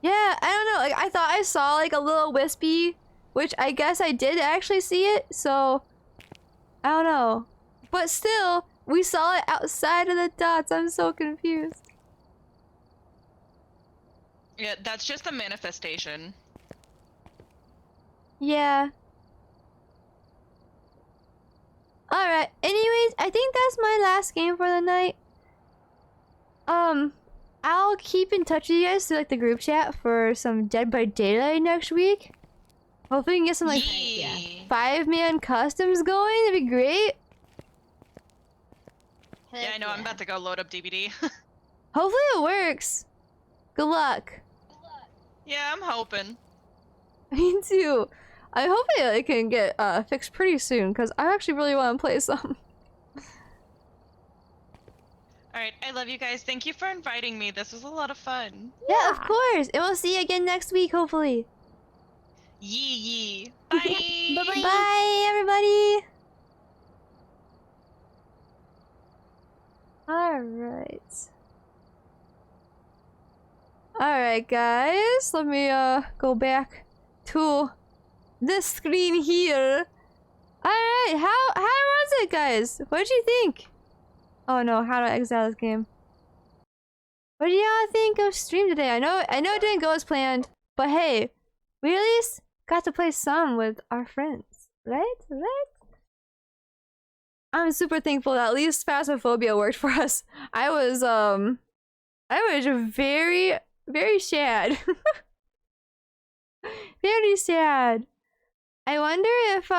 Yeah, I don't know. Like I thought I saw like a little wispy, which I guess I did actually see it. So I don't know. But still, we saw it outside of the dots. I'm so confused. Yeah, that's just a manifestation. Yeah. Alright, anyways, I think that's my last game for the night. I'll keep in touch with you guys through like the group chat for some Dead by Daylight next week. Hopefully we can get some like 5-man customs going, that'd be great. Yeah, I know, I'm about to go load up DBD. Hopefully it works. Good luck. Yeah, I'm hoping. Me too. I hope it can get fixed pretty soon, because I actually really want to play some. Alright, I love you guys. Thank you for inviting me. This was a lot of fun. Yeah, of course. And we'll see you again next week, hopefully. Yee. Bye. Bye-bye. Bye, everybody. Alright. Alright, guys. Let me go back to this screen here. Alright, how was it, guys? What did you think? Oh no, how do I exit this game? What do y'all think of stream today? I know it didn't go as planned, but hey, we at least got to play some with our friends, right? I'm super thankful that at least Phasmophobia worked for us. I was very, very sad. Very sad. I wonder if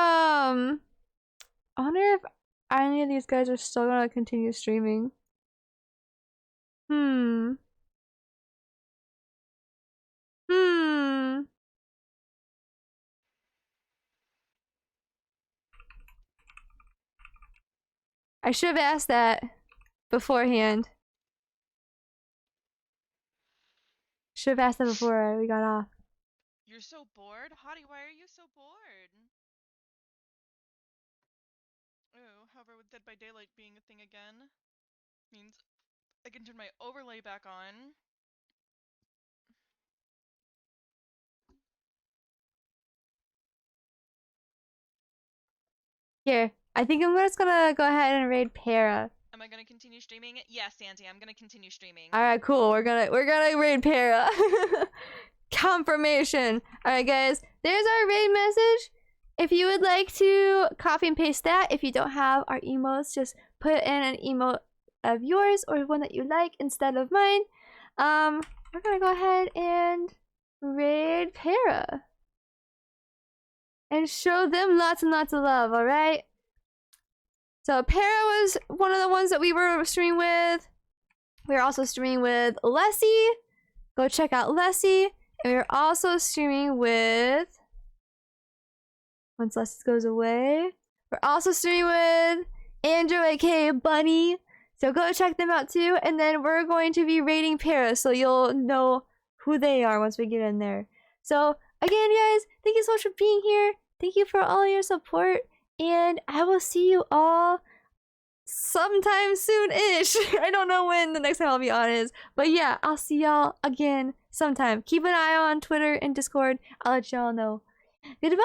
any of these guys are still gonna continue streaming. I should have asked that beforehand. Should have asked that before we got off. You're so bored? Hottie, why are you so bored? Oh, however, with Dead by Daylight being a thing again, means I can turn my overlay back on. Here, I think I'm just gonna go ahead and raid Para. Am I gonna continue streaming? Yes, Auntie, I'm gonna continue streaming. Alright, cool. We're gonna raid Para. Confirmation. Alright, guys. There's our raid message. If you would like to copy and paste that, if you don't have our emotes, just put in an emote of yours or one that you like instead of mine. We're gonna go ahead and raid Para. And show them lots and lots of love, alright? So Para was one of the ones that we were streaming with. We were also streaming with Lessy. Go check out Lessy. And we were also streaming with... Once Lessy goes away. We're also streaming with Andrew, aka Bunny. So go check them out too. And then we're going to be raiding Para, so you'll know who they are once we get in there. So again, guys, thank you so much for being here. Thank you for all your support. And I will see you all sometime soon-ish. I don't know when the next time I'll be on is. But yeah, I'll see y'all again sometime. Keep an eye on Twitter and Discord. I'll let y'all know. Goodbye!